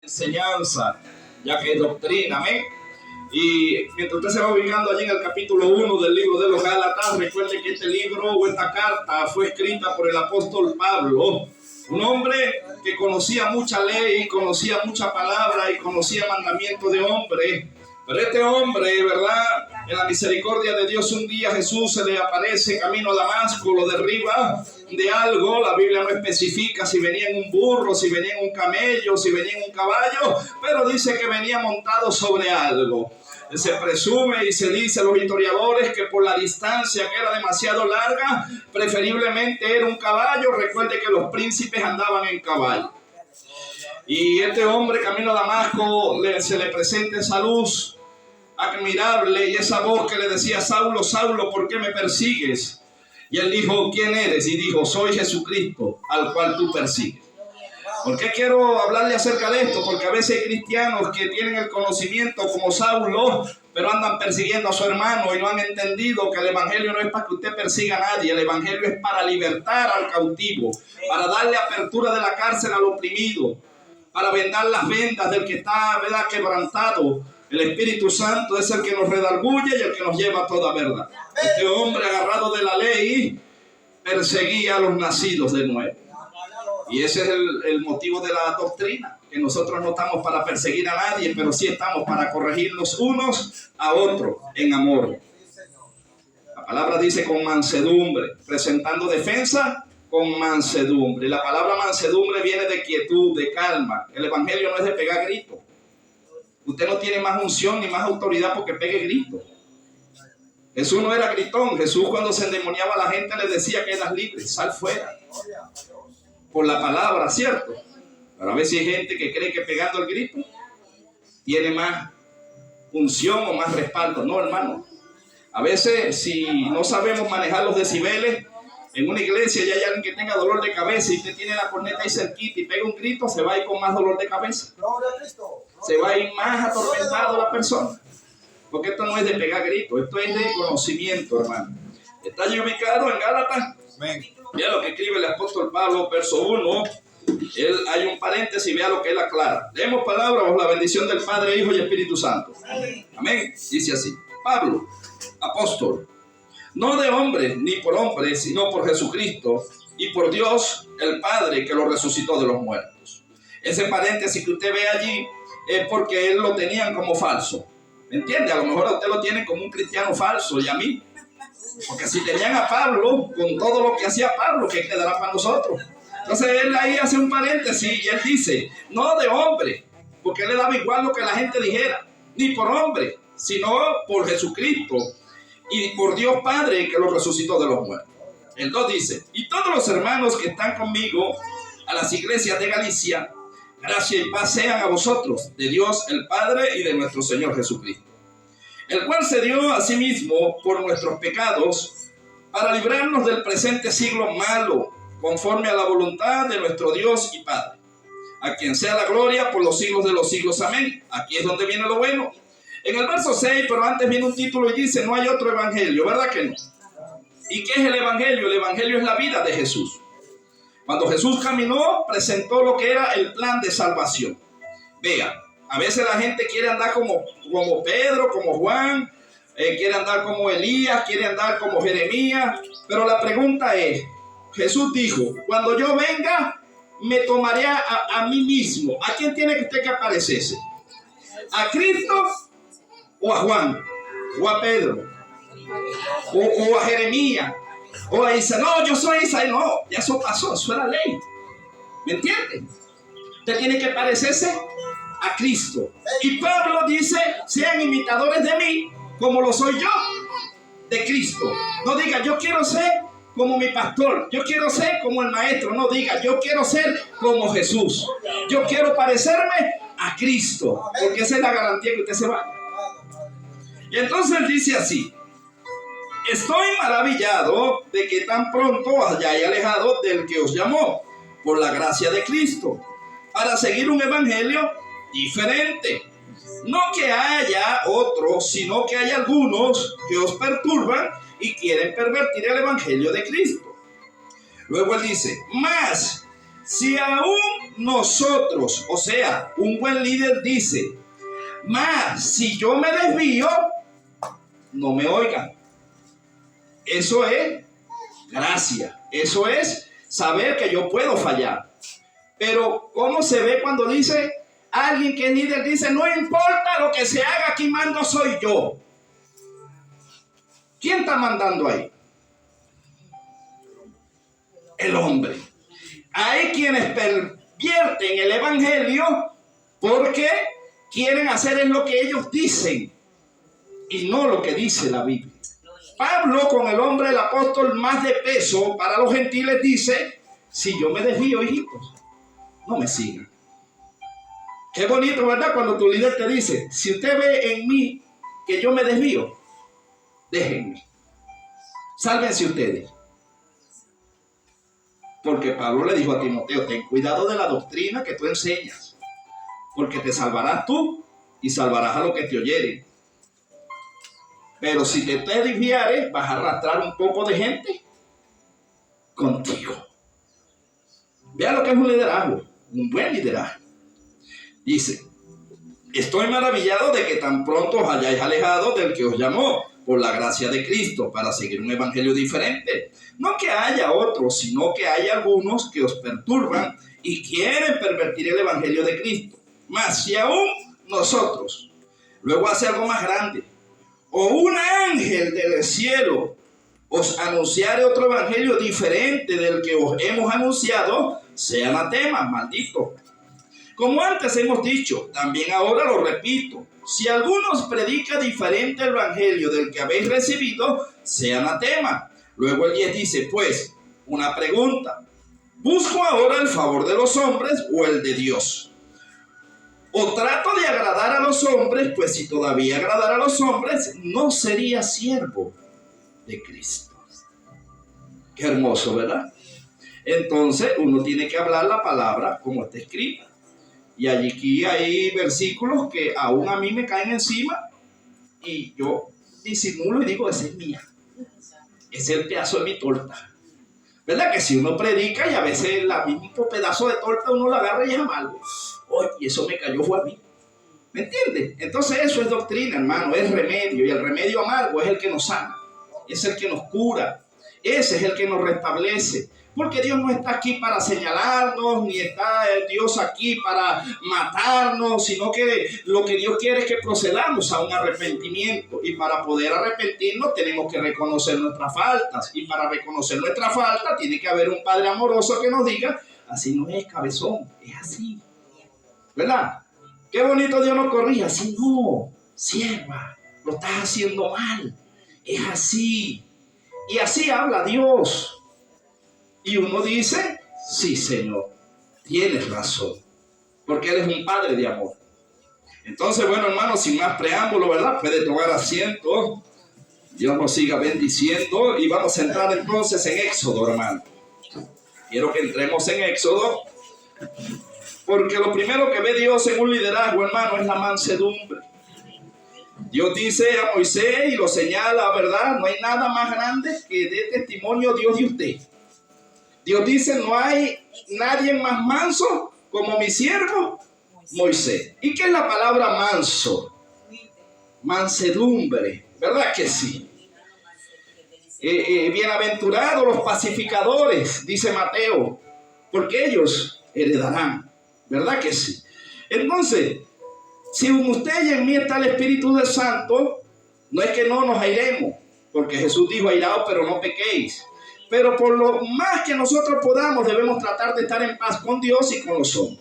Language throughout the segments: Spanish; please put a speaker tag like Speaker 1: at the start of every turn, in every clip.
Speaker 1: enseñanza, ya que es doctrina, amén. Y mientras usted se va ubicando allí en el capítulo 1 del libro de los Gálatas, recuerde que este libro o esta carta fue escrita por el apóstol Pablo, un hombre que conocía mucha ley, conocía mucha palabra y conocía mandamientos de hombre. Pero este hombre, ¿verdad? En la misericordia de Dios, un día Jesús se le aparece camino a Damasco, lo derriba de algo. La Biblia no especifica si venía en un burro, si venía en un camello, si venía en un caballo, pero dice que venía montado sobre algo. Se presume y se dice a los historiadores que por la distancia que era demasiado larga, preferiblemente era un caballo. Recuerde que los príncipes andaban en caballo. Y este hombre camino a Damasco se le presenta esa luz admirable y esa voz que le decía: Saulo, Saulo, ¿por qué me persigues? Y él dijo: ¿quién eres? Y dijo: soy Jesucristo, al cual tú persigues. ¿Por qué quiero hablarle acerca de esto? Porque a veces hay cristianos que tienen el conocimiento como Saulo, pero andan persiguiendo a su hermano y no han entendido que el evangelio no es para que usted persiga a nadie. El evangelio es para libertar al cautivo, para darle apertura de la cárcel al oprimido, para vendar las vendas del que está, ¿verdad?, quebrantado. El Espíritu Santo es el que nos redarguye y el que nos lleva a toda verdad. Este hombre, agarrado de la ley, perseguía a los nacidos de nuevo. Y ese es el motivo de la doctrina, que nosotros no estamos para perseguir a nadie, pero sí estamos para corregirnos unos a otros en amor. La palabra dice con mansedumbre, presentando defensa con mansedumbre. La palabra mansedumbre viene de quietud, de calma. El evangelio no es de pegar gritos. Usted no tiene más unción ni más autoridad porque pegue gritos. Jesús no era gritón. Jesús, cuando se endemoniaba a la gente, le decía: quedas libre, sal fuera. Por la palabra, ¿cierto? Pero a veces hay gente que cree que pegando el grito tiene más unción o más respaldo. No, hermano. A veces, si no sabemos manejar los decibeles, en una iglesia y hay alguien que tenga dolor de cabeza y usted tiene la corneta ahí cerquita y pega un grito, se va a ir con más dolor de cabeza. Se va a ir más atormentado la persona. Porque esto no es de pegar gritos, esto es de conocimiento, hermano. Está allí ubicado en Gálatas. Vea lo que escribe el apóstol Pablo, verso 1. Hay un paréntesis, vea lo que él aclara. Leemos palabra bajo la bendición del Padre, Hijo y Espíritu Santo. Amén. Dice así: Pablo, apóstol, no de hombre ni por hombre, sino por Jesucristo y por Dios el Padre, que lo resucitó de los muertos. Ese paréntesis que usted ve allí es porque él lo tenían como falso. ¿Me entiende? A lo mejor a usted lo tienen como un cristiano falso y a mí. Porque si tenían a Pablo, con todo lo que hacía Pablo, ¿qué quedará para nosotros? Entonces él ahí hace un paréntesis y él dice: no de hombre, porque él le daba igual lo que la gente dijera, ni por hombre, sino por Jesucristo y por Dios Padre, que lo resucitó de los muertos. El 2 dice: y todos los hermanos que están conmigo a las iglesias de Galicia, gracia y paz sean a vosotros, de Dios el Padre y de nuestro Señor Jesucristo, el cual se dio a sí mismo por nuestros pecados, para librarnos del presente siglo malo, conforme a la voluntad de nuestro Dios y Padre, a quien sea la gloria por los siglos de los siglos. Amén. Aquí es donde viene lo bueno. En el verso 6, pero antes viene un título y dice: no hay otro evangelio, ¿verdad que no? ¿Y qué es el evangelio? El evangelio es la vida de Jesús. Cuando Jesús caminó, presentó lo que era el plan de salvación. Vea, a veces la gente quiere andar como Pedro, como Juan, quiere andar como Elías, quiere andar como Jeremías, pero la pregunta es, Jesús dijo: cuando yo venga, me tomaré a mí mismo. ¿A quién tiene que usted que aparecerse? ¿A Cristo o a Juan? ¿O a Pedro? ¿O a Jeremías? ¿O a Isaías? No, yo soy Isaías. No, ya eso pasó, eso es la ley. ¿Me entiende? Usted tiene que parecerse a Cristo. Y Pablo dice: sean imitadores de mí como lo soy yo de Cristo. No diga: yo quiero ser como mi pastor, yo quiero ser como el maestro. No diga: yo quiero ser como Jesús, yo quiero parecerme a Cristo, porque esa es la garantía que usted se va. Y entonces él dice así: estoy maravillado de que tan pronto os hayáis alejado del que os llamó por la gracia de Cristo, para seguir un evangelio diferente. No que haya otros, sino que hay algunos que os perturban y quieren pervertir el evangelio de Cristo. Luego él dice: mas Si aún nosotros, o sea, un buen líder dice, mas si yo me desvío, no me oigan. Eso es gracia. Eso es saber que yo puedo fallar. Pero ¿cómo se ve cuando dice alguien que es líder? Dice, no importa lo que se haga, aquí mando soy yo. ¿Quién está mandando ahí? El hombre. Hay quienes pervierten el evangelio porque quieren hacer lo que ellos dicen y no lo que dice la Biblia. Pablo, con el hombre, el apóstol más de peso para los gentiles, dice, si yo me desvío, hijitos, no me sigan. Qué bonito, ¿verdad? Cuando tu líder te dice, si usted ve en mí que yo me desvío, déjenme. Sálvense ustedes. Porque Pablo le dijo a Timoteo, ten cuidado de la doctrina que tú enseñas, porque te salvarás tú y salvarás a los que te oyeren. Pero si te desviares, vas a arrastrar un poco de gente contigo. Vea lo que es un liderazgo, un buen liderazgo. Dice, estoy maravillado de que tan pronto os hayáis alejado del que os llamó por la gracia de Cristo para seguir un evangelio diferente. No que haya otros, sino que hay algunos que os perturban y quieren pervertir el evangelio de Cristo. Mas si aún nosotros, luego hace algo más grande, o un ángel del cielo os anunciare otro evangelio diferente del que os hemos anunciado, sea anatema, maldito. Como antes hemos dicho, también ahora lo repito, si alguno os predica diferente el evangelio del que habéis recibido, sea anatema. Luego el 10 dice, pues, una pregunta, ¿busco ahora el favor de los hombres o el de Dios? ¿O trato de agradar a los hombres? Pues si todavía agradara a los hombres, no sería siervo de Cristo. Qué hermoso, ¿verdad? Entonces uno tiene que hablar la palabra como está escrita. Y aquí hay versículos que aún a mí me caen encima y yo disimulo y digo, esa es mía. Ese es el pedazo de mi torta. ¿Verdad? Que si uno predica y a veces el mismo pedazo de torta uno lo agarra y es amargo. Oye, eso me cayó fue a mí. ¿Me entiendes? Entonces eso es doctrina, hermano, es remedio. Y el remedio amargo es el que nos sana. Es el que nos cura. Ese es el que nos restablece. Porque Dios no está aquí para señalarnos, ni está Dios aquí para matarnos, sino que lo que Dios quiere es que procedamos a un arrepentimiento. Y para poder arrepentirnos tenemos que reconocer nuestras faltas. Y para reconocer nuestra falta tiene que haber un Padre amoroso que nos diga, así no es, cabezón, es así. ¿Verdad? Qué bonito Dios nos corrige. Así no, sierva, lo estás haciendo mal. Es así. Y así habla Dios. Y uno dice, sí, Señor, tienes razón, porque Él es un Padre de amor. Entonces, bueno, hermano, sin más preámbulo, ¿verdad? Puede tomar asiento. Dios nos siga bendiciendo y vamos a entrar entonces en Éxodo, hermano. Quiero que entremos en Éxodo, porque lo primero que ve Dios en un liderazgo, hermano, es la mansedumbre. Dios dice a Moisés y lo señala, ¿verdad? No hay nada más grande que dé testimonio Dios de usted. Dios dice, no hay nadie más manso como mi siervo Moisés. ¿Y qué es la palabra manso? Mansedumbre, ¿verdad que sí? Bienaventurados los pacificadores, dice Mateo, porque ellos heredarán, ¿verdad que sí? Entonces, si en usted y en mí está el Espíritu del Santo, no es que no nos airemos, porque Jesús dijo, airaos, pero no pequéis. Pero por lo más que nosotros podamos, debemos tratar de estar en paz con Dios y con los hombres.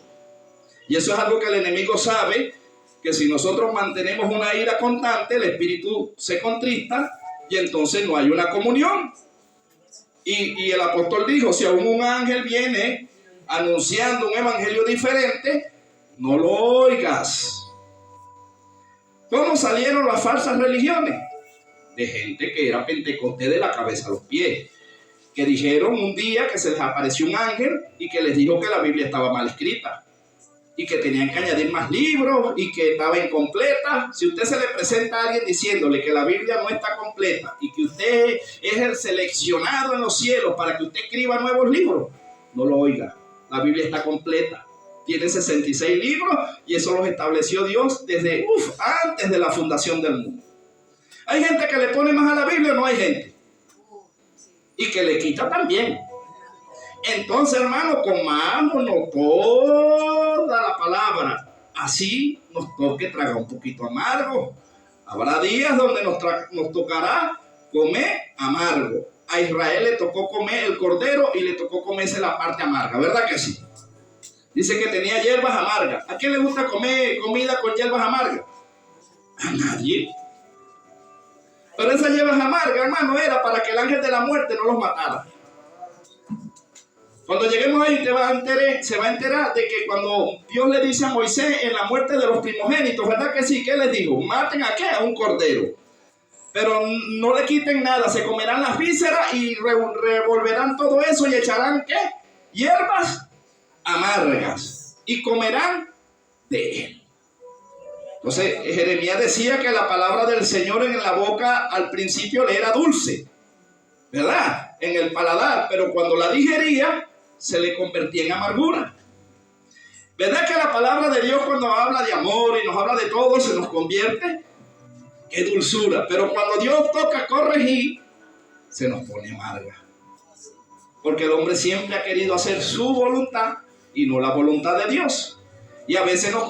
Speaker 1: Y eso es algo que el enemigo sabe, que si nosotros mantenemos una ira constante, el espíritu se contrista y entonces no hay una comunión. Y el apóstol dijo, si aún un ángel viene anunciando un evangelio diferente, no lo oigas. ¿Cómo salieron las falsas religiones? De gente que era pentecostés de la cabeza a los pies. Que dijeron un día que se les apareció un ángel y que les dijo que la Biblia estaba mal escrita y que tenían que añadir más libros y que estaba incompleta. Si usted se le presenta a alguien diciéndole que la Biblia no está completa y que usted es el seleccionado en los cielos para que usted escriba nuevos libros, no lo oiga. La Biblia está completa. Tiene 66 libros y eso los estableció Dios desde antes de la fundación del mundo. Hay gente que le pone más a la Biblia, no hay gente. Y que le quita también. Entonces, hermano, comámonos toda la palabra. Así nos toque tragar un poquito amargo. Habrá días donde nos tocará comer amargo. A Israel le tocó comer el cordero y le tocó comerse la parte amarga, ¿verdad que sí? Dice que tenía hierbas amargas. ¿A quién le gusta comer comida con hierbas amargas? A nadie. Pero esas hierbas amargas, hermano, era para que el ángel de la muerte no los matara. Cuando lleguemos ahí se va a enterar de que cuando Dios le dice a Moisés en la muerte de los primogénitos, ¿verdad que sí? ¿Qué les dijo? Maten a qué? A un cordero. Pero no le quiten nada, se comerán las vísceras y revolverán todo eso y echarán ¿qué? Hierbas amargas y comerán de él. Entonces Jeremías decía que la palabra del Señor en la boca al principio le era dulce, ¿verdad? En el paladar, pero cuando la digería se le convertía en amargura. ¿Verdad que la palabra de Dios cuando habla de amor y nos habla de todo se nos convierte? ¡Qué dulzura! Pero cuando Dios toca corregir, se nos pone amarga. Porque el hombre siempre ha querido hacer su voluntad y no la voluntad de Dios. Y a veces nos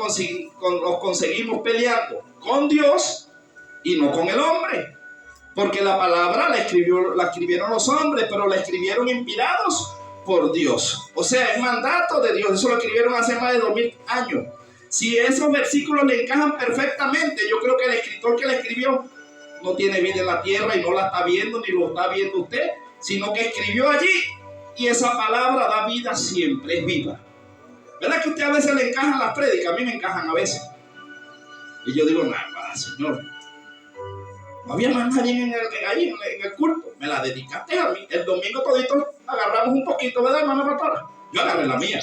Speaker 1: conseguimos peleando con Dios y no con el hombre. Porque la palabra la escribieron los hombres, pero la escribieron inspirados por Dios. O sea, es mandato de Dios. Eso lo escribieron hace más de 2000 años. Si esos versículos le encajan perfectamente, yo creo que el escritor que la escribió no tiene vida en la tierra y no la está viendo ni lo está viendo usted, sino que escribió allí y esa palabra da vida siempre, es viva. ¿Verdad que usted a veces le encajan las prédicas? A mí me encajan a veces. Y yo digo, nada, Señor, no había más nadie ahí en el culto. Me la dedicaste a mí. El domingo todito agarramos un poquito, ¿verdad, hermana pastora? Yo agarré la mía.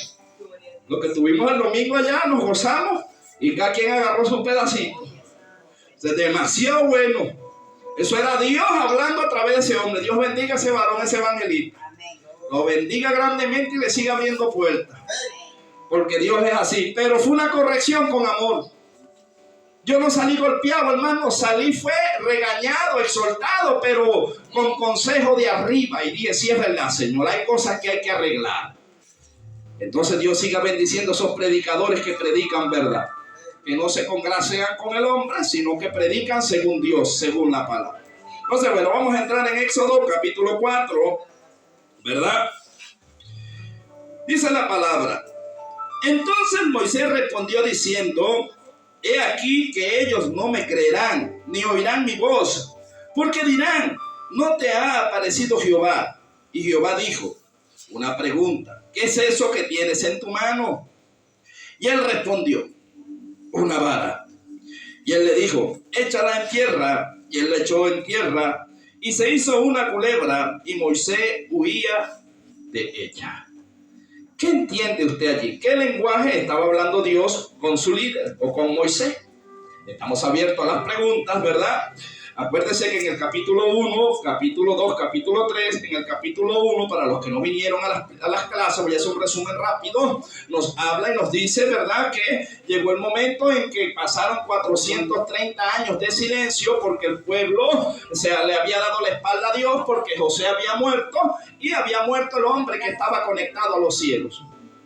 Speaker 1: Lo que tuvimos el domingo allá, nos gozamos y cada quien agarró su pedacito. Es demasiado bueno. Eso era Dios hablando a través de ese hombre. Dios bendiga a ese varón, ese evangelista. Lo bendiga grandemente y le siga abriendo puertas. Porque Dios es así. Pero fue una corrección con amor. Yo no salí golpeado, hermano. Salí fue regañado, exhortado, pero con consejo de arriba. Y dije, sí es verdad, Señor. Hay cosas que hay que arreglar. Entonces Dios siga bendiciendo a esos predicadores que predican verdad. Que no se congracian con el hombre, sino que predican según Dios, según la palabra. Entonces, bueno, vamos a entrar en Éxodo capítulo 4, ¿verdad? Dice la palabra. Entonces Moisés respondió diciendo, he aquí que ellos no me creerán, ni oirán mi voz, porque dirán, no te ha aparecido Jehová. Y Jehová dijo, una pregunta, ¿qué es eso que tienes en tu mano? Y él respondió, una vara. Y él le dijo, échala en tierra. Y él la echó en tierra, y se hizo una culebra, y Moisés huía de ella. ¿Qué entiende usted allí? ¿Qué lenguaje estaba hablando Dios con su líder o con Moisés? Estamos abiertos a las preguntas, ¿verdad? Acuérdese que en el capítulo 1, capítulo 2, capítulo 3, en el capítulo 1, para los que no vinieron a las clases, voy a hacer un resumen rápido, nos habla y nos dice, ¿verdad?, que llegó el momento en que pasaron 430 años de silencio porque el pueblo le había dado la espalda a Dios porque José había muerto y había muerto el hombre que estaba conectado a los cielos.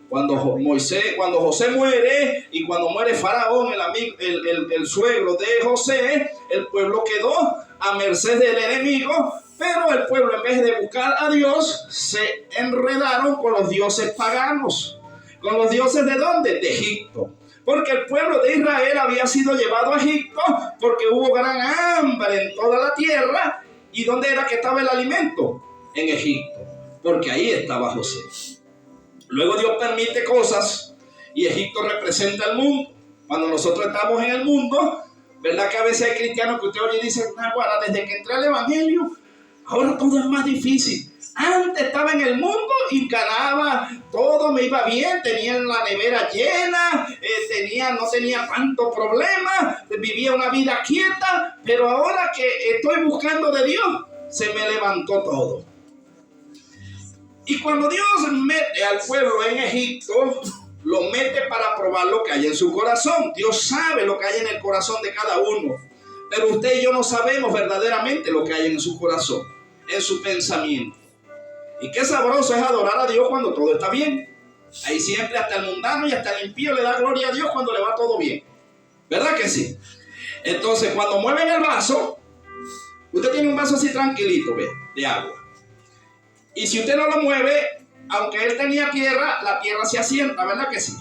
Speaker 1: Cuando José muere y cuando muere Faraón, el suegro de José, el pueblo quedó a merced del enemigo, pero el pueblo en vez de buscar a Dios, se enredaron con los dioses paganos. ¿Con los dioses de dónde? De Egipto. Porque el pueblo de Israel había sido llevado a Egipto porque hubo gran hambre en toda la tierra. ¿Y dónde era que estaba el alimento? En Egipto, porque ahí estaba José. Luego Dios permite cosas y Egipto representa el mundo. Cuando nosotros estamos en el mundo, ¿verdad que a veces hay cristianos que usted oye y dice, ahora desde que entré al evangelio, ahora todo es más difícil? Antes estaba en el mundo y ganaba, todo me iba bien, tenía la nevera llena, no tenía tanto problema, vivía una vida quieta, pero ahora que estoy buscando de Dios, se me levantó todo. Y cuando Dios mete al pueblo en Egipto, lo mete para probar lo que hay en su corazón. Dios sabe lo que hay en el corazón de cada uno. Pero usted y yo no sabemos verdaderamente lo que hay en su corazón, en su pensamiento. Y qué sabroso es adorar a Dios cuando todo está bien. Ahí siempre hasta el mundano y hasta el impío le da gloria a Dios cuando le va todo bien. ¿Verdad que sí? Entonces, cuando mueven el vaso, usted tiene un vaso así tranquilito, ¿ve? De agua. Y si usted no lo mueve, aunque él tenía tierra, la tierra se asienta, ¿verdad que sí?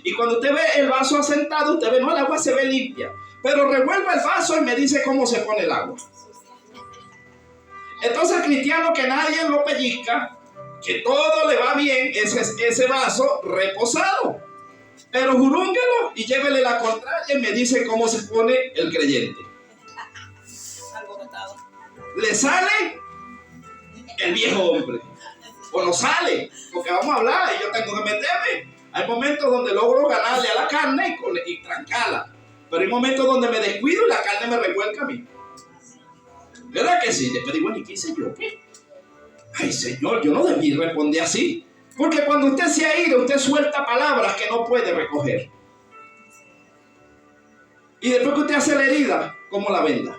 Speaker 1: Y cuando usted ve el vaso asentado, usted ve, no, el agua se ve limpia. Pero revuelva el vaso y me dice cómo se pone el agua. Entonces el cristiano que nadie lo pellizca, que todo le va bien, ese vaso reposado. Pero jurúnguelo y llévele la contraria y me dice cómo se pone el creyente. ¿Le sale el viejo hombre? O no sale, porque vamos a hablar y yo tengo que meterme. Hay momentos donde logro ganarle a la carne y trancarla. Pero hay momentos donde me descuido y la carne me revuelca a mí. ¿Verdad que sí? Después digo, bueno, ¿y qué hice yo? ¿Qué? Ay, Señor, yo no debí responder así. Porque cuando usted se ha ido, usted suelta palabras que no puede recoger. Y después que usted hace la herida, ¿cómo la venda?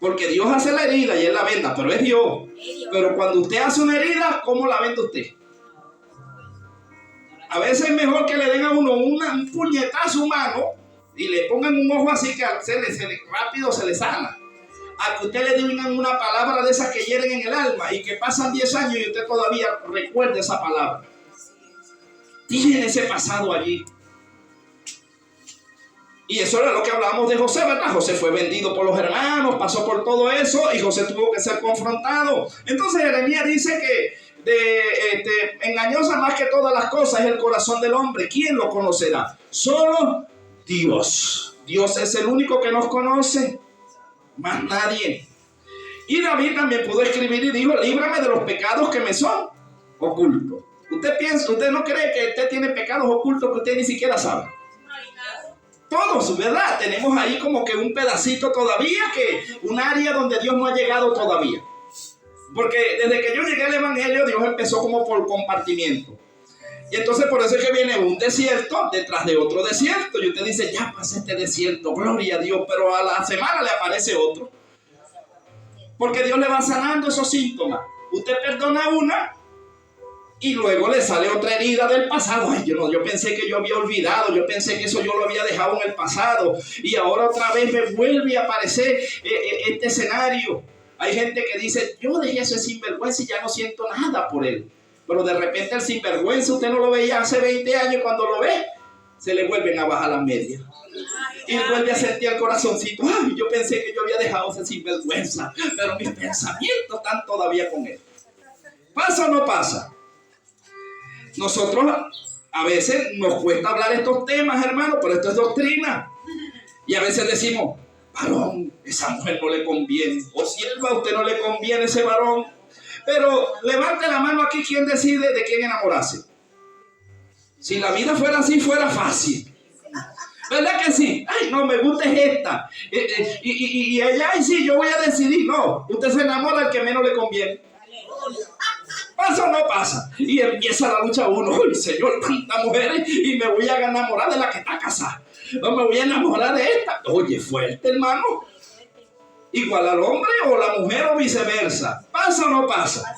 Speaker 1: Porque Dios hace la herida y Él la venda, pero es Dios. Pero cuando usted hace una herida, ¿cómo la vende usted? A veces es mejor que le den a uno un puñetazo humano y le pongan un ojo así que rápido se le sana. A que usted le digan una palabra de esas que hieren en el alma y que pasan 10 años y usted todavía recuerda esa palabra. Tiene ese pasado allí. Y eso era lo que hablábamos de José, ¿verdad? José fue vendido por los hermanos, pasó por todo eso y José tuvo que ser confrontado. Entonces Jeremías dice que engañosa más que todas las cosas es el corazón del hombre. ¿Quién lo conocerá? Solo Dios. Dios es el único que nos conoce, más nadie. Y David también pudo escribir y dijo, líbrame de los pecados que me son ocultos. Usted no cree que usted tiene pecados ocultos que usted ni siquiera sabe. Todos, ¿verdad? Tenemos ahí como que un pedacito todavía, un área donde Dios no ha llegado todavía. Porque desde que yo llegué al Evangelio, Dios empezó como por compartimiento. Y entonces por eso es que viene un desierto detrás de otro desierto. Y usted dice, ya pasé este desierto, gloria a Dios. Pero a la semana le aparece otro. Porque Dios le va sanando esos síntomas. Usted perdona una y luego le sale otra herida del pasado. Ay, yo pensé que yo había olvidado. Yo pensé que eso yo lo había dejado en el pasado. Y ahora otra vez me vuelve a aparecer este escenario. Hay gente que dice, yo dejé ese sinvergüenza y ya no siento nada por él. Pero de repente el sinvergüenza usted no lo veía hace 20 años y cuando lo ve, se le vuelven a bajar las medias. Y vuelve a sentir el corazoncito. Ay, yo pensé que yo había dejado ese sinvergüenza, pero mis pensamientos están todavía con él. ¿Pasa o no pasa? Nosotros a veces nos cuesta hablar estos temas, hermano, pero esto es doctrina. Y a veces decimos, varón, esa mujer no le conviene. O sierva, a usted no le conviene ese varón. Pero levante la mano aquí, ¿quién decide de quién enamorarse? Si la vida fuera así, fuera fácil. ¿Verdad que sí? Ay, no, me gusta es esta. Y ella, ay, sí, yo voy a decidir. No, usted se enamora del que menos le conviene. ¿Pasa o no pasa? Y empieza la lucha uno. Ay, Señor, tantas mujeres y me voy a enamorar de la que está casada. No me voy a enamorar de esta. Oye, fuerte, hermano. Igual al hombre o la mujer o viceversa. ¿Pasa o no pasa?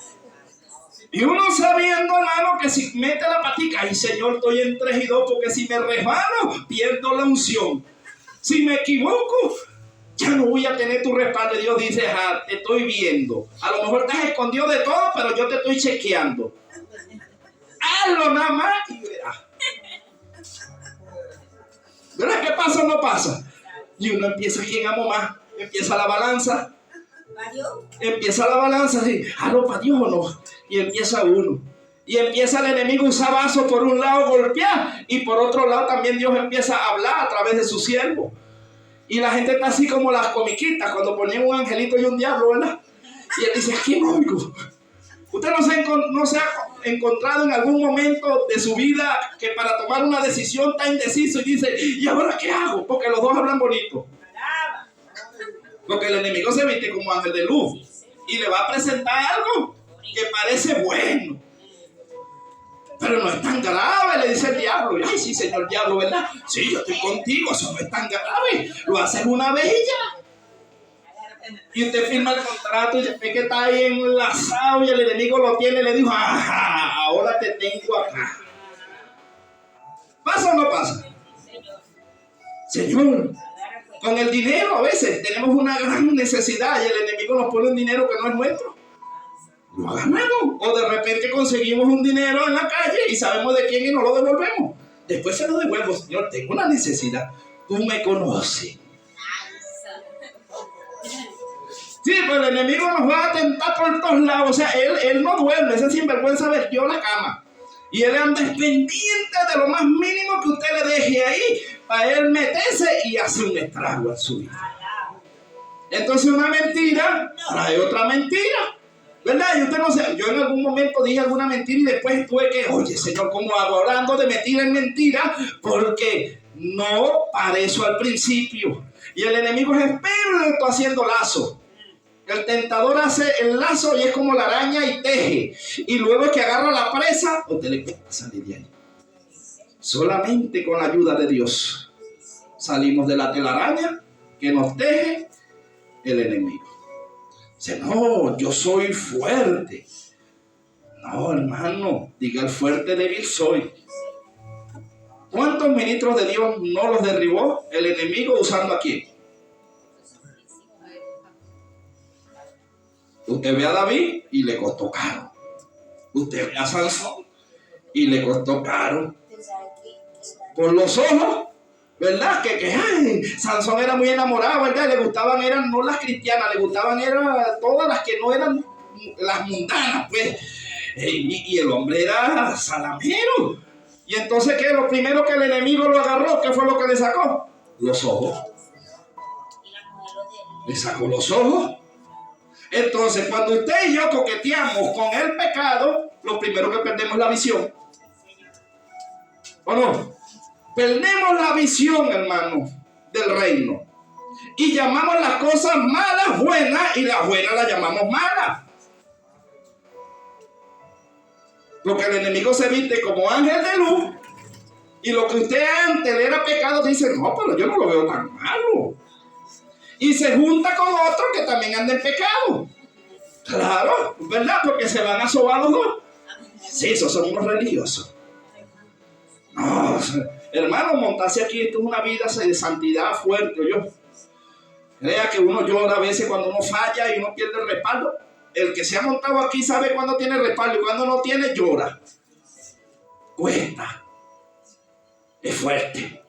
Speaker 1: Y uno sabiendo, hermano, que si mete la patica, ay, Señor, estoy en 3 y 2, porque si me resbalo, pierdo la unción. Si me equivoco, ya no voy a tener tu respaldo. Dios dice, te estoy viendo. A lo mejor estás escondido de todo, pero yo te estoy chequeando. Hazlo nada más y verás. ¿Verdad qué pasa o no pasa? Y uno empieza, ¿quién amo más? Empieza la balanza. Empieza la balanza así, ¿aló para Dios o no? Y empieza uno. Y empieza el enemigo a usar vasos por un lado, golpear. Y por otro lado también Dios empieza a hablar a través de su siervo. Y la gente está así como las comiquitas cuando ponían un angelito y un diablo, ¿verdad? Y él dice, ¿quién oigo? ¿Usted no se ha encontrado en algún momento de su vida que para tomar una decisión está indeciso y dice, ¿y ahora qué hago? Porque los dos hablan bonito. Porque el enemigo se viste como ángel de luz y le va a presentar algo que parece bueno, pero no es tan grave, le dice el diablo. Ay, sí, señor diablo, ¿verdad? Sí, yo estoy contigo, eso no es tan grave. Lo haces una vez y ya. Y usted firma el contrato y después que está ahí enlazado y el enemigo lo tiene, le dijo, ajá, ahora te tengo acá. ¿Pasa o no pasa? Señor, con el dinero a veces tenemos una gran necesidad y el enemigo nos pone un dinero que no es nuestro. Lo agarramos. O de repente conseguimos un dinero en la calle y sabemos de quién y no lo devolvemos. Después se lo devuelvo. Señor, tengo una necesidad. Tú me conoces. Sí, pero el enemigo nos va a tentar por todos lados. O sea, él no duerme. Ese sinvergüenza vertió la cama. Y él anda pendiente de lo más mínimo que usted le deje ahí para él meterse y hacer un estrago en su vida. Entonces una mentira trae otra mentira. ¿Verdad? Y usted no sé, yo en algún momento dije alguna mentira y después tuve que, oye, Señor, ¿cómo hago? Hablando de mentira en mentira, porque no para eso al principio. Y el enemigo es experto haciendo lazo. El tentador hace el lazo y es como la araña y teje. Y luego que agarra la presa, usted le cuesta salir de ahí. Solamente con la ayuda de Dios salimos de la telaraña que nos teje el enemigo. Dice, no, yo soy fuerte. No, hermano, diga el fuerte débil soy. ¿Cuántos ministros de Dios no los derribó el enemigo usando a quién? Usted ve a David y le costó caro. Usted ve a Sansón y le costó caro. Por los ojos, ¿verdad? Ay, Sansón era muy enamorado, ¿verdad? Le gustaban, eran no las cristianas, le gustaban eran todas las que no eran las mundanas, pues. Y el hombre era salamero. Y entonces, ¿qué? Lo primero que el enemigo lo agarró, ¿qué fue lo que le sacó? Los ojos. Le sacó los ojos. Entonces, cuando usted y yo coqueteamos con el pecado, lo primero que perdemos es la visión. ¿O no? Perdemos la visión, hermano, del reino. Y llamamos las cosas malas buenas y las buenas las llamamos malas. Porque el enemigo se viste como ángel de luz. Y lo que usted antes le era pecado, dice, no, pero yo no lo veo tan malo. Y se junta con otro que también anda en pecado. Claro, ¿verdad? Porque se van a sobar los dos. Sí, esos son unos religiosos. No, hermano, montarse aquí, esto es una vida de santidad fuerte. Yo crea que uno llora a veces cuando uno falla y uno pierde el respaldo. El que se ha montado aquí sabe cuándo tiene respaldo y cuando no tiene llora. Cuesta. Es fuerte.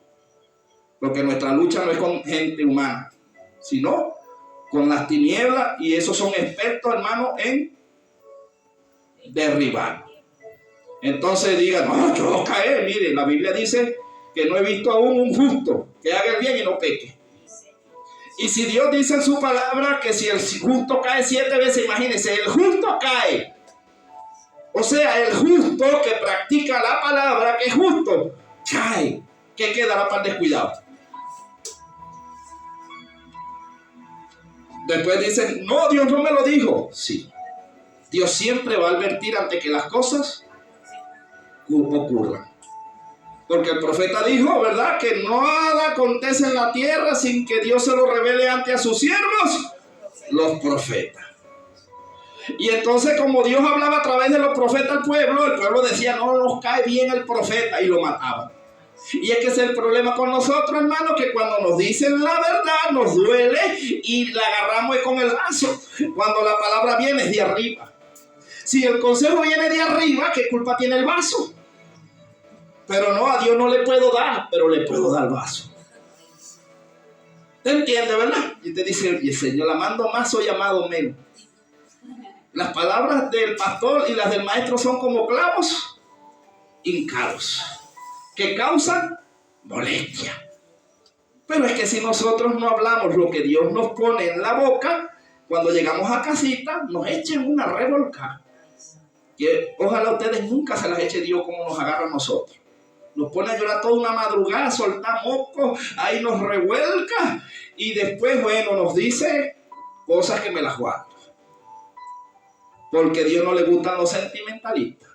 Speaker 1: Porque nuestra lucha no es con gente humana, sino con las tinieblas, y esos son expertos, hermano, en derribar. Entonces digan, no, yo caeré. Mire, la Biblia dice que no he visto aún un justo que haga el bien y no peque. Y si Dios dice en su palabra que si el justo cae 7 veces, imagínense, el justo cae. O sea, el justo que practica la palabra, que es justo, cae. ¿Qué quedará para el descuidado? Después dicen, no, Dios no me lo dijo. Sí, Dios siempre va a advertir antes que las cosas ocurran. Porque el profeta dijo, ¿verdad? Que nada acontece en la tierra sin que Dios se lo revele ante a sus siervos, los profetas. Y entonces, como Dios hablaba a través de los profetas al pueblo, el pueblo decía, no nos cae bien el profeta, y lo mataban. Y es que ese es el problema con nosotros, hermanos, que cuando nos dicen la verdad nos duele y la agarramos con el lazo. Cuando la palabra viene es de arriba. Si el consejo viene de arriba, ¿qué culpa tiene el vaso? Pero no, a Dios no le puedo dar, pero le puedo dar vaso. ¿Te entiende, verdad? Y te dice, oye, Señor, la mando más, soy amado menos. Las palabras del pastor y las del maestro son como clavos hincados, que causan molestia. Pero es que si nosotros no hablamos lo que Dios nos pone en la boca, cuando llegamos a casita, nos echen una revolcada. Que ojalá ustedes nunca se las eche Dios como nos agarra a nosotros. Nos pone a llorar toda una madrugada, soltar mocos, ahí nos revuelca y después, bueno, nos dice cosas que me las guardo. Porque a Dios no le gustan los sentimentalistas.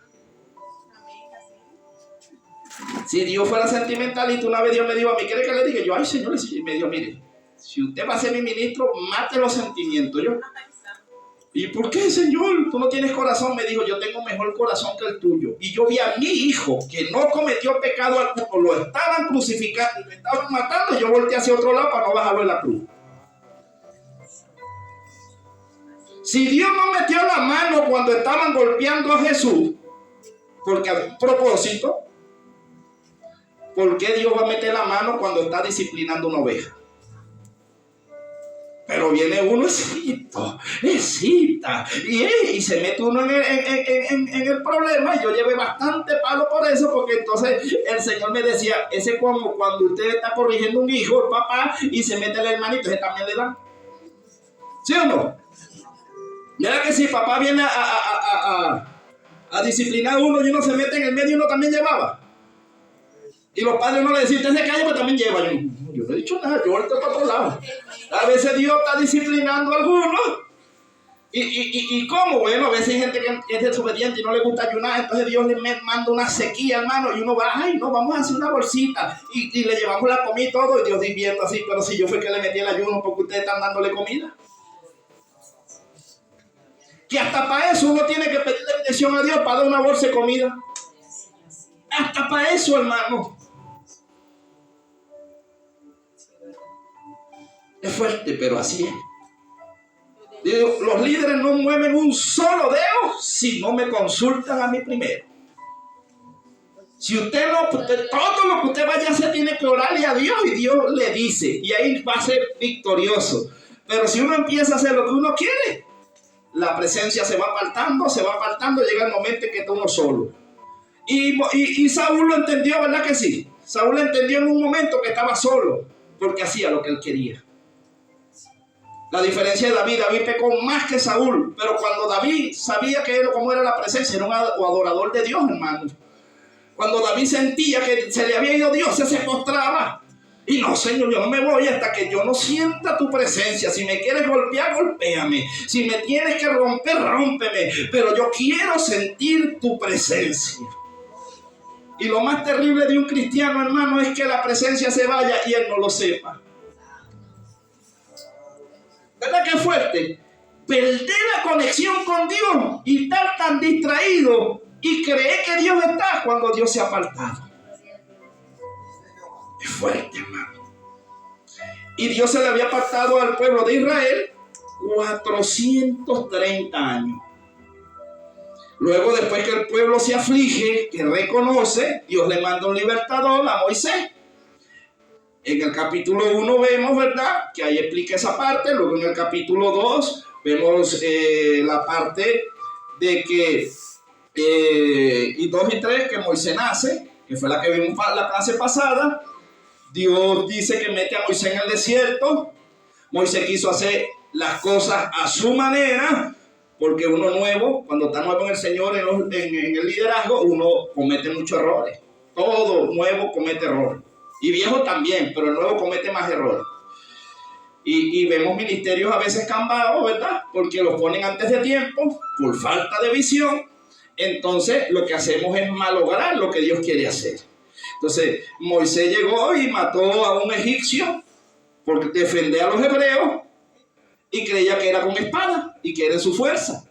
Speaker 1: Si Dios fuera sentimentalista, una vez Dios me dijo a mí, ¿quiere que le diga? Yo, ay, Señor, y me dijo, mire, si usted va a ser mi ministro, mate los sentimientos. Yo, ¿y por qué, Señor? Tú no tienes corazón. Me dijo, yo tengo mejor corazón que el tuyo. Y yo vi a mi hijo que no cometió pecado alguno, lo estaban crucificando, lo estaban matando, y yo volteé hacia otro lado para no bajarlo en la cruz. Si Dios no metió la mano cuando estaban golpeando a Jesús, porque había un propósito, ¿por qué Dios va a meter la mano cuando está disciplinando una oveja? Pero viene uno, excita, y se mete uno en el problema. Y yo llevé bastante palo por eso, porque entonces el Señor me decía, ese como cuando usted está corrigiendo un hijo, el papá, y se mete el hermanito, ese también le dan. ¿Sí o no? Mira que si papá viene a disciplinar a uno y uno se mete en el medio, uno también llevaba. Y los padres no le decían, usted se calla, pero también lleva. Yo no he dicho nada, yo volteo para otro lado. A veces Dios está disciplinando a algunos. ¿Y cómo? Bueno, a veces hay gente que es desobediente y no le gusta ayunar. Entonces Dios le manda una sequía, hermano. Y uno va, ay, no, vamos a hacer una bolsita. Y le llevamos la comida y todo. Y Dios viendo así, pero si yo fui que le metí el ayuno porque ustedes están dándole comida. Que hasta para eso uno tiene que pedirle bendición a Dios para dar una bolsa de comida. Hasta para eso, hermano. Es fuerte, pero así es. Digo, los líderes no mueven un solo dedo si no me consultan a mí primero. Si usted no, todo lo que usted vaya a hacer tiene que orarle a Dios y Dios le dice. Y ahí va a ser victorioso. Pero si uno empieza a hacer lo que uno quiere, la presencia se va apartando, llega el momento en que está uno solo. Y Saúl lo entendió, ¿verdad que sí? Saúl entendió en un momento que estaba solo, porque hacía lo que él quería. La diferencia de David pecó más que Saúl, pero cuando David sabía cómo era la presencia, era un adorador de Dios, hermano. Cuando David sentía que se le había ido Dios, se postraba. Y no, Señor, yo no me voy hasta que yo no sienta tu presencia. Si me quieres golpear, golpéame. Si me tienes que romper, rómpeme. Pero yo quiero sentir tu presencia. Y lo más terrible de un cristiano, hermano, es que la presencia se vaya y él no lo sepa. ¿Verdad que es fuerte? Perder la conexión con Dios y estar tan distraído y creer que Dios está cuando Dios se ha apartado. Es fuerte, hermano. Y Dios se le había apartado al pueblo de Israel 430 años. Luego, después que el pueblo se aflige, que reconoce, Dios le manda un libertador a Moisés. En el capítulo 1 vemos, ¿verdad?, que ahí explica esa parte. Luego en el capítulo 2 vemos la parte de que, y 2 y 3, que Moisés nace, que fue la que vimos la clase pasada. Dios dice que mete a Moisés en el desierto. Moisés quiso hacer las cosas a su manera, porque uno nuevo, cuando está nuevo en el Señor, en el liderazgo, uno comete muchos errores. Todo nuevo comete errores. Y viejo también, pero el nuevo comete más errores. Y vemos ministerios a veces cambiados, ¿verdad? Porque los ponen antes de tiempo, por falta de visión. Entonces, lo que hacemos es malograr lo que Dios quiere hacer. Entonces, Moisés llegó y mató a un egipcio por defender a los hebreos y creía que era con espada y que era en su fuerza.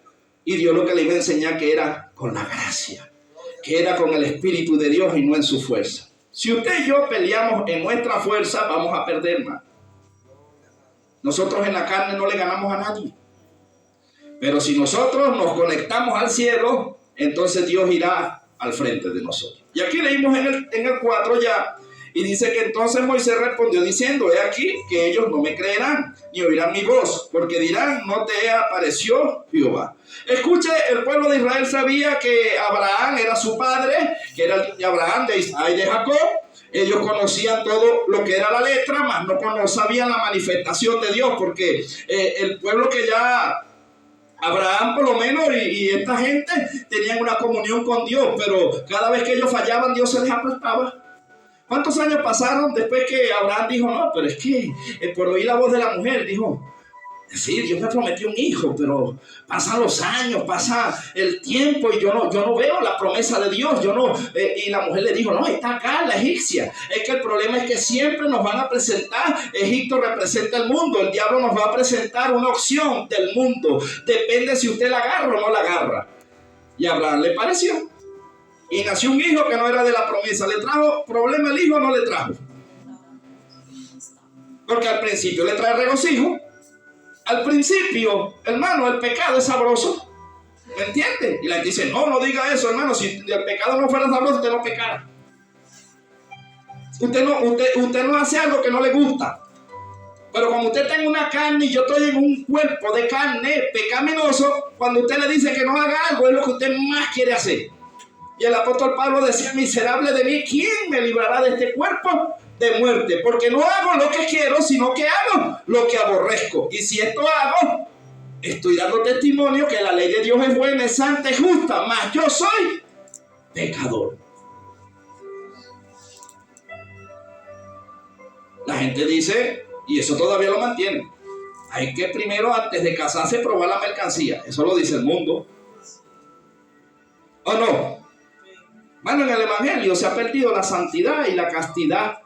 Speaker 1: Y Dios lo que le iba a enseñar que era con la gracia, que era con el Espíritu de Dios y no en su fuerza. Si usted y yo peleamos en nuestra fuerza, vamos a perder más. Nosotros en la carne no le ganamos a nadie. Pero si nosotros nos conectamos al cielo, entonces Dios irá al frente de nosotros. Y aquí leímos en el 4 ya, y dice que entonces Moisés respondió diciendo: he aquí que ellos no me creerán, ni oirán mi voz, porque dirán: no te apareció Jehová. Escuche, el pueblo de Israel sabía que Abraham era su padre, que era el de Abraham, de Isaac y de Jacob. Ellos conocían todo lo que era la letra, mas no sabían la manifestación de Dios, porque el pueblo que ya Abraham por lo menos y esta gente tenían una comunión con Dios, pero cada vez que ellos fallaban, Dios se les apartaba. ¿Cuántos años pasaron después que Abraham dijo: no, pero es que por oír la voz de la mujer, dijo, Sí, Dios me prometió un hijo, pero pasan los años, pasa el tiempo y yo no veo la promesa de Dios. Y la mujer le dijo, no, está acá la egipcia. Es que el problema es que siempre nos van a presentar, Egipto representa el mundo, el diablo nos va a presentar una opción del mundo. Depende si usted la agarra o no la agarra. Y a Abraham le pareció. Y nació un hijo que no era de la promesa. ¿Le trajo problema el hijo o no le trajo? Porque al principio le trae regocijo. Al principio, hermano, el pecado es sabroso. ¿Me entiende? Y la gente dice, no diga eso, hermano. Si el pecado no fuera sabroso, usted no pecara. Usted no hace algo que no le gusta. Pero como usted está en una carne y yo estoy en un cuerpo de carne pecaminoso, cuando usted le dice que no haga algo, es lo que usted más quiere hacer. Y el apóstol Pablo decía, miserable de mí, ¿quién me librará de este cuerpo de muerte? Porque no hago lo que quiero, sino que hago lo que aborrezco. Y si esto hago, estoy dando testimonio que la ley de Dios es buena, es santa, es justa, mas yo soy pecador. La gente dice, y eso todavía lo mantiene, hay que primero, antes de casarse, probar la mercancía. Eso lo dice el mundo. ¿O no? Bueno, en el evangelio se ha perdido la santidad y la castidad.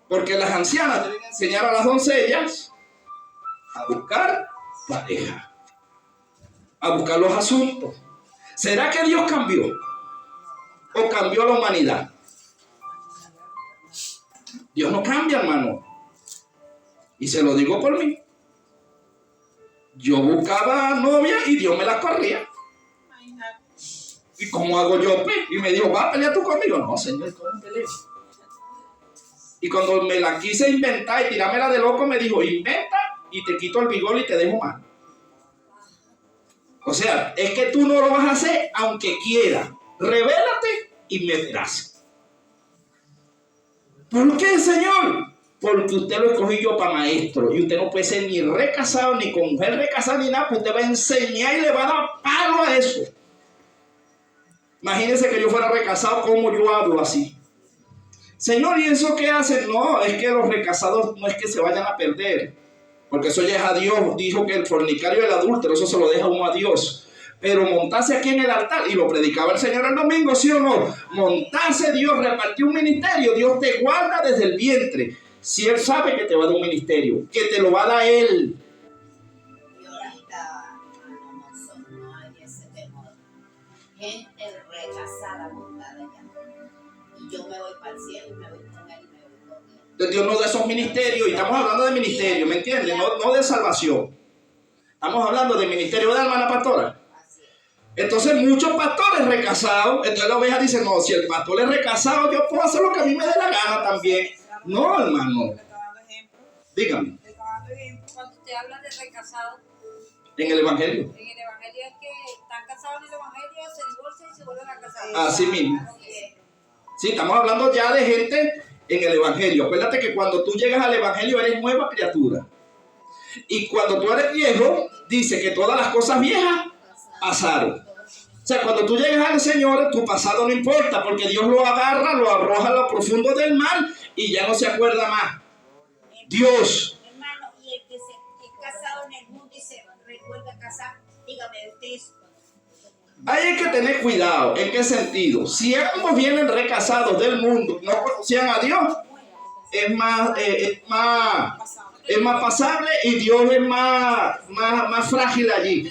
Speaker 1: Porque las ancianas deben enseñar a las doncellas a buscar pareja, a buscar los asuntos. ¿Será que Dios cambió? ¿O cambió la humanidad? Dios no cambia, hermano. Y se lo digo por mí. Yo buscaba novia y Dios me las corría. ¿Y cómo hago yo? Y me dijo, ¿vas a pelear tú conmigo? No, Señor, ¿cómo peleo? Y cuando me la quise inventar y tirármela de loco, me dijo, inventa y te quito el vigor y te dejo mal. O sea, es que tú no lo vas a hacer aunque quieras. Revélate y me verás. ¿Por qué, Señor? Porque usted lo escogí yo para maestro. Y usted no puede ser ni recasado, ni con mujer recasada, ni nada. Pues usted va a enseñar y le va a dar palo a eso. Imagínense que yo fuera recasado, ¿cómo yo hablo así? Señor, ¿y eso qué hacen? No, es que los recasados no es que se vayan a perder. Porque eso ya es a Dios. Dijo que el fornicario y el adúltero, eso se lo deja uno a Dios. Pero montarse aquí en el altar, y lo predicaba el Señor el domingo, ¿sí o no? Montarse, Dios repartió un ministerio. Dios te guarda desde el vientre. Si Él sabe que te va a dar un ministerio, que te lo va a dar Él.
Speaker 2: Y ahorita no hay ese temor. Gente rechazada montada ya. Y yo me voy para el cielo y me voy con Él y me voy con Él.
Speaker 1: Dios nos da esos ministerios, y estamos hablando de ministerio, ¿me entiendes? No de salvación. Estamos hablando de ministerio, ¿verdad, hermana pastora? Entonces muchos pastores recasados, entonces la oveja dice, no, si el pastor es recasado, yo puedo hacer lo que a mí me dé la gana también. No, hermano. Dígame.
Speaker 3: Cuando usted habla de recasado,
Speaker 1: En el evangelio.
Speaker 3: en el evangelio es que están casados en el evangelio, se divorcian y se vuelven a casar.
Speaker 1: Así mismo. Sí, estamos hablando ya de gente en el evangelio. Acuérdate que cuando tú llegas al evangelio eres nueva criatura. Y cuando tú eres viejo, dice que todas las cosas viejas pasaron. O sea, cuando tú llegas al Señor, tu pasado no importa, porque Dios lo agarra, lo arroja a lo profundo del mar y ya no se acuerda más. Dios.
Speaker 2: Hermano, y el que se es casado en el mundo y se recuerda casar, dígame usted.
Speaker 1: Hay que tener cuidado. ¿En qué sentido? Si ambos vienen recasados del mundo, no conocían a Dios, es más pasable y Dios es más frágil allí.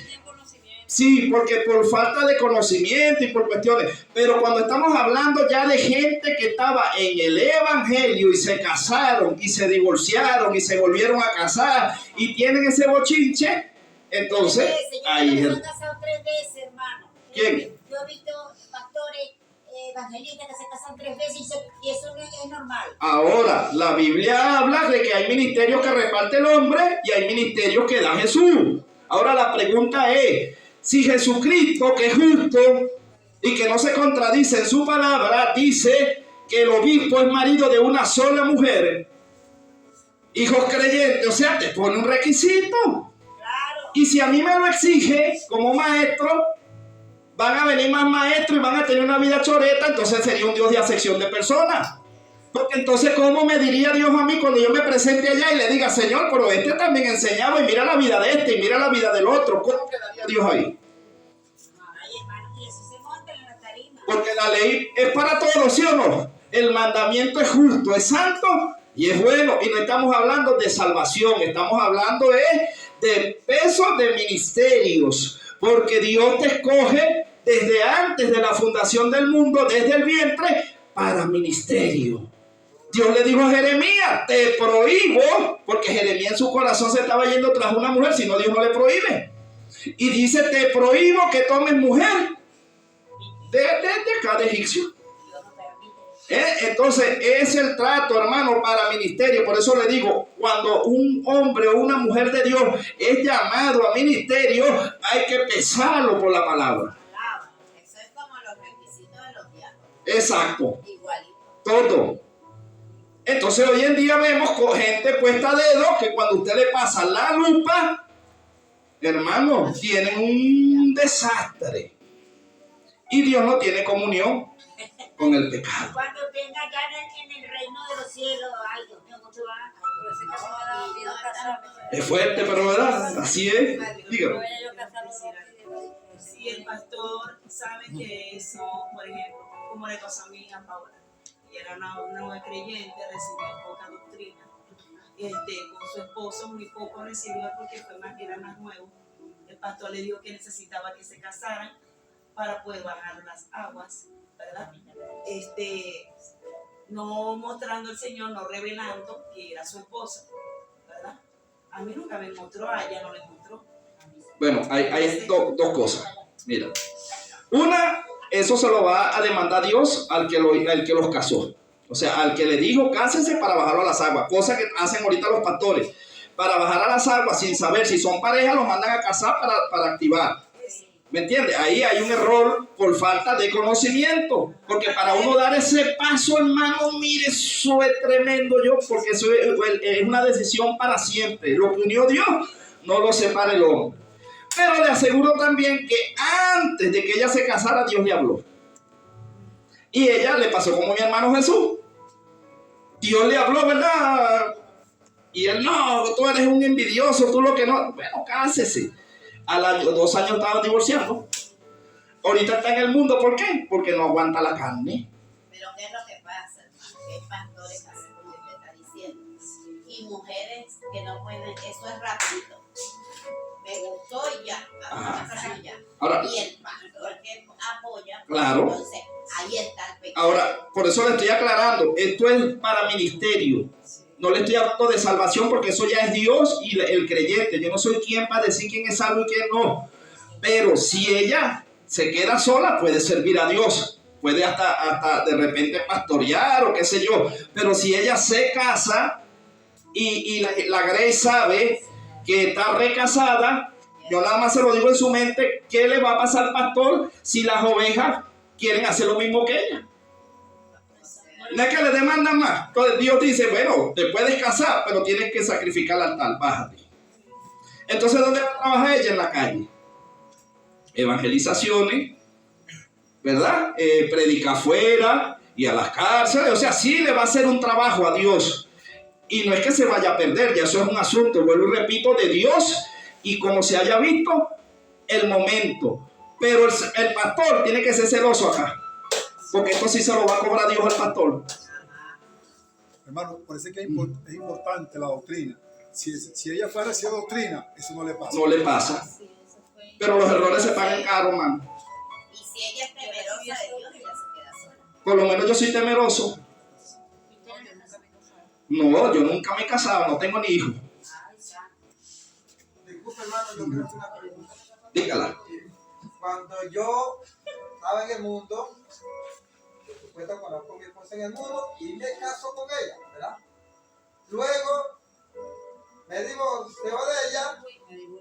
Speaker 1: Sí, porque por falta de conocimiento y por cuestiones. Pero cuando estamos hablando ya de gente que estaba en el evangelio y se casaron y se divorciaron y se volvieron a casar y tienen ese bochinche, entonces ahí
Speaker 2: se han casado 3 veces, hermano.
Speaker 1: ¿Quién?
Speaker 2: Yo he visto pastores evangelistas que se casan 3 veces y eso no es normal.
Speaker 1: Ahora, la Biblia habla de que hay ministerios que reparte el hombre y hay ministerios que da Jesús. Ahora la pregunta es, si Jesucristo, que es justo y que no se contradice en su palabra, dice que el obispo es marido de una sola mujer, hijos creyentes, o sea, te pone un requisito.
Speaker 2: Claro.
Speaker 1: Y si a mí me lo exige como maestro, van a venir más maestros y van a tener una vida choreta, entonces sería un Dios de acepción de personas. Porque entonces, ¿cómo me diría Dios a mí cuando yo me presente allá y le diga, Señor, pero este también enseñaba y mira la vida de este y mira la vida del otro? ¿Cómo quedaría Dios ahí?
Speaker 3: Ay, hermano, y eso se monta en la tarima.
Speaker 1: Porque la ley es para todos, ¿sí o no? El mandamiento es justo, es santo y es bueno. Y no estamos hablando de salvación, estamos hablando de peso de ministerios. Porque Dios te escoge desde antes de la fundación del mundo, desde el vientre, para ministerio. Dios le dijo a Jeremías, te prohíbo, porque Jeremías en su corazón se estaba yendo tras una mujer, si no Dios no le prohíbe. Y dice, te prohíbo que tomes mujer de acá de egipcio. Entonces es el trato, hermano, para ministerio. Por eso le digo, cuando un hombre o una mujer de Dios es llamado a ministerio, hay que pesarlo por la palabra.
Speaker 2: Eso es como los requisitos de los diáconos.
Speaker 1: Exacto.
Speaker 2: Igualito.
Speaker 1: Todo. Entonces hoy en día vemos con gente puesta a dedo que cuando usted le pasa la lupa, hermano, tienen un desastre. Y Dios no tiene comunión con el pecado.
Speaker 3: Cuando tenga ya en el reino de los cielos, ay Dios mío, mucho va. Por eso es que me da miedo casarme.
Speaker 1: Es fuerte, pero verdad, así es. Dígame.
Speaker 4: Si el pastor sabe que eso, por ejemplo, como le pasó a mi hija Paula, y era una nueva creyente, recibió poca doctrina, con su esposo muy poco recibió porque era más nuevo. El pastor le dijo que necesitaba que se casaran para poder bajar las aguas, ¿verdad? No mostrando al Señor, no revelando que era su esposa, ¿verdad? A mí nunca me mostró, a ella no le mostró.
Speaker 1: Bueno, hay dos cosas. Mira, una, eso se lo va a demandar Dios al que los casó. O sea, al que le dijo, cásense para bajarlo a las aguas. Cosa que hacen ahorita los pastores. Para bajar a las aguas, sin saber si son pareja, los mandan a casar para activar. ¿Me entiendes? Ahí hay un error por falta de conocimiento. Porque para uno dar ese paso, hermano, mire, eso es tremendo porque eso es una decisión para siempre. Lo que unió Dios, no lo separa el hombre. Pero le aseguro también que antes de que ella se casara, Dios le habló. Y ella le pasó como mi hermano Jesús. Dios le habló, ¿verdad? Y él, no, tú eres un envidioso, tú lo que no. Bueno, cásese. Al año, 2 años estaban divorciando. Ahorita está en el mundo, ¿por qué? Porque no aguanta la carne.
Speaker 2: Pero ¿qué es lo que pasa, hermano? Que hay pastores, así como usted está diciendo, y mujeres que no pueden, eso es rapidito. Me gustó y ya, y ya.
Speaker 1: Ahora,
Speaker 2: y el pastor que apoya,
Speaker 1: claro.
Speaker 2: Entonces, ahí está el pecado.
Speaker 1: Ahora, por eso le estoy aclarando, esto es para ministerio. No le estoy hablando de salvación porque eso ya es Dios y el creyente. Yo no soy quien para decir quién es salvo y quién no. Pero si ella se queda sola, puede servir a Dios. Puede hasta de repente pastorear o qué sé yo. Pero si ella se casa y la Grace sabe que está recasada, yo nada más se lo digo en su mente, ¿qué le va a pasar al pastor si las ovejas quieren hacer lo mismo que ella? No es que le demandan más. Entonces Dios dice, bueno, te puedes casar, pero tienes que sacrificar al altar, bájate. Entonces, ¿dónde va a trabajar ella? En la calle. Evangelizaciones, ¿verdad? Predica afuera y a las cárceles. O sea, sí le va a hacer un trabajo a Dios. Y no es que se vaya a perder, ya eso es un asunto, vuelvo y repito, de Dios y como se haya visto el momento. Pero el pastor tiene que ser celoso acá. Porque esto sí se lo va a cobrar Dios al pastor.
Speaker 5: Hermano, parece que es importante la doctrina. Si ella fuera hacia doctrina, eso no le pasa.
Speaker 1: No le pasa. Pero los errores se pagan caro, hermano.
Speaker 2: Y si ella es temerosa de Dios, ella se queda sola.
Speaker 1: Por lo menos yo soy temeroso. No, yo nunca me he casado, no tengo ni hijos.
Speaker 6: Disculpe, hermano, yo quiero hacer una pregunta.
Speaker 1: Dígala.
Speaker 6: Cuando yo estaba en el mundo, por supuesto conozco a mi esposa en el mundo y me caso con ella, ¿verdad? Luego me divorcio de ella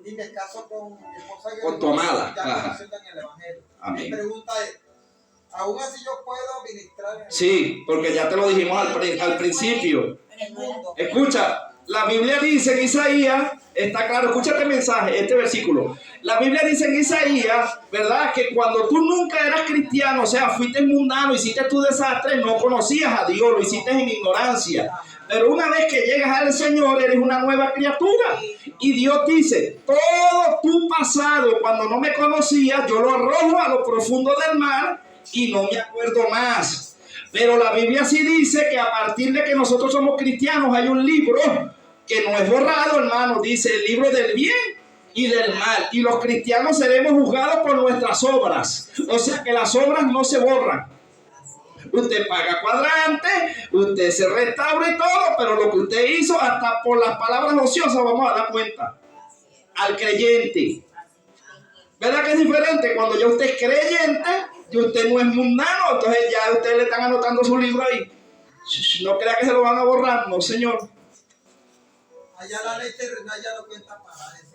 Speaker 6: y me caso con mi esposa en el
Speaker 1: Con
Speaker 6: mundo.
Speaker 1: tu amada.
Speaker 6: Ya me
Speaker 1: Ajá.
Speaker 6: presentan en el evangelio.
Speaker 1: Amén.
Speaker 6: Mi pregunta es, ¿aún así yo puedo ministrar en
Speaker 1: Sí, porque ya te lo dijimos al principio.
Speaker 6: el mundo?
Speaker 1: Escucha, La Biblia dice en Isaías, está claro, escúchate el mensaje, este versículo. La Biblia dice en Isaías, ¿verdad? Que cuando tú nunca eras cristiano, o sea, fuiste mundano, hiciste tu desastre, no conocías a Dios, lo hiciste en ignorancia. Pero una vez que llegas al Señor, eres una nueva criatura. Y Dios dice, todo tu pasado, cuando no me conocías, yo lo arrojo a lo profundo del mar y no me acuerdo más. Pero la Biblia sí dice que a partir de que nosotros somos cristianos, hay un libro que no es borrado, hermano. Dice el libro del bien y del mal. Y los cristianos seremos juzgados por nuestras obras. O sea que las obras no se borran. Usted paga cuadrante, usted se restaura y todo, pero lo que usted hizo, hasta por las palabras ociosas, vamos a dar cuenta. Al creyente. ¿Verdad que es diferente? Cuando ya usted es creyente y usted no es mundano, entonces ya usted le están anotando su libro ahí. No crea que se lo van a borrar, no, señor.
Speaker 6: Allá la ley terrenal ya no cuenta para eso.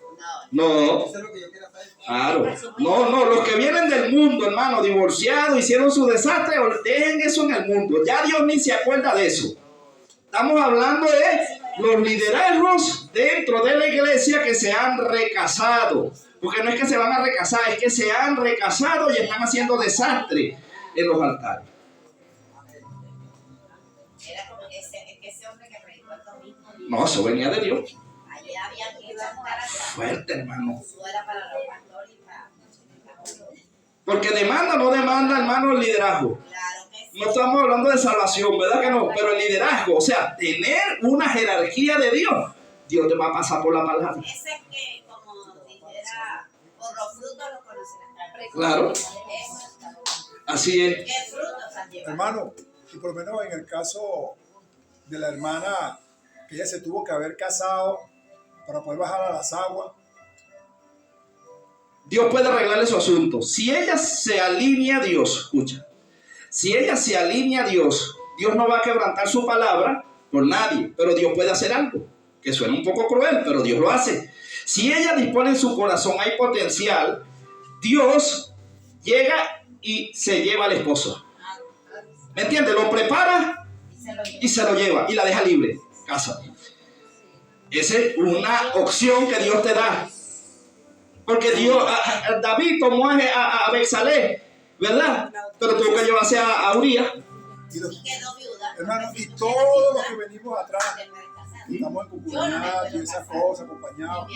Speaker 1: No.
Speaker 6: Eso es lo que yo quiero saber.
Speaker 1: Claro. No, los que vienen del mundo, hermano, divorciados, hicieron su desastre, dejen eso en el mundo. Ya Dios ni se acuerda de eso. Estamos hablando de los liderazgos dentro de la iglesia que se han recasado. Porque no es que se van a recasar, es que se han recasado y están haciendo desastre en los altares.
Speaker 2: Era como ese hombre que predicó el domingo.
Speaker 1: No, eso venía de Dios.
Speaker 2: Allá había que estar
Speaker 1: Fuerte, hermano.
Speaker 2: eso era para los pastores y para...
Speaker 1: Porque demanda o no demanda, hermano, el liderazgo.
Speaker 2: Claro que sí.
Speaker 1: No estamos hablando de salvación, ¿verdad que no? Pero el liderazgo, o sea, tener una jerarquía de Dios, Dios te va a pasar por la palabra.
Speaker 2: Ese es que, como dijera, por los frutos los conocerán.
Speaker 1: Claro. Así es.
Speaker 2: ¿Qué frutos han llevado?
Speaker 5: Hermano, y por lo menos en el caso de la hermana, que ella se tuvo que haber casado para poder bajar a las aguas.
Speaker 1: Dios puede arreglarle su asunto. Si ella se alinea a Dios, escucha, si ella se alinea a Dios, Dios no va a quebrantar su palabra por nadie, pero Dios puede hacer algo, que suena un poco cruel, pero Dios lo hace. Si ella dispone en su corazón, hay potencial, Dios llega y se lleva al esposo. ¿Me entiendes? Lo prepara y se lo lleva y la deja libre. Casa. Esa es una opción que Dios te da. Porque Dios, David tomó a Bexalé, ¿verdad? Pero tuvo que llevarse a Urías.
Speaker 5: Y los,
Speaker 2: Y quedó viuda.
Speaker 5: hermano, y todos los que venimos atrás, estamos en concubinato y esas cosas, acompañados,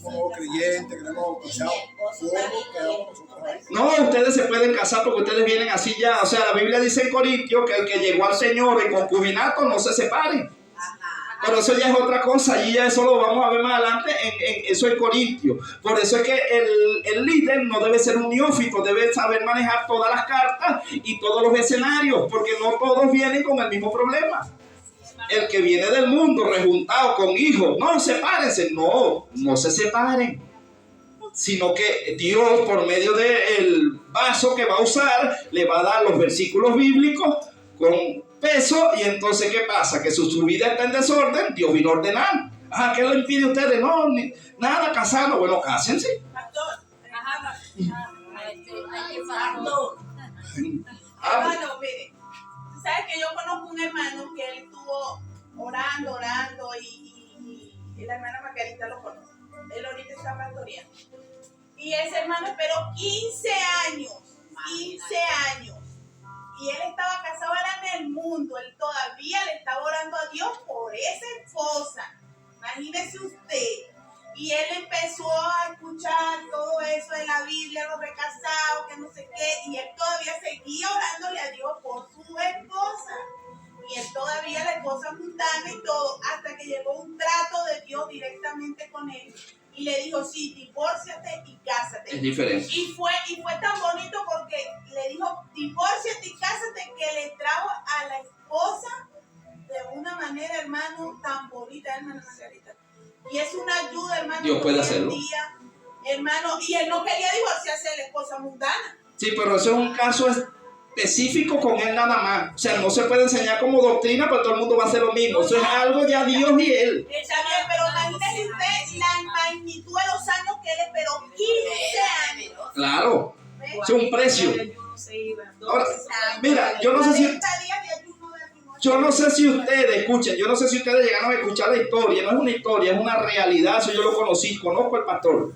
Speaker 5: como creyentes, que no hemos bautizado, ¿cómo quedamos nosotros ahí?
Speaker 1: No, ustedes se pueden casar porque ustedes vienen así ya. O sea, la Biblia dice en Corintios que el que llegó al Señor en concubinato no se separe. Pero eso ya es otra cosa, y ya eso lo vamos a ver más adelante, eso es Corintio. Por eso es que el líder no debe ser un neófito, debe saber manejar todas las cartas y todos los escenarios, porque no todos vienen con el mismo problema. El que viene del mundo rejuntado con hijos, no, sepárense, no se separen. Sino que Dios, por medio del vaso que va a usar, le va a dar los versículos bíblicos con peso, y entonces ¿qué pasa? Que su vida está en desorden, Dios vino a ordenar. ¿Qué le impide a ustedes? No, nada, casarlo. Bueno, cásense.
Speaker 4: Pastor,
Speaker 1: Habla.
Speaker 4: mire, tú sabes que yo conozco un hermano que él estuvo orando y la hermana Margarita lo conoce. Él ahorita está pastoreando. Y ese hermano esperó 15 años. Y él estaba casado, era en el mundo. Él todavía le estaba orando a Dios por esa esposa. Imagínese usted. Y él empezó a escuchar todo eso de la Biblia, los recasados, que no sé qué. Y él todavía seguía orándole a Dios por su esposa. Y él todavía la esposa mundana y todo. Hasta que llegó un trato de Dios directamente con él. Y le dijo, sí, divórciate y cásate.
Speaker 1: Es diferente.
Speaker 4: Y fue tan bonito porque le dijo, divórciate y cásate, que le trajo a la esposa de una manera, hermano, tan bonita, hermana Margarita. Y es una ayuda, hermano.
Speaker 1: Dios puede hacerlo.
Speaker 4: Día, hermano, y él no quería divorciarse de la esposa mundana.
Speaker 1: Sí, pero eso es un caso específico con él nada más. O sea, no se puede enseñar como doctrina, pero todo el mundo va a hacer lo mismo. Eso es algo ya Dios y él.
Speaker 4: Está bien, pero imagínese usted la magnitud de los años que él esperó, 15 años.
Speaker 1: Claro, es un precio. Ahora, mira, yo no sé si... Yo no sé si ustedes escuchen, yo no sé si ustedes llegaron a escuchar la historia. No es una historia, es una realidad. Eso yo lo conocí, conozco al pastor.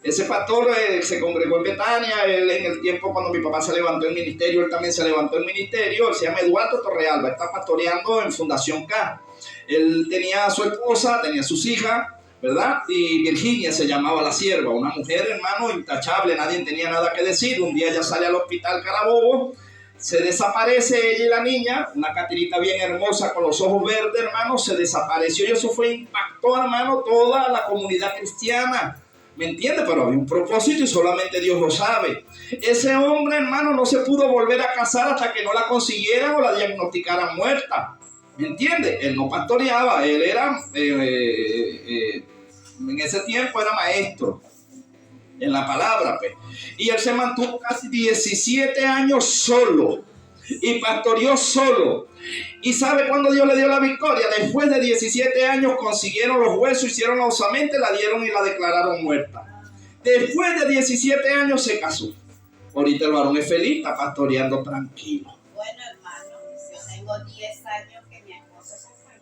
Speaker 1: Ese pastor se congregó en Betania. Él, en el tiempo cuando mi papá se levantó en ministerio, él también se levantó en ministerio. Él se llama Eduardo Torrealba, está pastoreando en Fundación K. Él tenía a su esposa, tenía sus hijas, ¿verdad? Y Virginia se llamaba la sierva, una mujer, hermano, intachable, nadie tenía nada que decir. Un día ella sale al hospital Carabobo, se desaparece ella y la niña, una catirita bien hermosa con los ojos verdes, hermano, se desapareció y eso impactó, hermano, toda la comunidad cristiana. ¿Me entiende? Pero había un propósito y solamente Dios lo sabe. Ese hombre, hermano, no se pudo volver a casar hasta que no la consiguieran o la diagnosticaran muerta. ¿Me entiende? Él no pastoreaba, él era, en ese tiempo era maestro en la palabra, pues. Y él se mantuvo casi 17 años solo y pastoreó solo. ¿Y sabe cuándo Dios le dio la victoria? Después de 17 años consiguieron los huesos, hicieron la osamente, la dieron y la declararon muerta. Después de 17 años se casó. Ahorita el varón es feliz, está pastoreando tranquilo.
Speaker 2: Bueno, hermano, yo tengo 10 años que mi esposo se fue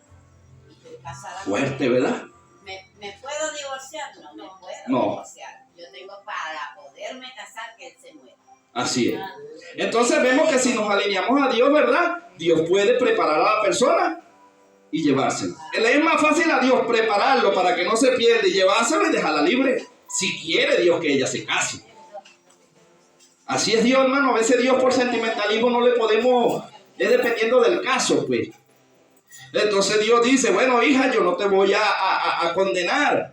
Speaker 2: y estoy casada.
Speaker 1: Fuerte, ¿verdad?
Speaker 2: ¿Me puedo divorciar? No me puedo divorciar. Yo tengo para poderme casar que él se muera.
Speaker 1: Así es. Entonces vemos que si nos alineamos a Dios, ¿verdad? Dios puede preparar a la persona y llevárselo. Le es más fácil a Dios prepararlo para que no se pierda y llevárselo y dejarla libre. Si quiere Dios que ella se case. Así es Dios, hermano. A veces Dios por sentimentalismo no le podemos, es dependiendo del caso, pues. Entonces Dios dice, bueno, hija, yo no te voy a condenar.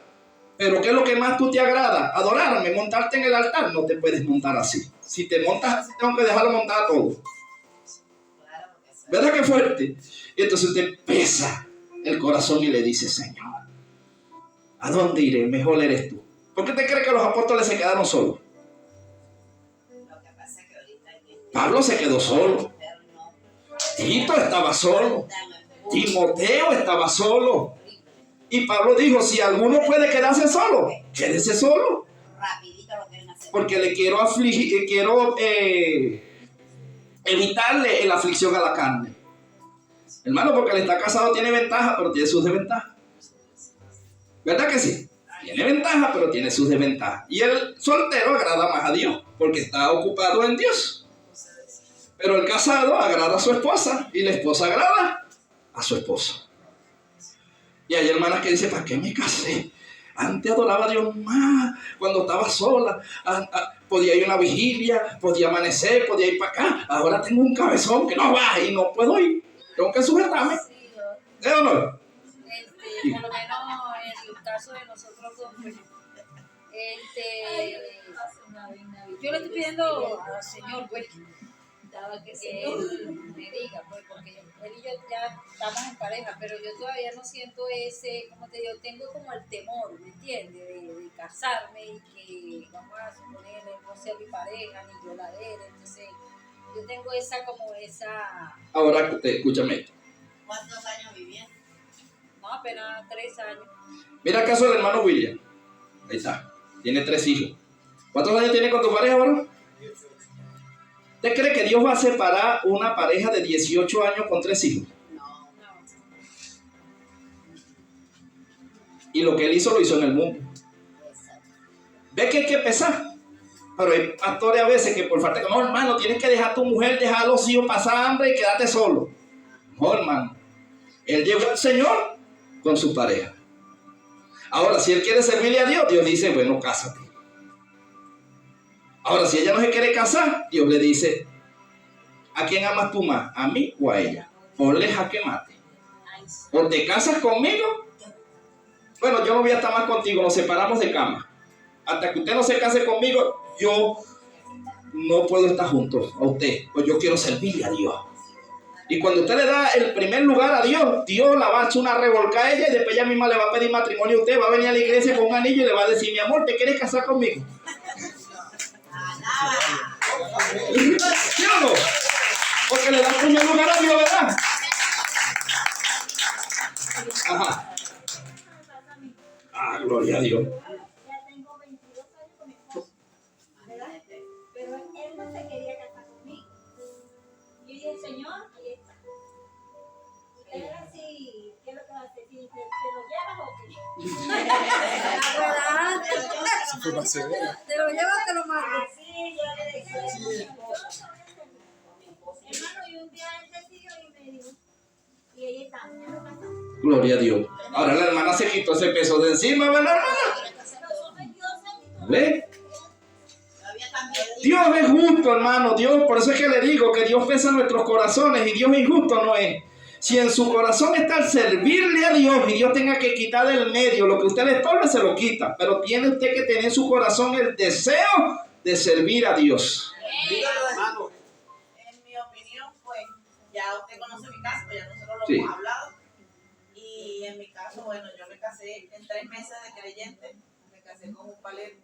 Speaker 1: Pero ¿qué es lo que más tú te agrada? Adorarme, montarte en el altar. No te puedes montar así. Si te montas así, tengo que dejarlo montar a todo. ¿Verdad que fuerte? Y entonces te pesa el corazón y le dice, Señor, ¿a dónde iré? Mejor eres tú. ¿Por qué te crees que los apóstoles se quedaron solos? Pablo se quedó solo. Tito estaba solo. Timoteo estaba solo. Y Pablo dijo, si alguno puede quedarse solo, quédese solo. Porque le quiero afligir, quiero evitarle la aflicción a la carne. Hermano, porque el estar casado tiene ventaja, pero tiene sus desventajas. ¿Verdad que sí? Tiene ventaja, pero tiene sus desventajas. Y el soltero agrada más a Dios, porque está ocupado en Dios. Pero el casado agrada a su esposa, y la esposa agrada a su esposo. Y hay hermanas que dicen, ¿para qué me casé? Antes adoraba a Dios más, cuando estaba sola. Podía ir a una vigilia, podía amanecer, podía ir para acá. Ahora tengo un cabezón que no va y no puedo ir. Tengo que sujetarme. ¿Sí o no?
Speaker 3: Por lo menos en el caso de nosotros dos, yo le estoy pidiendo al Señor, pues, que Él me diga, pues, porque Él y yo ya estamos en pareja, pero yo todavía no siento ese, como te digo, tengo como el temor, ¿me entiendes? De casarme y que, vamos a suponer, él no sea mi pareja, ni yo la de él, entonces yo tengo esa.
Speaker 1: Ahora, escúchame.
Speaker 2: ¿Cuántos años viviendo?
Speaker 3: No, apenas 3 años.
Speaker 1: Mira el caso del hermano William. Ahí está. Tiene 3 hijos. ¿Cuántos años tiene con tu pareja, varón? ¿Usted cree que Dios va a separar una pareja de 18 años con 3 hijos?
Speaker 2: No.
Speaker 1: Y lo que él hizo, lo hizo en el mundo. ¿Ve que hay que pesar? Pero hay pastores a veces que por falta de... No, hermano, tienes que dejar a tu mujer, dejar a los hijos, pasar hambre y quedarte solo. No, hermano. Él llegó al Señor con su pareja. Ahora, si él quiere servirle a Dios, Dios dice, bueno, cásate. Ahora, si ella no se quiere casar, Dios le dice, ¿a quién amas tú más? ¿A mí o a ella? Ponle jaque mate. O te casas conmigo. Bueno, yo no voy a estar más contigo, nos separamos de cama. Hasta que usted no se case conmigo, yo no puedo estar junto a usted, pues yo quiero servirle a Dios. Y cuando usted le da el primer lugar a Dios, Dios la va a hacer una revolcada a ella y después ella misma le va a pedir matrimonio a usted, va a venir a la iglesia con un anillo y le va a decir, mi amor, ¿te quieres casar conmigo? ¿Sí o no? Porque le da el primer lugar a Dios, ¿verdad? Ajá. Ah, gloria a Dios.
Speaker 3: Ya tengo 22 años con mi esposo, ¿verdad? Pero él no se quería casar conmigo. Yo dije, Señor, ahí está.
Speaker 7: así, ¿qué es lo que va a hacer? ¿Te lo llevas o qué?
Speaker 3: La
Speaker 4: Pero yo
Speaker 5: Se fue más severa.
Speaker 3: ¿Te lo llevas o te lo mato?
Speaker 7: Así yo le decía. Hermano, y un día él decidió y me dijo, y ella está, ya no casó.
Speaker 1: Gloria a Dios. Ahora la hermana se quitó ese peso de encima, ¿verdad, hermana? ¿Ve? Dios es justo, hermano. Dios, por eso es que le digo que Dios pesa nuestros corazones y Dios injusto no es. Si en su corazón está el servirle a Dios y Dios tenga que quitar del medio lo que usted le estorbe, se lo quita. Pero tiene usted que tener en su corazón el deseo de servir a Dios.
Speaker 4: En mi opinión, pues, ya usted conoce mi caso, pues ya nosotros lo
Speaker 1: Sí.
Speaker 4: hemos hablado. Y en mi caso, bueno, yo me casé en 3 meses de creyente, me casé con un palero.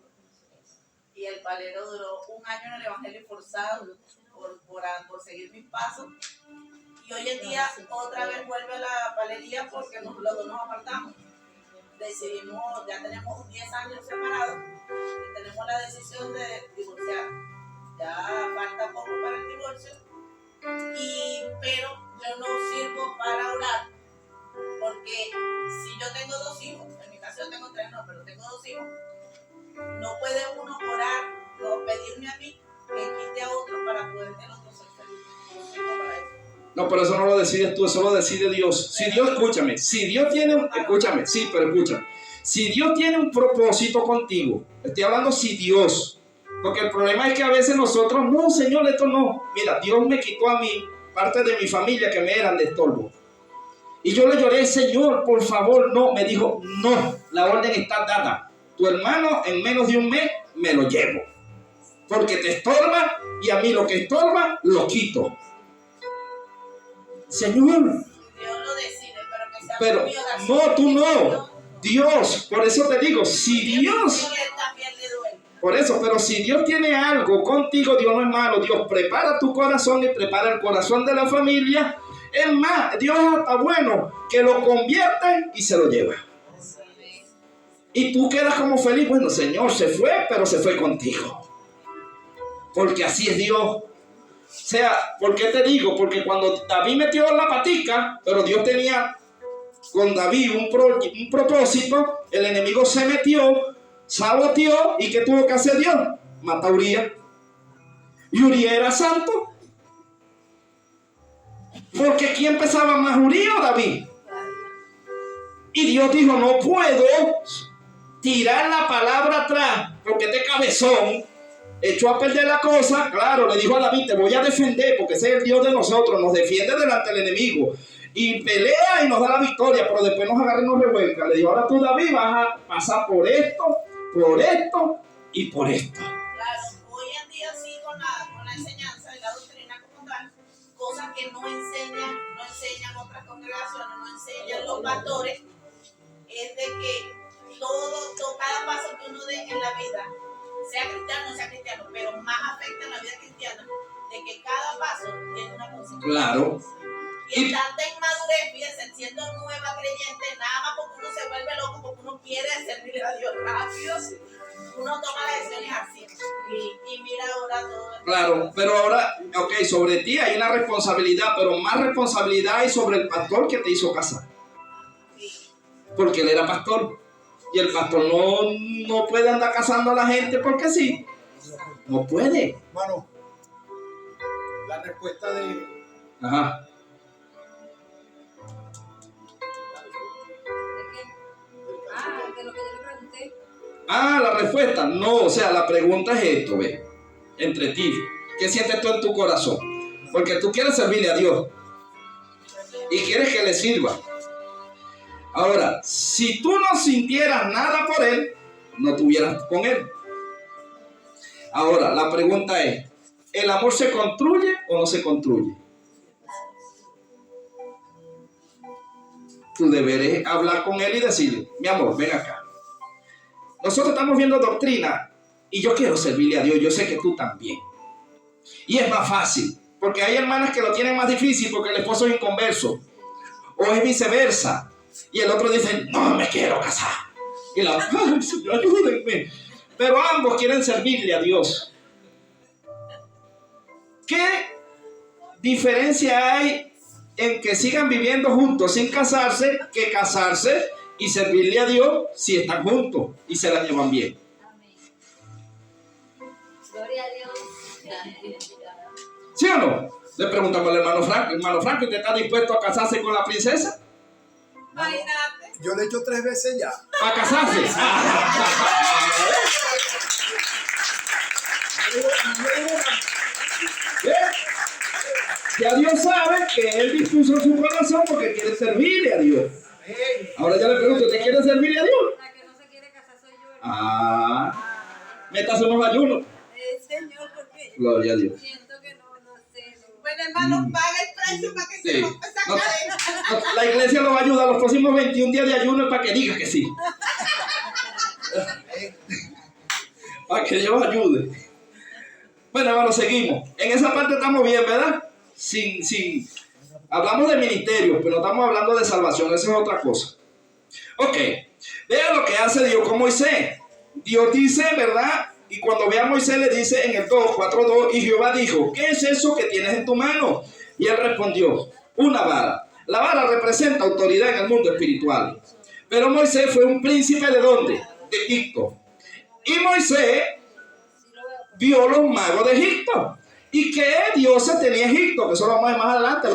Speaker 4: Y el palero duró 1 año en el evangelio forzado por seguir mis pasos. Y hoy en día otra vez vuelve a la palería porque los dos nos apartamos. Decidimos, ya tenemos 10 años separados y tenemos la decisión de divorciar. Ya falta poco para el divorcio, pero yo no sirvo para orar, porque si yo tengo 2 hijos, en mi caso yo tengo 3, no, pero tengo 2 hijos, no puede uno orar o pedirme a mí que quite a otro para poder que el otro sea feliz. No sirvo para eso.
Speaker 1: No, pero eso no lo decides tú, eso lo decide Dios. Si Dios, escúchame, si Dios tiene un, escúchame, sí, pero escúchame. Si Dios tiene un propósito contigo, estoy hablando si Dios, porque el problema es que a veces nosotros, no, Señor, esto no. Mira, Dios me quitó a mí parte de mi familia que me eran de estorbo. Y yo le lloré, Señor, por favor, no. Me dijo, no, la orden está dada. Tu hermano en menos de 1 mes me lo llevo. Porque te estorba y a mí lo que estorba lo quito. Señor,
Speaker 4: Dios lo decide, pero que sea
Speaker 1: pero
Speaker 4: por mi oración.
Speaker 1: no, tú no. Dios, por eso te digo, si Dios,
Speaker 4: Él también le duele.
Speaker 1: por eso, pero si Dios tiene algo contigo, Dios no es malo. Dios prepara tu corazón y prepara el corazón de la familia. Es más, Dios es hasta bueno que lo convierte y se lo lleva. Y tú quedas como feliz. Bueno, Señor, se fue, pero se fue contigo. Porque así es Dios. O sea, ¿por qué te digo? Porque cuando David metió la patica, pero Dios tenía con David un propósito, el enemigo se metió, saboteó, ¿y qué tuvo que hacer Dios? Mata a Urías. Y Urías era santo. Porque ¿quién pesaba más, Urías o David? Y Dios dijo, no puedo tirar la palabra atrás, porque este cabezón echó a perder la cosa. Claro, le dijo a David, te voy a defender, porque ese es el Dios de nosotros, nos defiende delante del enemigo, y pelea y nos da la victoria, pero después nos agarra y nos revuelca. Le dijo, ahora tú, David, vas a pasar por esto y por esto.
Speaker 4: Claro, hoy en día sí con la enseñanza de la doctrina como tal, cosas que no enseñan otras congregaciones, no enseñan los pastores, es de que cada paso que uno dé en la vida, sea cristiano o no sea cristiano, pero más afecta en la vida cristiana, de que cada paso tiene una consecuencia.
Speaker 1: Claro.
Speaker 4: Y en tanta inmadurez, fíjense, siendo nueva creyente, nada más porque uno se vuelve loco, porque uno quiere servirle a Dios rápido, uno toma las decisiones así. Y mira ahora todo.
Speaker 1: Claro, pero ahora, ok, sobre ti hay una responsabilidad, pero más responsabilidad hay sobre el pastor que te hizo casar. Porque él era pastor. Y el pastor no puede andar casando a la gente porque sí. No puede.
Speaker 5: Hermano, la respuesta de...
Speaker 1: Ajá.
Speaker 3: De lo que yo le pregunté.
Speaker 1: La respuesta. No, o sea, la pregunta es esto, ve. Entre ti. ¿Qué sientes tú en tu corazón? Porque tú quieres servirle a Dios. Y quieres que le sirva. Ahora, si tú no sintieras nada por él, no estuvieras con él. Ahora, la pregunta es, ¿el amor se construye o no se construye? Tú deberes hablar con él y decirle, mi amor, ven acá. Nosotros estamos viendo doctrina y yo quiero servirle a Dios, yo sé que tú también. Y es más fácil, porque hay hermanas que lo tienen más difícil porque el esposo es inconverso. O es viceversa. Y el otro dice, no me quiero casar. Y la otra, ay, Señor, ayúdenme. Pero ambos quieren servirle a Dios. ¿Qué diferencia hay en que sigan viviendo juntos sin casarse que casarse y servirle a Dios si están juntos y se la llevan bien.
Speaker 3: Amén. Gloria a Dios.
Speaker 1: ¿Sí o no? Le preguntamos al hermano Franco, ¿usted está dispuesto a casarse con la princesa?
Speaker 4: Imagínate.
Speaker 5: Yo le he hecho 3 veces ya.
Speaker 1: ¿A casarse? ¿Eh? Ya Dios sabe que Él dispuso su corazón porque quiere servirle a Dios. Ahora ya le pregunto, ¿usted quiere servirle a Dios?
Speaker 3: La que no se quiere casar soy yo.
Speaker 1: Métase unos ayunos.
Speaker 4: Señor, ¿por qué?
Speaker 1: Gloria a Dios.
Speaker 3: Siento que no sé.
Speaker 4: Bueno, hermano, paga el precio para que
Speaker 1: Sí.
Speaker 4: se rompa esa cadena.
Speaker 1: La iglesia lo va a ayudar los próximos 21 días de ayuno para que diga que sí. Para que Dios ayude. Bueno, hermano, seguimos. En esa parte estamos bien, ¿verdad? Hablamos de ministerio, pero no estamos hablando de salvación, eso es otra cosa. Ok, vean lo que hace Dios con Moisés. Dios dice, ¿verdad? Y cuando ve a Moisés le dice en el 4:2, y Jehová dijo, ¿qué es eso que tienes en tu mano? Y él respondió, una vara. La vara representa autoridad en el mundo espiritual. Pero Moisés fue un príncipe ¿de dónde? De Egipto. Y Moisés vio los magos de Egipto. ¿Y qué dioses tenía Egipto? Que eso lo vamos a ver más adelante.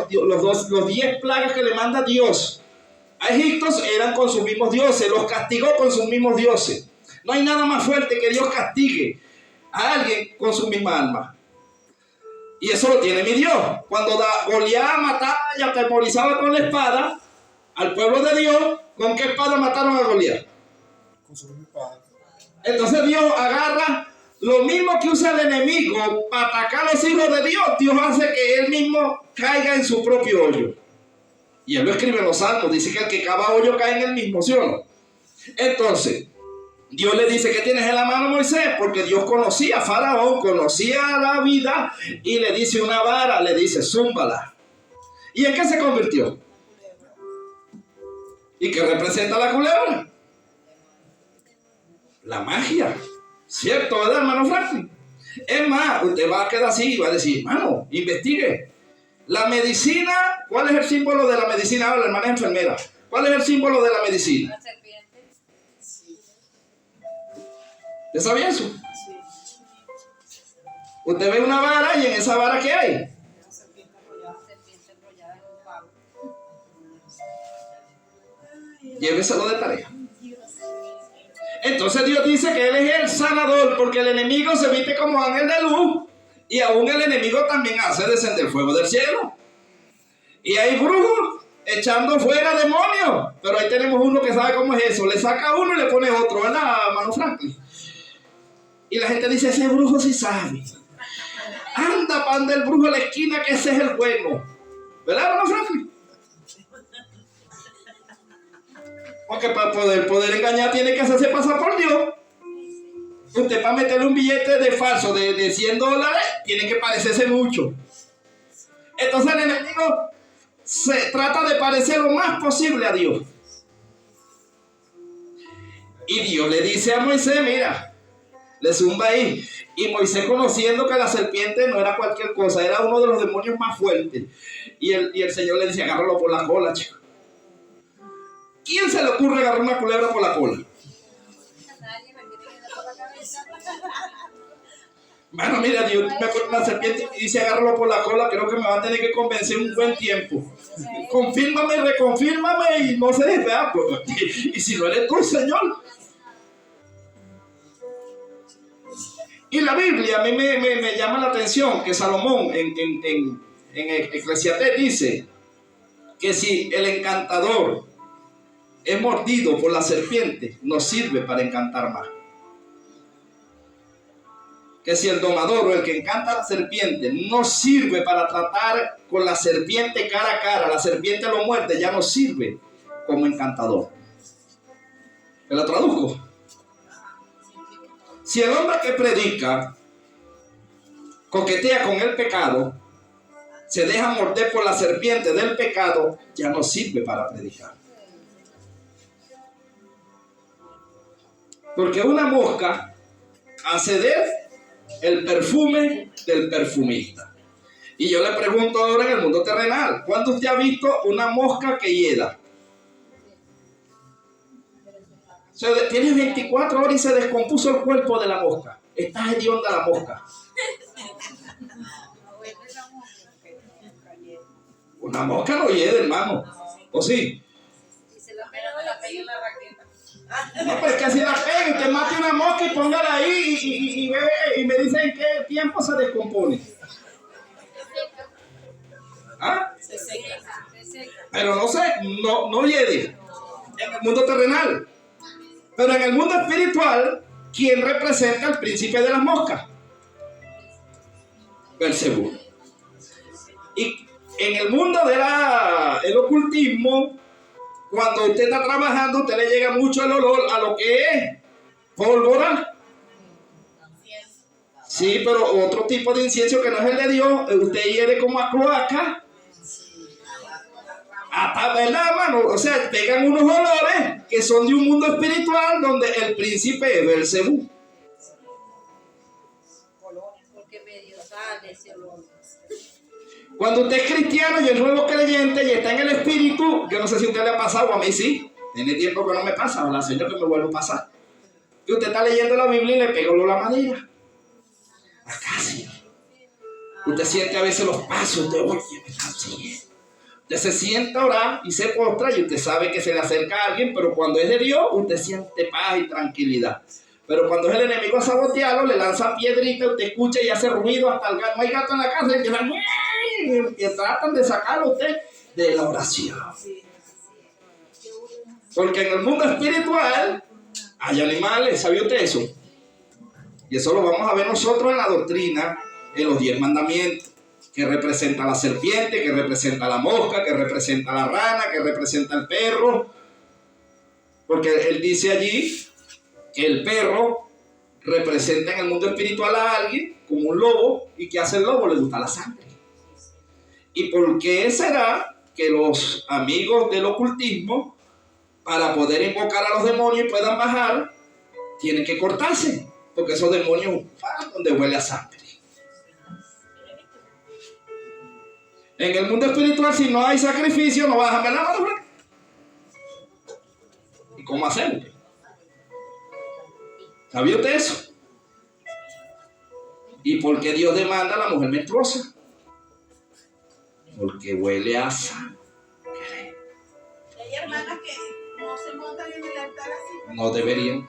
Speaker 1: Los 10 plagas que le manda Dios a Egipto eran con sus mismos dioses. Los castigó con sus mismos dioses. No hay nada más fuerte que Dios castigue a alguien con su misma alma. Y eso lo tiene mi Dios. Cuando Goliat mataba y atemorizaba con la espada al pueblo de Dios, ¿con qué espada mataron a Goliat?
Speaker 5: Con su misma espada.
Speaker 1: Entonces Dios agarra lo mismo que usa el enemigo para atacar a los hijos de Dios. Dios hace que él mismo caiga en su propio hoyo. Y él lo escribe en los Salmos. Dice que el que cava hoyo cae en el mismo, ¿sí o no? Entonces, Dios le dice, ¿qué tienes en la mano, Moisés? Porque Dios conocía a Faraón, conocía la vida, y le dice una vara, le dice, zúmbala. ¿Y en qué se convirtió? ¿Y qué representa la culebra? La magia. ¿Cierto, verdad, hermano Franklin? Es más, usted va a quedar así y va a decir, hermano, investigue. La medicina, ¿cuál es el símbolo de la medicina? Ahora la hermana es enfermera. ¿Cuál es el símbolo de la medicina?
Speaker 3: La serpiente.
Speaker 1: ¿Usted sabía eso? Usted ve una vara y en esa vara ¿qué hay?
Speaker 3: La serpiente enrollada en un palo.
Speaker 1: Lléveselo de tarea. Entonces Dios dice que Él es el sanador, porque el enemigo se viste como ángel de luz, y aún el enemigo también hace descender fuego del cielo. Y hay brujos echando fuera demonios, pero ahí tenemos uno que sabe cómo es eso. Le saca uno y le pone otro, ¿verdad, hermano Franklin? Y la gente dice, ese brujo sí sabe. Anda, panda el brujo a la esquina, que ese es el bueno. ¿Verdad, hermano Franklin? Porque para poder engañar tiene que hacerse pasar por Dios. Usted para meterle un billete de falso de $100 tiene que parecerse mucho. Entonces el enemigo se trata de parecer lo más posible a Dios. Y Dios le dice a Moisés, mira, le zumba ahí. Y Moisés, conociendo que la serpiente no era cualquier cosa, era uno de los demonios más fuertes. Y el Señor le dice, agárralo por la cola, chico. ¿Quién se le ocurre agarrar una culebra por la cola?
Speaker 3: Nadie me tiene que dar por la cabeza.
Speaker 1: Bueno, mira, Dios me pone una serpiente y dice agárralo por la cola. Creo que me va a tener que convencer un buen tiempo. Confírmame y reconfírmame y no se desvea. Y si no eres tú, Señor. Y la Biblia a mí me llama la atención que Salomón en Eclesiastés dice que si el encantador es mordido por la serpiente, no sirve para encantar más. Que si el domador o el que encanta a la serpiente no sirve para tratar con la serpiente cara a cara, la serpiente lo muerde, ya no sirve como encantador. ¿Me lo traduzco? Si el hombre que predica coquetea con el pecado, se deja morder por la serpiente del pecado, ya no sirve para predicar. Porque una mosca hace de el perfume del perfumista. Y yo le pregunto ahora en el mundo terrenal, ¿cuándo usted ha visto una mosca que hieda? Tienes 24 horas y se descompuso el cuerpo de la mosca. Está hedionda la mosca. Una mosca no hiede, hermano. ¿O sí? No, pero es que si la pega, usted mate una mosca y póngala ahí y me dice en qué tiempo se descompone. ¿Ah?
Speaker 4: Se seca.
Speaker 1: Pero no sé, no hiede en el mundo terrenal. Pero en el mundo espiritual, ¿quién representa al príncipe de las moscas? Belcebú. Y en el mundo del ocultismo, cuando usted está trabajando, usted le llega mucho el olor a lo que es pólvora. Sí, pero otro tipo de incienso que no es el de Dios, usted hiede como a cloaca. Hasta, ¿verdad, hermano? O sea, pegan unos olores que son de un mundo espiritual donde el príncipe es Belcebú.
Speaker 3: Porque medio sale ese olor.
Speaker 1: Cuando usted es cristiano y es nuevo creyente y está en el espíritu, yo no sé si a usted le ha pasado, a mí sí. Tiene tiempo que no me pasa, ojalá Señor que me vuelva a pasar. Que usted está leyendo la Biblia y le pega olor a la madera. Acá usted siente a veces los pasos, usted oye, así. Usted se sienta a orar y se postra y usted sabe que se le acerca a alguien, pero cuando es de Dios, usted siente paz y tranquilidad. Pero cuando es el enemigo a sabotearlo, le lanza piedrita, usted escucha y hace ruido hasta el gato. No hay gato en la casa y tratan de sacarlo usted de la oración. Porque en el mundo espiritual hay animales, ¿sabía usted eso? Y eso lo vamos a ver nosotros en la doctrina, en los 10 mandamientos, que representa la serpiente, que representa la mosca, que representa la rana, que representa el perro. Porque él dice allí que el perro representa en el mundo espiritual a alguien como un lobo, y que hace el lobo, le gusta la sangre. ¿Y por qué será que los amigos del ocultismo, para poder invocar a los demonios y puedan bajar, tienen que cortarse? Porque esos demonios van donde huele a sangre. En el mundo espiritual, si no hay sacrificio, no vas a ver nada. ¿Y cómo hacemos? ¿Sabía usted eso? ¿Y por qué Dios demanda a la mujer menstruosa? Porque huele a sangre.
Speaker 4: Hay hermanas que no se montan en el altar así.
Speaker 1: No deberían.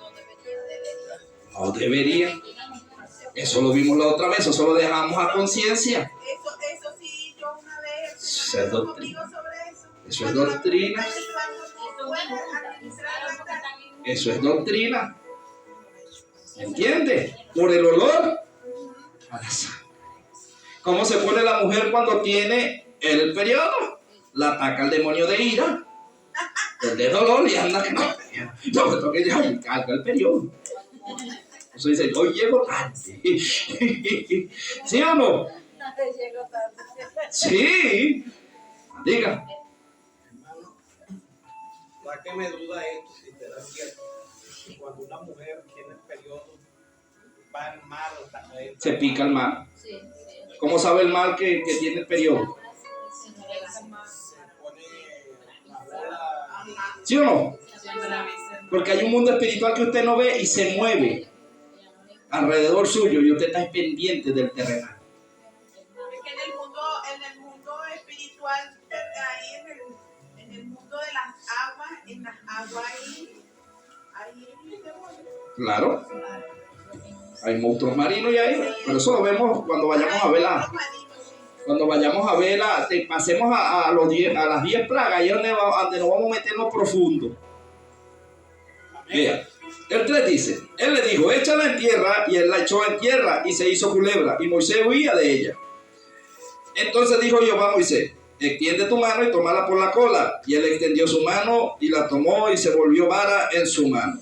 Speaker 1: No deberían. Eso lo vimos la otra vez, eso lo dejamos a conciencia.
Speaker 4: Eso sí, yo una vez
Speaker 1: Eso es doctrina.
Speaker 4: sobre eso.
Speaker 1: Eso es doctrina. Eso es doctrina. ¿Entiende? Por el olor a la sangre. ¿Cómo se pone la mujer cuando tiene el periodo? La ataca el demonio de ira. El de dolor y anda que no. Yo me toqué ya y carga el periodo. Eso dice, hoy llego tarde. ¿Sí o no? Sí. Diga.
Speaker 8: Hermano, la que me duda esto, si te da cierto, que cuando una mujer tiene el periodo, va el mal,
Speaker 1: Se pica el mal.
Speaker 3: Sí.
Speaker 1: ¿Cómo sabe el mal que tiene el periodo?
Speaker 8: se pone la bola.
Speaker 1: ¿Sí o no? Porque hay un mundo espiritual que usted no ve y se mueve alrededor suyo y usted está pendiente del terrenal.
Speaker 4: Es que en el mundo espiritual, ahí en el mundo de las aguas, en las aguas hay demonios.
Speaker 1: Claro. Hay monstruos marinos y ahí, pero eso lo vemos cuando vayamos a ver cuando vayamos a ver pasemos a las 10 plagas, ahí donde nos vamos a meternos profundo. Mira, el 3 dice, él le dijo, échala en tierra, y él la echó en tierra y se hizo culebra, y Moisés huía de ella. Entonces dijo Jehová a Moisés, extiende tu mano y tómala por la cola. Y él extendió su mano y la tomó y se volvió vara en su mano.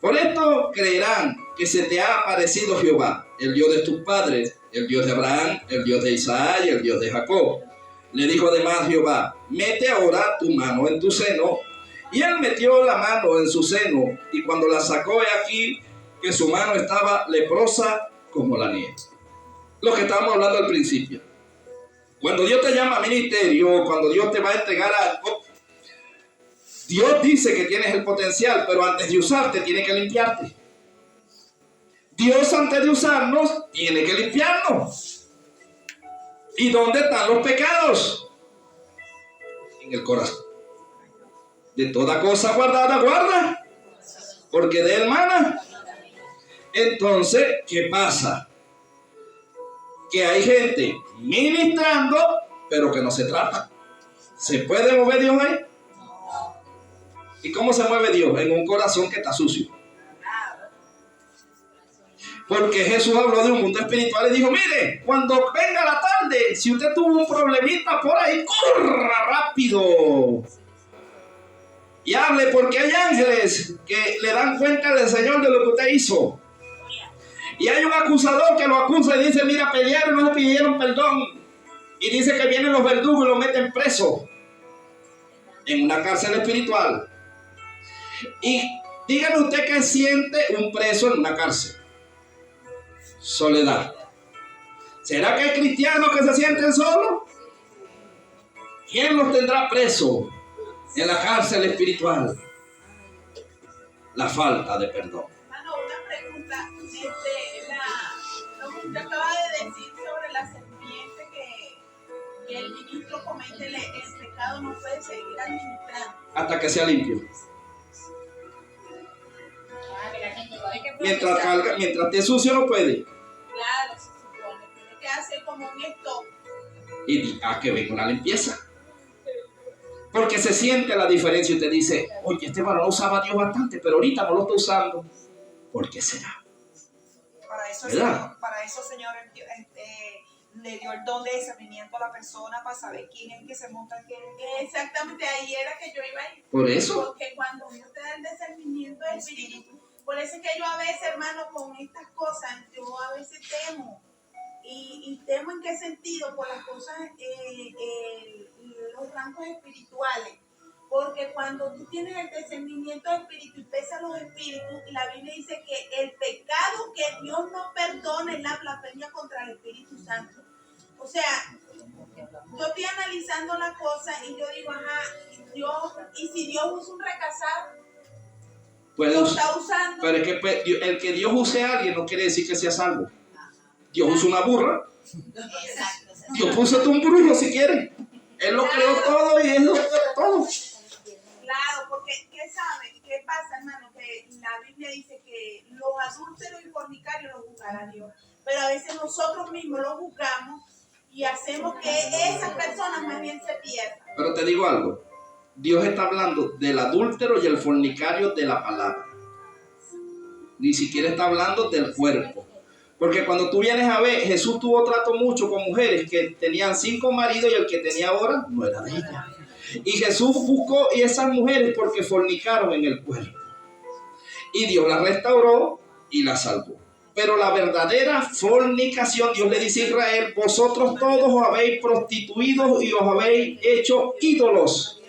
Speaker 1: Por esto creerán que se te ha aparecido Jehová, el Dios de tus padres, el Dios de Abraham, el Dios de Isaac y el Dios de Jacob. Le dijo además Jehová, mete ahora tu mano en tu seno. Y él metió la mano en su seno, y cuando la sacó, he aquí que su mano estaba leprosa como la nieve. Lo que estábamos hablando al principio. Cuando Dios te llama a ministerio, cuando Dios te va a entregar algo, Dios dice que tienes el potencial, pero antes de usarte tiene que limpiarte. Dios antes de usarnos tiene que limpiarnos. ¿Y dónde están los pecados? En el corazón. De toda cosa guardada, guarda, porque de él mana. Entonces, ¿qué pasa? Que hay gente ministrando, pero que no se trata. ¿Se puede mover Dios ahí? ¿Y cómo se mueve Dios? En un corazón que está sucio. Porque Jesús habló de un mundo espiritual y dijo, mire, cuando venga la tarde, si usted tuvo un problemita por ahí, corra rápido y hable, porque hay ángeles que le dan cuenta del Señor de lo que usted hizo. Y hay un acusador que lo acusa y dice, mira, pelearon y no se pidieron perdón. Y dice que vienen los verdugos y lo meten preso en una cárcel espiritual. Y dígame usted qué siente un preso en una cárcel. Soledad. ¿Será que hay cristianos que se sienten solos? ¿Quién los tendrá presos en la cárcel espiritual? La falta de perdón.
Speaker 4: Hermano, una pregunta. Lo que usted acaba de decir sobre la serpiente que el ministro comete el pecado, no puede seguir administrando
Speaker 1: Hasta que sea limpio. Mientras esté sucio no puede.
Speaker 4: Claro, se supone. Tiene que hacer como un stop.
Speaker 1: Y que venga una limpieza. Porque se siente la diferencia y usted dice, oye, este varón usaba a Dios bastante, pero ahorita no lo está usando. ¿Por qué será?
Speaker 9: Para eso, Señor, le dio el don de discernimiento a la persona para saber quién es el que se monta en qué.
Speaker 4: Exactamente, ahí era que yo iba a ir.
Speaker 1: Por eso.
Speaker 4: Porque cuando Dios te da el discernimiento del espíritu, por eso es que yo a veces, hermano, con estas cosas, yo a veces temo. Y temo en qué sentido, por las cosas, los rangos espirituales. Porque cuando tú tienes el discernimiento del espíritu y pesas los espíritus, y la Biblia dice que el pecado que Dios no perdona es la blasfemia contra el Espíritu Santo. O sea, yo estoy analizando la cosa y yo digo, ajá, Dios, y si Dios usa un recasado, lo está usando.
Speaker 1: Pero es que el que Dios use a alguien no quiere decir que sea salvo. Dios usa una burra.
Speaker 2: Exacto.
Speaker 1: Dios puso un brujo si quiere. Él lo creó todo y él lo creó todo.
Speaker 4: Claro, porque ¿qué sabe? ¿Qué pasa, hermano? Que la Biblia dice que los adúlteros y fornicarios los juzgará Dios. Pero a veces nosotros mismos los juzgamos y hacemos que esas personas más bien se pierdan.
Speaker 1: Pero te digo algo. Dios está hablando del adúltero y el fornicario de la palabra. Ni siquiera está hablando del cuerpo. Porque cuando tú vienes a ver, Jesús tuvo trato mucho con mujeres que tenían 5 maridos y el que tenía ahora no era de ella. Y Jesús buscó a esas mujeres porque fornicaron en el cuerpo. Y Dios las restauró y las salvó. Pero la verdadera fornicación, Dios le dice a Israel, vosotros todos os habéis prostituido y os habéis hecho ídolos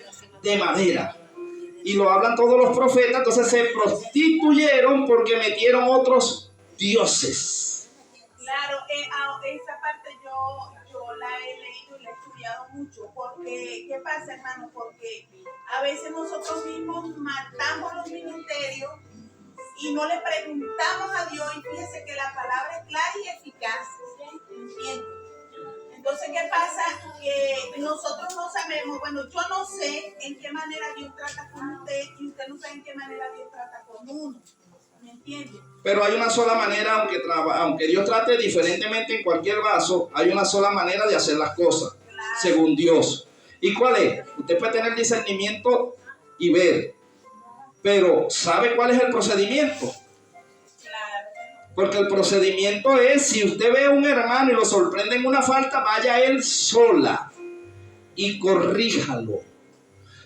Speaker 1: de madera. Y lo hablan todos los profetas, entonces se prostituyeron porque metieron otros dioses.
Speaker 4: Claro, esa parte yo la he leído y la he estudiado mucho, porque, ¿qué pasa, hermano? Porque a veces nosotros mismos matamos los ministerios y no le preguntamos a Dios, y fíjese que la palabra es clara y eficaz, ¿entiendes? Entonces, ¿qué pasa? Que nosotros no sabemos, bueno, yo no sé en qué manera Dios trata con usted y usted no sabe en qué manera Dios trata con uno, ¿me entiende?
Speaker 1: Pero hay una sola manera, aunque Dios trate diferentemente en cualquier vaso, hay una sola manera de hacer las cosas, claro, según Dios. ¿Y cuál es? Usted puede tener discernimiento y ver, pero ¿sabe cuál es el procedimiento? Porque el procedimiento es, si usted ve a un hermano y lo sorprende en una falta, vaya a él sola y corríjalo.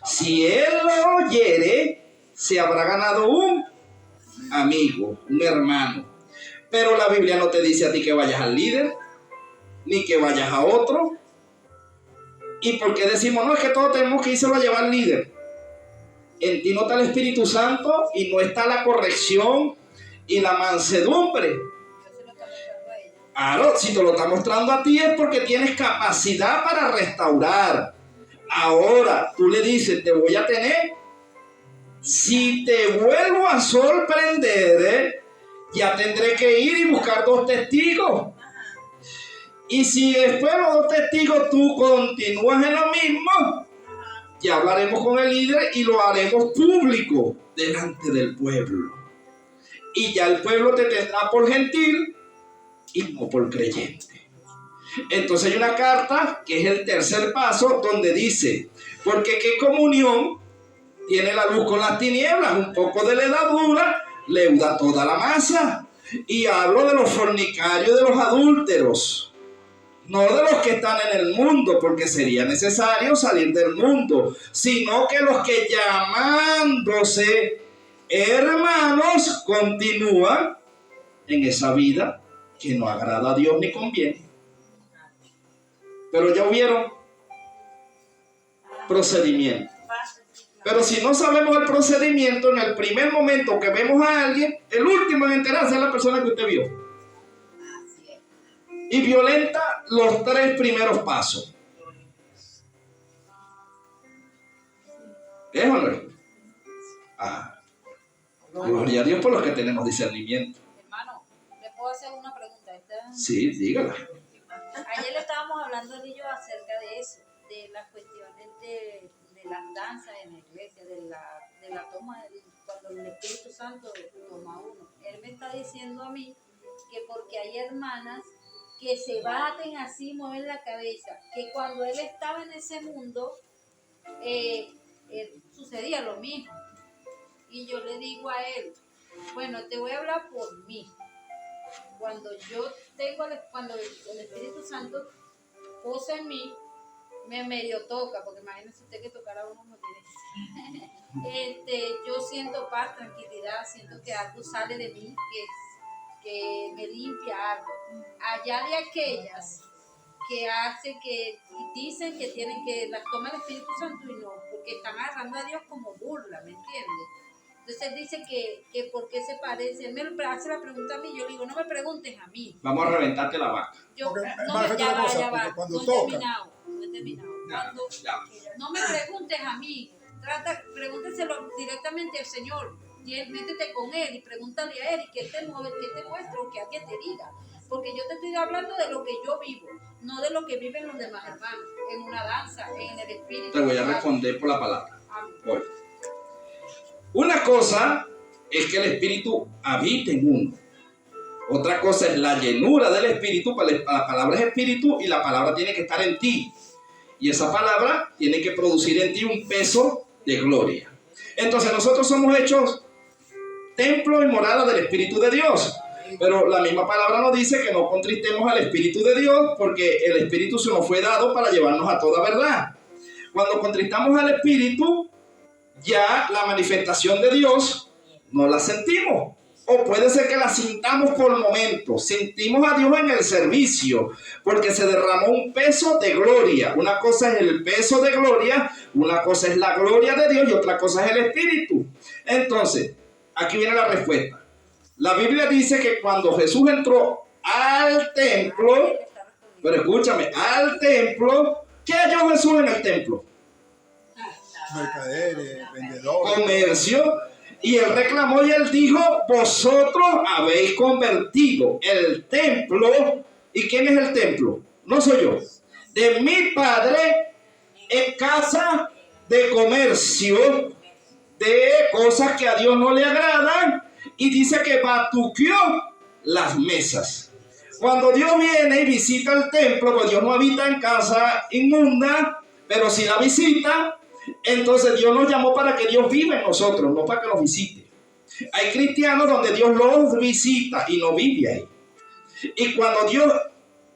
Speaker 1: Si él lo oyere, se habrá ganado un amigo, un hermano. Pero la Biblia no te dice a ti que vayas al líder, ni que vayas a otro. ¿Y por qué decimos, no, es que todos tenemos que irse a llevar al líder? En ti no está el Espíritu Santo y no está la corrección y la mansedumbre. Claro, si te lo está mostrando a ti es porque tienes capacidad para restaurar. Ahora, tú le dices, te voy a tener. Si te vuelvo a sorprender, ya tendré que ir y buscar 2 testigos. Y si después los 2 testigos tú continúas en lo mismo, ya hablaremos con el líder y lo haremos público delante del pueblo. Y ya el pueblo te tendrá por gentil y no por creyente. Entonces hay una carta que es el tercer paso donde dice, porque qué comunión tiene la luz con las tinieblas, un poco de levadura leuda toda la masa. Y hablo de los fornicarios, de los adúlteros, no de los que están en el mundo, porque sería necesario salir del mundo, sino que los que llamándose hermanos continúan en esa vida que no agrada a Dios ni conviene. Pero ya hubieron procedimiento. Pero si no sabemos el procedimiento, en el primer momento que vemos a alguien, el último en enterarse es la persona que usted vio. Y violenta los 3 primeros pasos. ¿Es o no es? Gloria a Dios por los que tenemos discernimiento.
Speaker 3: Hermano, ¿le puedo hacer una pregunta?
Speaker 1: Sí, dígala.
Speaker 3: Ayer estábamos hablando de ellos acerca de eso, de las cuestiones de las danzas en la iglesia, de la toma, cuando el Espíritu Santo toma uno. Él me está diciendo a mí que porque hay hermanas que se baten así, mueven la cabeza, que cuando él estaba en ese mundo, sucedía lo mismo. Y yo le digo a él, bueno, te voy a hablar por mí. Cuando yo tengo, cuando el Espíritu Santo posa en mí, me medio toca, porque imagínese usted que tocar a uno no tiene. Yo siento paz, tranquilidad, siento que algo sale de mí, que me limpia algo. Allá de aquellas que hacen, que dicen que tienen que las toma el Espíritu Santo y no, porque están agarrando a Dios como burla, ¿me entiendes? Entonces él dice que por qué se parece. Él me hace la pregunta a mí, yo le digo, no me preguntes a mí.
Speaker 1: Vamos a reventarte la vaca.
Speaker 3: Yo,
Speaker 5: Porque,
Speaker 3: no, ya va,
Speaker 5: cuando
Speaker 3: no he
Speaker 5: toca.
Speaker 3: terminado. No me preguntes a mí, pregúnteselo directamente al Señor. Métete con Él y pregúntale a Él y que Él te muestre o que alguien te diga. Porque yo te estoy hablando de lo que yo vivo, no de lo que viven los demás hermanos, en una danza, en el espíritu.
Speaker 1: Te voy a responder por la palabra. Hoy. Una cosa es que el espíritu habite en uno. Otra cosa es la llenura del espíritu. La palabra es espíritu y la palabra tiene que estar en ti. Y esa palabra tiene que producir en ti un peso de gloria. Entonces nosotros somos hechos templo y morada del Espíritu de Dios. Pero la misma palabra nos dice que no contristemos al Espíritu de Dios, porque el Espíritu se nos fue dado para llevarnos a toda verdad. Cuando contristamos al Espíritu, ya la manifestación de Dios no la sentimos. O puede ser que la sintamos por momentos. Sentimos a Dios en el servicio, porque se derramó un peso de gloria. Una cosa es el peso de gloria, una cosa es la gloria de Dios y otra cosa es el Espíritu. Entonces, aquí viene la respuesta. La Biblia dice que cuando Jesús entró al templo, pero escúchame, al templo, ¿qué halló Jesús en el templo?
Speaker 5: Mercaderes, vendedores.
Speaker 1: Comercio. Y él reclamó y él dijo, vosotros habéis convertido el templo. ¿Y quién es el templo? No soy yo. De mi Padre en casa de comercio, de cosas que a Dios no le agradan. Y dice que batuqueó las mesas. Cuando Dios viene y visita el templo, pues Dios no habita en casa inmunda, pero si la visita, entonces Dios nos llamó para que Dios viva en nosotros, no para que nos visite. Hay cristianos donde Dios los visita y no vive ahí. Y cuando Dios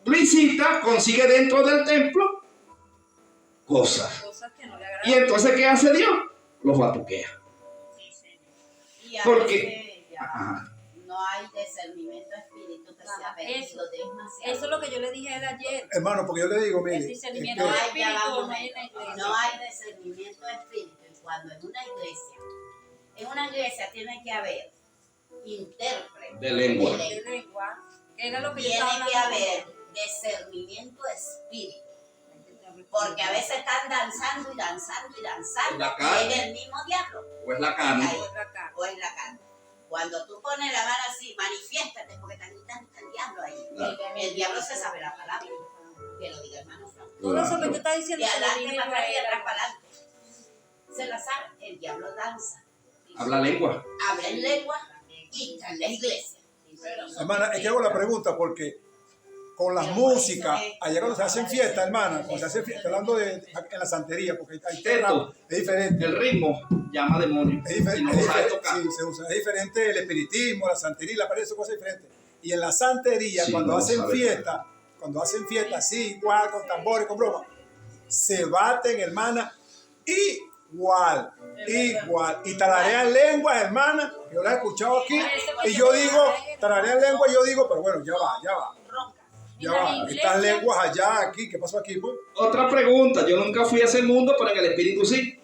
Speaker 1: visita, consigue dentro del templo cosas
Speaker 3: que no le agradan.
Speaker 1: Y entonces, ¿qué hace Dios? Los batuquea.
Speaker 2: Y a
Speaker 1: Porque
Speaker 2: no hay discernimiento espíritu que sea perdido demasiado.
Speaker 3: Eso es lo que yo le dije a él ayer.
Speaker 5: Hermano, porque yo le digo, mire,
Speaker 3: El discernimiento
Speaker 2: No
Speaker 3: de
Speaker 2: hay,
Speaker 3: espíritu
Speaker 2: ya
Speaker 3: no
Speaker 2: vamos,
Speaker 3: hay en la iglesia.
Speaker 2: no hay discernimiento de espíritu. Y cuando en una iglesia tiene que haber intérprete
Speaker 1: de lengua.
Speaker 3: De lengua. Era lo que yo
Speaker 2: tiene
Speaker 3: estaba
Speaker 2: que
Speaker 3: hablando.
Speaker 2: haber discernimiento de espíritu. Porque a veces están danzando y danzando y danzando.
Speaker 1: La
Speaker 2: Y
Speaker 1: carne.
Speaker 2: es el mismo diablo.
Speaker 1: O es la carne.
Speaker 2: Ahí, o es la carne. Cuando tú pones la mano así, manifiéstate, porque está gritando el diablo ahí.
Speaker 1: Claro.
Speaker 2: El diablo se sabe la palabra. Que lo diga hermano Frank.
Speaker 3: Todo eso que te está
Speaker 2: De
Speaker 3: diciendo se lo
Speaker 2: adelante
Speaker 3: dije
Speaker 2: para
Speaker 3: yo a
Speaker 2: atrás y
Speaker 3: él.
Speaker 2: atrás para adelante. Se la sabe. El diablo danza.
Speaker 1: Habla lengua.
Speaker 2: Habla en lengua y está en la iglesia.
Speaker 5: Hermana, es que hago la pregunta porque con las músicas, allá cuando se hacen fiestas, hermana, cuando se hacen fiestas, hablando de en la santería, porque hay temas, es diferente.
Speaker 1: El ritmo llama demonio.
Speaker 5: Es diferente,
Speaker 1: Si no lo sabes tocar.
Speaker 5: sí, se usa. Es diferente el espiritismo, la santería, la pared, son cosas diferentes. Y en la santería,
Speaker 1: Sí,
Speaker 5: cuando
Speaker 1: no lo
Speaker 5: hacen
Speaker 1: sabe
Speaker 5: fiestas, así, igual, con tambores, con broma, se baten, hermana, igual. Y tararean lenguas, hermana. Yo las he escuchado aquí. Y yo digo, tararean lenguas, y yo digo, pero bueno, ya va. Ya va. Estas lenguas allá, aquí, ¿qué pasó aquí, pues?
Speaker 1: Otra pregunta. Yo nunca fui a ese mundo, pero en el espíritu sí.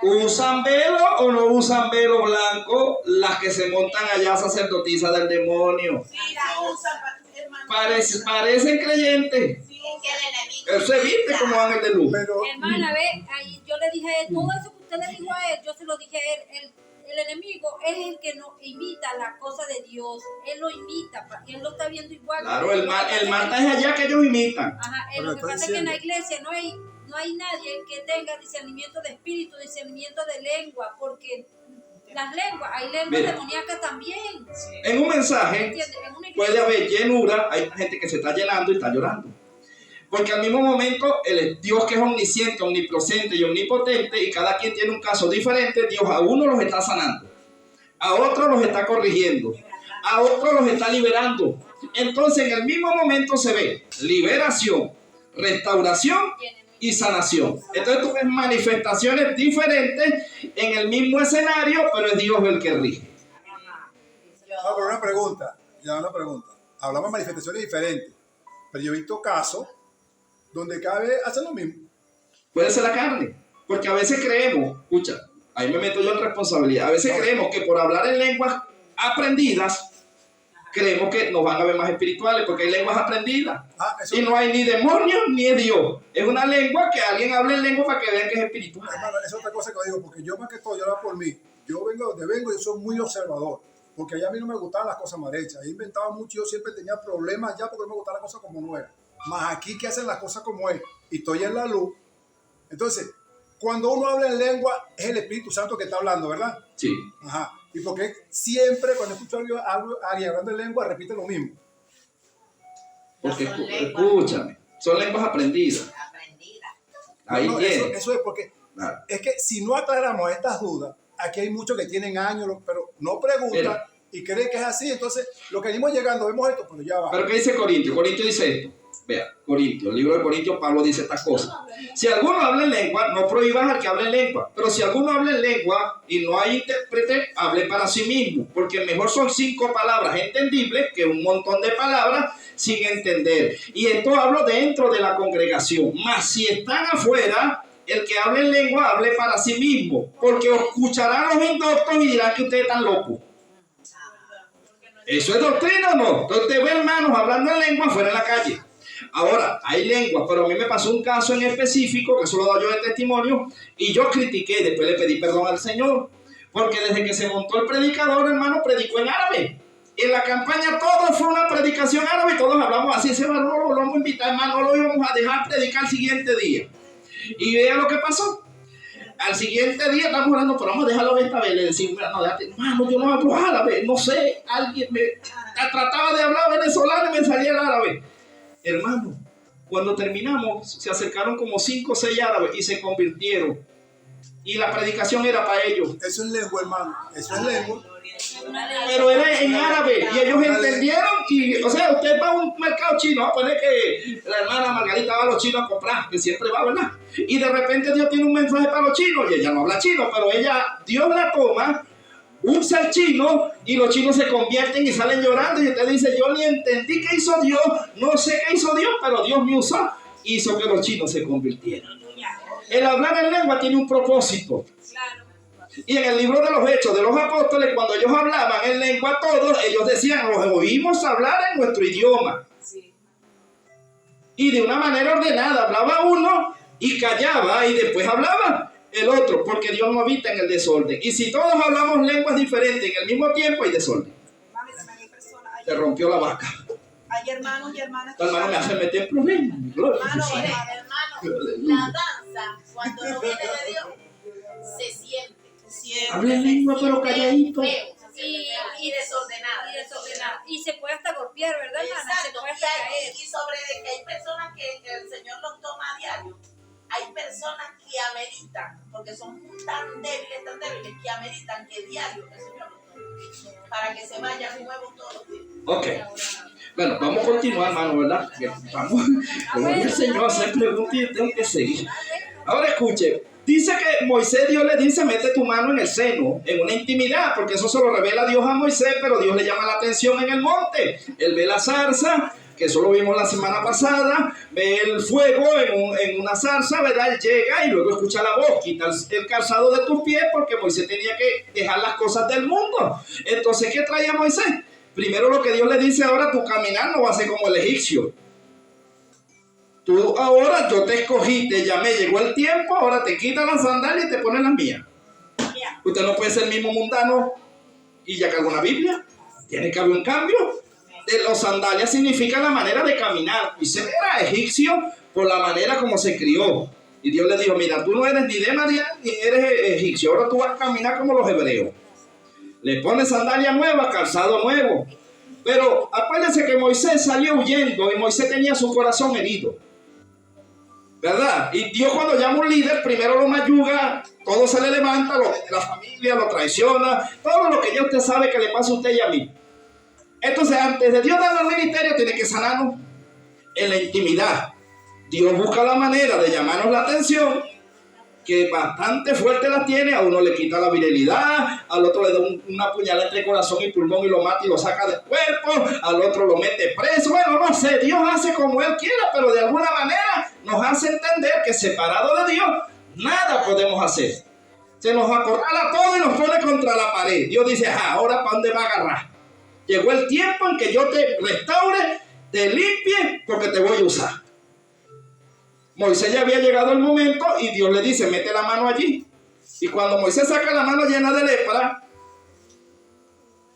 Speaker 1: ¿Usan velo o no usan velo blanco las que se montan allá sacerdotisas del demonio?
Speaker 9: Sí, la usan, hermano.
Speaker 1: Parecen creyentes.
Speaker 2: Sí, es que el enemigo.
Speaker 1: Él se viste como ángel de luz.
Speaker 5: Pero,
Speaker 3: Hermana, ve, ahí yo le dije a él, todo eso que usted le dijo a él, yo se lo dije a él. El enemigo es el que no imita la cosa de Dios. Él lo imita, él lo está viendo igual.
Speaker 1: Claro, el mal es allá que ellos imitan.
Speaker 3: Ajá,
Speaker 5: Pero
Speaker 3: lo que
Speaker 5: estoy
Speaker 3: pasa es que en la
Speaker 5: diciendo-
Speaker 3: iglesia no hay nadie que tenga discernimiento de espíritu, discernimiento de lengua, porque las lenguas, hay lenguas
Speaker 1: Mira.
Speaker 3: demoníacas también.
Speaker 1: En un mensaje
Speaker 3: ¿Entiendes? En una iglesia-
Speaker 1: puede haber llenura, hay gente que se está llenando y está llorando. Porque al mismo momento, el Dios que es omnisciente, omnipresente y omnipotente, y cada quien tiene un caso diferente, Dios a uno los está sanando, a otros los está corrigiendo, a otros los está liberando. Entonces, en el mismo momento se ve liberación, restauración y sanación. Entonces, tú ves manifestaciones diferentes en el mismo escenario, pero es Dios el que rige.
Speaker 5: no, pero una pregunta. Hablamos de manifestaciones diferentes. Pero yo he visto casos donde cada vez hacen lo mismo.
Speaker 1: Puede ser la carne, porque a veces creemos, escucha, ahí me meto yo en responsabilidad, a veces creemos que por hablar en lenguas aprendidas, creemos que nos van a ver más espirituales, porque hay lenguas aprendidas,
Speaker 5: Eso,
Speaker 1: y no hay ni demonios ni Dios, es una lengua que alguien hable en lengua para que vean que es espiritual.
Speaker 5: hermano, eso es otra cosa que yo digo, porque yo más que todo, yo hablo por mí. Yo vengo donde vengo y yo soy muy observador. Porque allá a mí no me gustaban las cosas mal hechas. Ahí inventaba mucho, yo siempre tenía problemas allá porque no me gustaban las cosas como no eran. Más aquí que hacen las cosas como es. Y estoy en la luz. Entonces, cuando uno habla en lengua, es el Espíritu Santo que está hablando, ¿verdad?
Speaker 1: Sí,
Speaker 5: Ajá. Y porque siempre cuando escucho a alguien hablando en lengua, repite lo mismo.
Speaker 1: porque
Speaker 2: No son lenguas.
Speaker 1: escúchame, son lenguas aprendidas.
Speaker 2: Aprendida.
Speaker 1: Ahí
Speaker 5: No,
Speaker 1: tiene.
Speaker 5: eso es porque
Speaker 1: Claro.
Speaker 5: es que si no aclaramos estas dudas, aquí hay muchos que tienen años, pero no preguntan
Speaker 1: Mira.
Speaker 5: y creen que es así. Entonces, lo que venimos llegando, vemos esto, pero ya va.
Speaker 1: Pero ¿qué dice Corintios? Corintios dice esto. Vea, Corintios, el libro de Corintios, Pablo dice estas cosas. Si alguno habla en lengua, no prohíban al que hable en lengua. Pero si alguno habla en lengua y no hay intérprete, hable para sí mismo. Porque mejor son 5 palabras entendibles que un montón de palabras sin entender. Y esto hablo dentro de la congregación. Mas si están afuera, el que hable en lengua, hable para sí mismo. Porque os escucharán los indoctos y dirán que ustedes están locos. ¿Eso es doctrina o no? Entonces usted ve hermanos hablando en lengua fuera en la calle. Ahora, hay lenguas, pero a mí me pasó un caso en específico, que eso lo doy yo de testimonio, y yo critiqué, después le pedí perdón al Señor, porque desde que se montó el predicador, hermano, predicó en árabe. En la campaña todo fue una predicación árabe y todos hablamos así. Ese hermano no lo vamos a invitar, hermano, no lo íbamos a dejar predicar el siguiente día. Y vea lo que pasó. Al siguiente día estamos hablando, pero vamos a dejarlo esta vez. Le decimos, no, déjate, hermano, yo no hablo árabe, no sé, alguien me trataba de hablar venezolano y me salía el árabe. Hermano, cuando terminamos, se acercaron como 5 o 6 árabes y se convirtieron. Y la predicación era para ellos.
Speaker 5: Eso es lengua, hermano. Eso es lengua.
Speaker 1: Pero era en árabe y ellos entendieron. Y, o sea, usted va a un mercado chino, va a poner que la hermana Margarita va a los chinos a comprar, que siempre va, ¿verdad? Y de repente Dios tiene un mensaje para los chinos y ella no habla chino, pero Dios la toma, usa el chino y los chinos se convierten y salen llorando y usted dice, yo ni entendí qué hizo Dios, no sé qué hizo Dios, pero Dios me usó, hizo que los chinos se convirtieran. El hablar en lengua tiene un propósito. Y en el libro de los Hechos de los Apóstoles, cuando ellos hablaban en lengua todos, ellos decían, los oímos hablar en nuestro idioma.
Speaker 4: Sí.
Speaker 1: Y de una manera ordenada, hablaba uno y callaba y después hablaba el otro, porque Dios no habita en el desorden. Y si todos hablamos lenguas diferentes en el mismo tiempo, hay desorden.
Speaker 9: Mami, también hay personas.
Speaker 1: Se rompió la vaca.
Speaker 9: Hay hermanos y hermanas.
Speaker 1: Tu hermano me hace meter problemas.
Speaker 2: Hermano, la danza, cuando no viene de Dios, se siente.
Speaker 1: Habla en lengua pero calladito.
Speaker 2: Y desordenada.
Speaker 3: Y se puede hasta golpear, ¿verdad, hermana? Se
Speaker 2: Exacto.
Speaker 3: puede hasta caer.
Speaker 2: Y sobre de que hay personas que el Señor los toma a diario. Hay personas que ameritan, porque son tan débiles, que ameritan que diario el Señor los tome. Para que se vayan nuevos todos los días.
Speaker 1: Ok. Bueno, vamos a continuar, hermano, ¿verdad? Vamos. Gloria al Señor, hacer preguntas y tengo que seguir. Ahora escuche. Dice que Moisés, Dios le dice, mete tu mano en el seno, en una intimidad, porque eso se lo revela Dios a Moisés, pero Dios le llama la atención en el monte. Él ve la zarza, que eso lo vimos la semana pasada, ve el fuego en una zarza, ¿verdad? Él llega y luego escucha la voz, quita el calzado de tus pies, porque Moisés tenía que dejar las cosas del mundo. Entonces, ¿qué traía Moisés? Primero lo que Dios le dice, ahora tu caminar no va a ser como el egipcio. Tú ahora, yo te escogí, te llamé, llegó el tiempo, ahora te quitas las sandalias y te pones las mías. Usted no puede ser el mismo mundano y ya cargó una Biblia. Tiene que haber un cambio. Los sandalias significan la manera de caminar. Y se era egipcio por la manera como se crió. Y Dios le dijo, mira, tú no eres ni de Madián ni eres egipcio. Ahora tú vas a caminar como los hebreos. Le pones sandalias nuevas, calzado nuevo. Pero acuérdense que Moisés salió huyendo y Moisés tenía su corazón herido. ¿Verdad? Y Dios cuando llama a un líder, primero lo mayuga, todo se le levanta, lo de la familia, lo traiciona, todo lo que ya usted sabe que le pasa a usted y a mí. Entonces, antes de Dios darle al ministerio, tiene que sanarnos en la intimidad. Dios busca la manera de llamarnos la atención, que bastante fuerte la tiene, a uno le quita la virilidad, al otro le da una puñalada entre corazón y pulmón y lo mata y lo saca del cuerpo, al otro lo mete preso. Bueno, no sé, Dios hace como Él quiera, pero de alguna manera nos hace entender que separado de Dios, nada podemos hacer. Se nos acorrala todo y nos pone contra la pared. Dios dice, ahora ¿para dónde va a agarrar? Llegó el tiempo en que yo te restaure, te limpie, porque te voy a usar. Moisés ya había llegado el momento y Dios le dice, mete la mano allí. Y cuando Moisés saca la mano llena de lepra,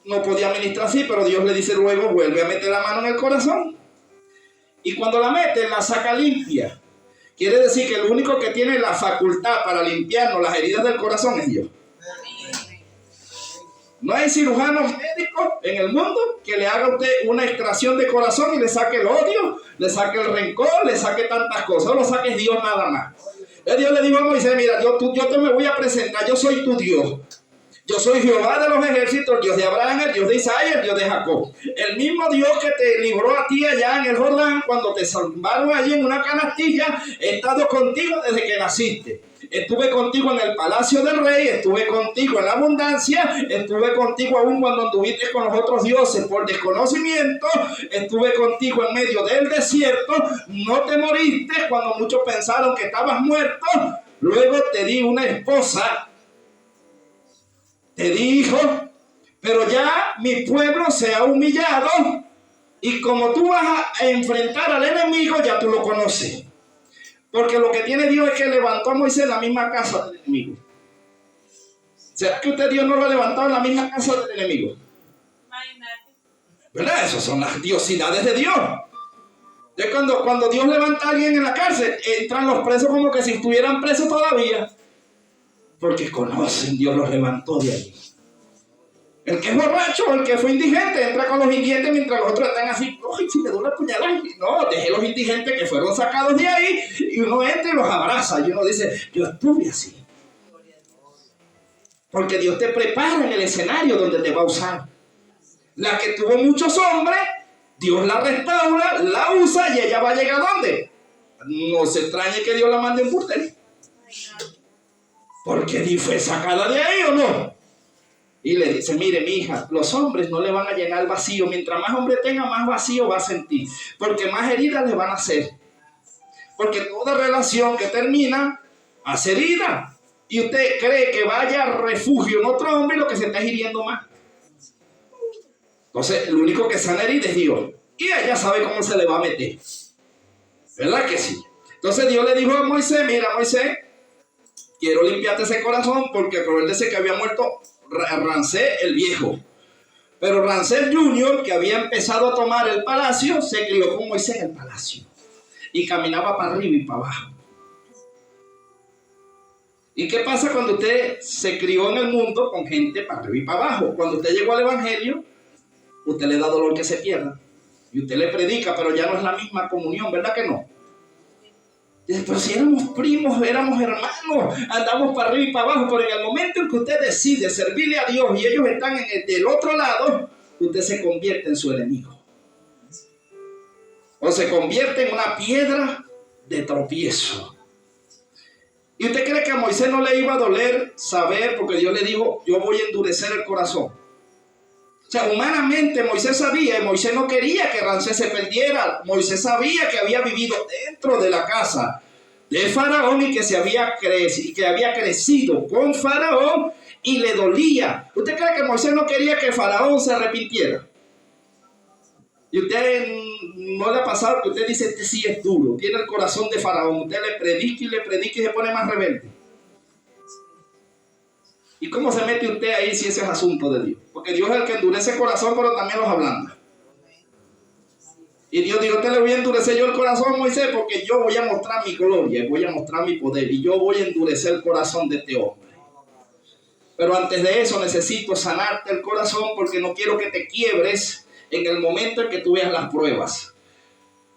Speaker 1: no podía ministrar así, pero Dios le dice luego, vuelve a meter la mano en el corazón. Y cuando la mete, la saca limpia. Quiere decir que el único que tiene la facultad para limpiarnos las heridas del corazón es Dios. No hay cirujano médico en el mundo que le haga a usted una extracción de corazón y le saque el odio, le saque el rencor, le saque tantas cosas. No lo saque Dios nada más. Dios le dijo a Moisés, mira, yo te me voy a presentar, yo soy tu Dios. Yo soy Jehová de los ejércitos, el Dios de Abraham, el Dios de Isaac, el Dios de Jacob. El mismo Dios que te libró a ti allá en el Jordán, cuando te salvaron allí en una canastilla, he estado contigo desde que naciste. Estuve contigo en el palacio del rey, estuve contigo en la abundancia, estuve contigo aún cuando anduviste con los otros dioses por desconocimiento, estuve contigo en medio del desierto, no te moriste cuando muchos pensaron que estabas muerto, luego te di una esposa, te di hijo, pero ya mi pueblo se ha humillado y como tú vas a enfrentar al enemigo, ya tú lo conoces. Porque lo que tiene Dios es que levantó a Moisés en la misma casa del enemigo. ¿Será que usted Dios no lo ha levantado en la misma casa del enemigo? ¿Verdad? Esas son las diosidades de Dios. Es cuando Dios levanta a alguien en la cárcel, entran los presos como que si estuvieran presos todavía. Porque conocen, Dios los levantó de ahí. El que es borracho, el que fue indigente, entra con los indigentes mientras los otros están así, ¡ay, si me duele la puñalada! No, dejé los indigentes que fueron sacados de ahí y uno entra y los abraza y uno dice, yo estuve así. Porque Dios te prepara en el escenario donde te va a usar. La que tuvo muchos hombres, Dios la restaura, la usa y ella va a llegar ¿a dónde? No se extrañe que Dios la mande en burdel. Porque Dios fue sacada de ahí, ¿o no? Y le dice, mire, mi hija, los hombres no le van a llenar el vacío. Mientras más hombre tenga, más vacío va a sentir. Porque más heridas le van a hacer. Porque toda relación que termina hace herida. y usted cree que vaya a refugio en otro hombre, lo que se está hiriendo más. Entonces, lo único que sana herida es Dios. Y ella sabe cómo se le va a meter. ¿Verdad que sí? Entonces Dios le dijo a Moisés, mira Moisés, quiero limpiarte ese corazón porque acuérdese que había muerto Ramsés el viejo. Pero Ramsés Junior, que había empezado a tomar el palacio, se crió con Moisés en el palacio. Y caminaba para arriba y para abajo. ¿Y qué pasa cuando usted se crió en el mundo con gente para arriba y para abajo? Cuando usted llegó al evangelio, usted le da dolor que se pierda. Y usted le predica, pero ya no es la misma comunión, ¿verdad que no? Dice, pero si éramos primos, éramos hermanos, andamos para arriba y para abajo, pero en el momento en que usted decide servirle a Dios y ellos están del otro lado, usted se convierte en su enemigo. O se convierte en una piedra de tropiezo. ¿Y usted cree que a Moisés no le iba a doler saber? Porque Dios le dijo, yo voy a endurecer el corazón. O sea, humanamente Moisés sabía, y Moisés no quería que Ramsés se perdiera. Moisés sabía que había vivido dentro de la casa de Faraón y que había crecido con Faraón y le dolía. ¿Usted cree que Moisés no quería que Faraón se arrepintiera? Y usted no le ha pasado que usted dice, este sí es duro, tiene el corazón de Faraón. Usted le predica y se pone más rebelde. ¿Y cómo se mete usted ahí si ese es asunto de Dios? Porque Dios es el que endurece el corazón, pero también los ablanda. Y Dios dijo, te le voy a endurecer yo el corazón, Moisés, porque yo voy a mostrar mi gloria, voy a mostrar mi poder, y yo voy a endurecer el corazón de este hombre. Pero antes de eso necesito sanarte el corazón, porque no quiero que te quiebres en el momento en que tú veas las pruebas.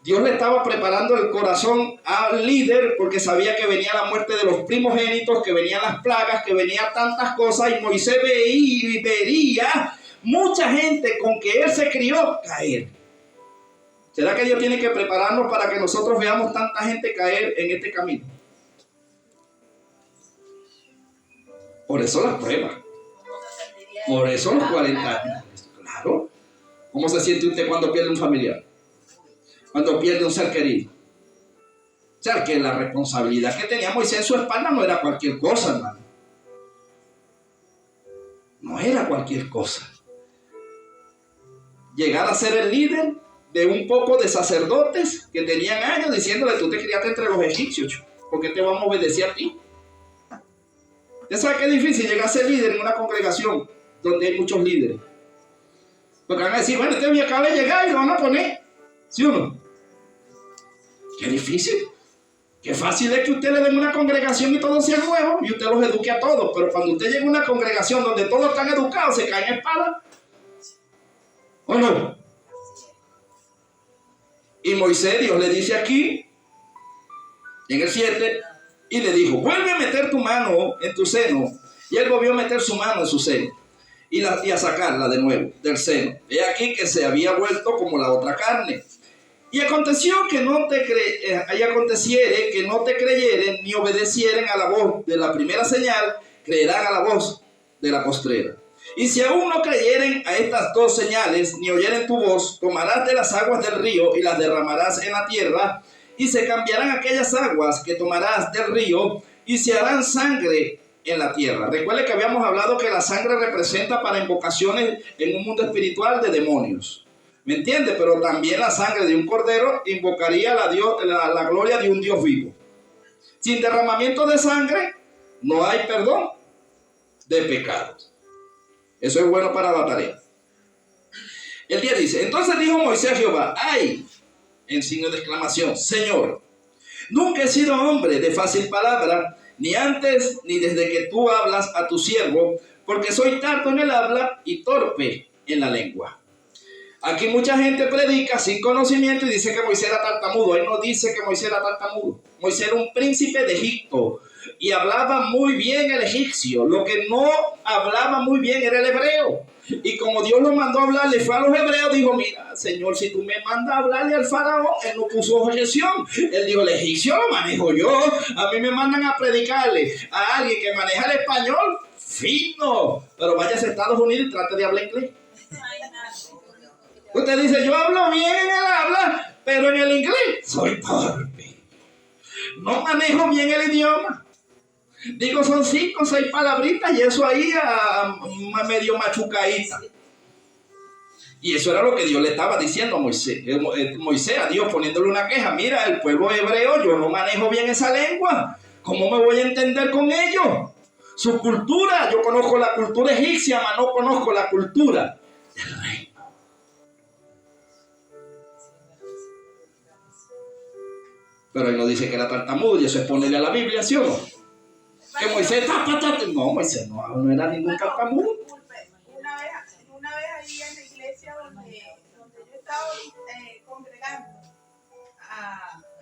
Speaker 1: Dios le estaba preparando el corazón al líder porque sabía que venía la muerte de los primogénitos, que venían las plagas, que venían tantas cosas, y Moisés vería mucha gente con que él se crió caer. ¿Será que Dios tiene que prepararnos para que nosotros veamos tanta gente caer en este camino? Por eso las pruebas. Por eso los 40 años. Claro. ¿Cómo se siente usted cuando pierde un familiar? Cuando pierde un ser querido. O sea, que la responsabilidad que tenía Moisés en su espalda no era cualquier cosa, hermano. No era cualquier cosa. Llegar a ser el líder de un poco de sacerdotes que tenían años diciéndole, tú te criaste entre los egipcios, ¿por qué te vamos a obedecer a ti? ¿Usted sabe qué es difícil llegar a ser líder en una congregación donde hay muchos líderes? Porque van a decir, bueno, este acaba de llegar y lo van a poner. ¿Sí o no? Qué difícil. Qué fácil es que usted le den una congregación y todos sean nuevos y usted los eduque a todos. Pero cuando usted llega a una congregación donde todos están educados, se caen en espada. ¿O no? Y Moisés, Dios le dice aquí, en el 7, y le dijo, vuelve a meter tu mano en tu seno. Y él volvió a meter su mano en su seno y a sacarla de nuevo del seno. He aquí que se había vuelto como la otra carne. Y aconteció que aconteciere que no te creyeren ni obedecieren a la voz de la primera señal, creerán a la voz de la postrera. Y si aún no creyeren a estas dos señales, ni oyeren tu voz, tomarás de las aguas del río y las derramarás en la tierra, y se cambiarán aquellas aguas que tomarás del río, y se harán sangre en la tierra. Recuerde que habíamos hablado que la sangre representa para invocaciones en un mundo espiritual de demonios. ¿Me entiende? Pero también la sangre de un cordero invocaría la gloria de un Dios vivo. Sin derramamiento de sangre no hay perdón de pecados. Eso es bueno para la tarea. El 10 dice, entonces dijo Moisés a Jehová, ¡ay! En signo de exclamación, Señor, nunca he sido hombre de fácil palabra, ni antes ni desde que tú hablas a tu siervo, porque soy tardo en el habla y torpe en la lengua. Aquí mucha gente predica sin conocimiento y dice que Moisés era tartamudo. Él no dice que Moisés era tartamudo. Moisés era un príncipe de Egipto y hablaba muy bien el egipcio. Lo que no hablaba muy bien era el hebreo. Y como Dios lo mandó a hablar, le fue a los hebreos, dijo, mira, Señor, si tú me mandas a hablarle al faraón, él no puso objeción. Él dijo, el egipcio lo manejo yo. A mí me mandan a predicarle a alguien que maneja el español, fino. Pero váyase a Estados Unidos y trate de hablar inglés. Usted dice, yo hablo bien en el habla, pero en el inglés soy torpe. No manejo bien el idioma. Digo, son 5 o 6 palabritas y eso ahí a medio machucadita. Y eso era lo que Dios le estaba diciendo a Moisés, Moisés a Dios, poniéndole una queja. Mira, el pueblo hebreo, yo no manejo bien esa lengua. ¿Cómo me voy a entender con ellos? Su cultura, yo conozco la cultura egipcia, mas no conozco la cultura del rey. Pero él no dice que era tartamudo, y eso es ponerle a la Biblia, ¿sí o no? Que Moisés, no, Moisés no era ningún tartamudo.
Speaker 9: Una vez ahí en la iglesia donde yo estaba congregando,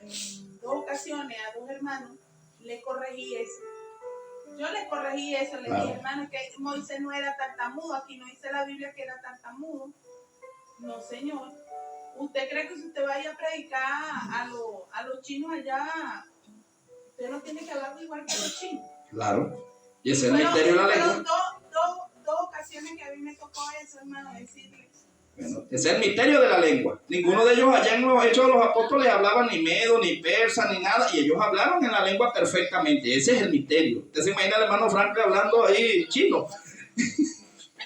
Speaker 9: en 2 ocasiones a 2 hermanos, les corregí eso. Yo les corregí eso, les dije, hermano, que Moisés no era tartamudo, aquí no dice la Biblia que era tartamudo. No, señor. ¿Usted cree que si usted vaya a predicar a los chinos allá, usted no tiene que hablar igual que los chinos?
Speaker 1: Claro. Y ese es el misterio de la lengua.
Speaker 9: Fueron dos ocasiones que a mí me tocó eso, hermano, decirles.
Speaker 1: Bueno, ese es el misterio de la lengua. Ninguno de ellos allá en los Hechos de los Apóstoles hablaban ni medo, ni persa, ni nada, y ellos hablaron en la lengua perfectamente. Ese es el misterio. Usted se imagina al hermano Frank hablando ahí chino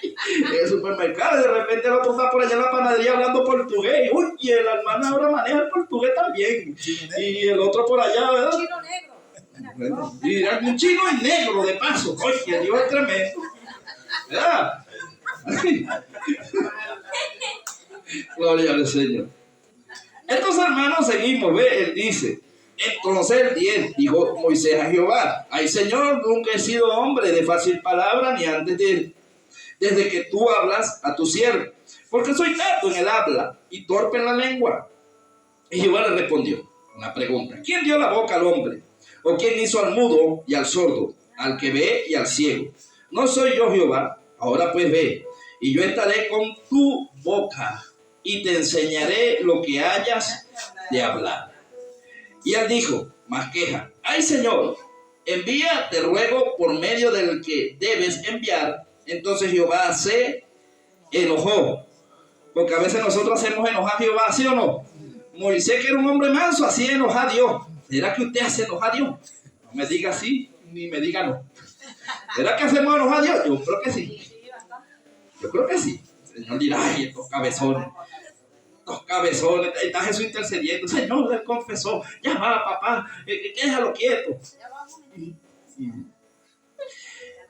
Speaker 1: en el supermercado, y de repente el otro está por allá en la panadería hablando portugués. Uy, y el hermano ahora maneja el portugués también. Y el otro por allá, ¿verdad?
Speaker 3: Chino negro.
Speaker 1: Bueno, y un chino y negro de paso. Oye, Dios es tremendo. ¿Verdad? Gloria al Señor. Estos hermanos seguimos, ve, él dice, entonces el 10 dijo Moisés a Jehová: ay Señor, nunca he sido hombre de fácil palabra, ni antes de él, desde que tú hablas a tu siervo, porque soy tardo en el habla y torpe en la lengua. Y Jehová le respondió una pregunta: ¿quién dio la boca al hombre? ¿O quién hizo al mudo y al sordo, al que ve y al ciego? ¿No soy yo Jehová? Ahora pues ve, y yo estaré con tu boca y te enseñaré lo que hayas de hablar. Y él dijo, más queja: ay Señor, envía, te ruego, por medio del que debes enviar. Entonces Jehová se enojó, porque a veces nosotros hacemos enojar a Jehová, ¿sí o no? Moisés, que era un hombre manso, hacía enojar a Dios. ¿Será que usted hace enojar a Dios? No me diga sí, ni me diga no. ¿Será que hacemos enojar a Dios? Yo creo que sí. Yo creo que sí. El Señor dirá: ay, estos cabezones, está Jesús intercediendo. Señor, él confesó, ya va, papá, déjalo quieto.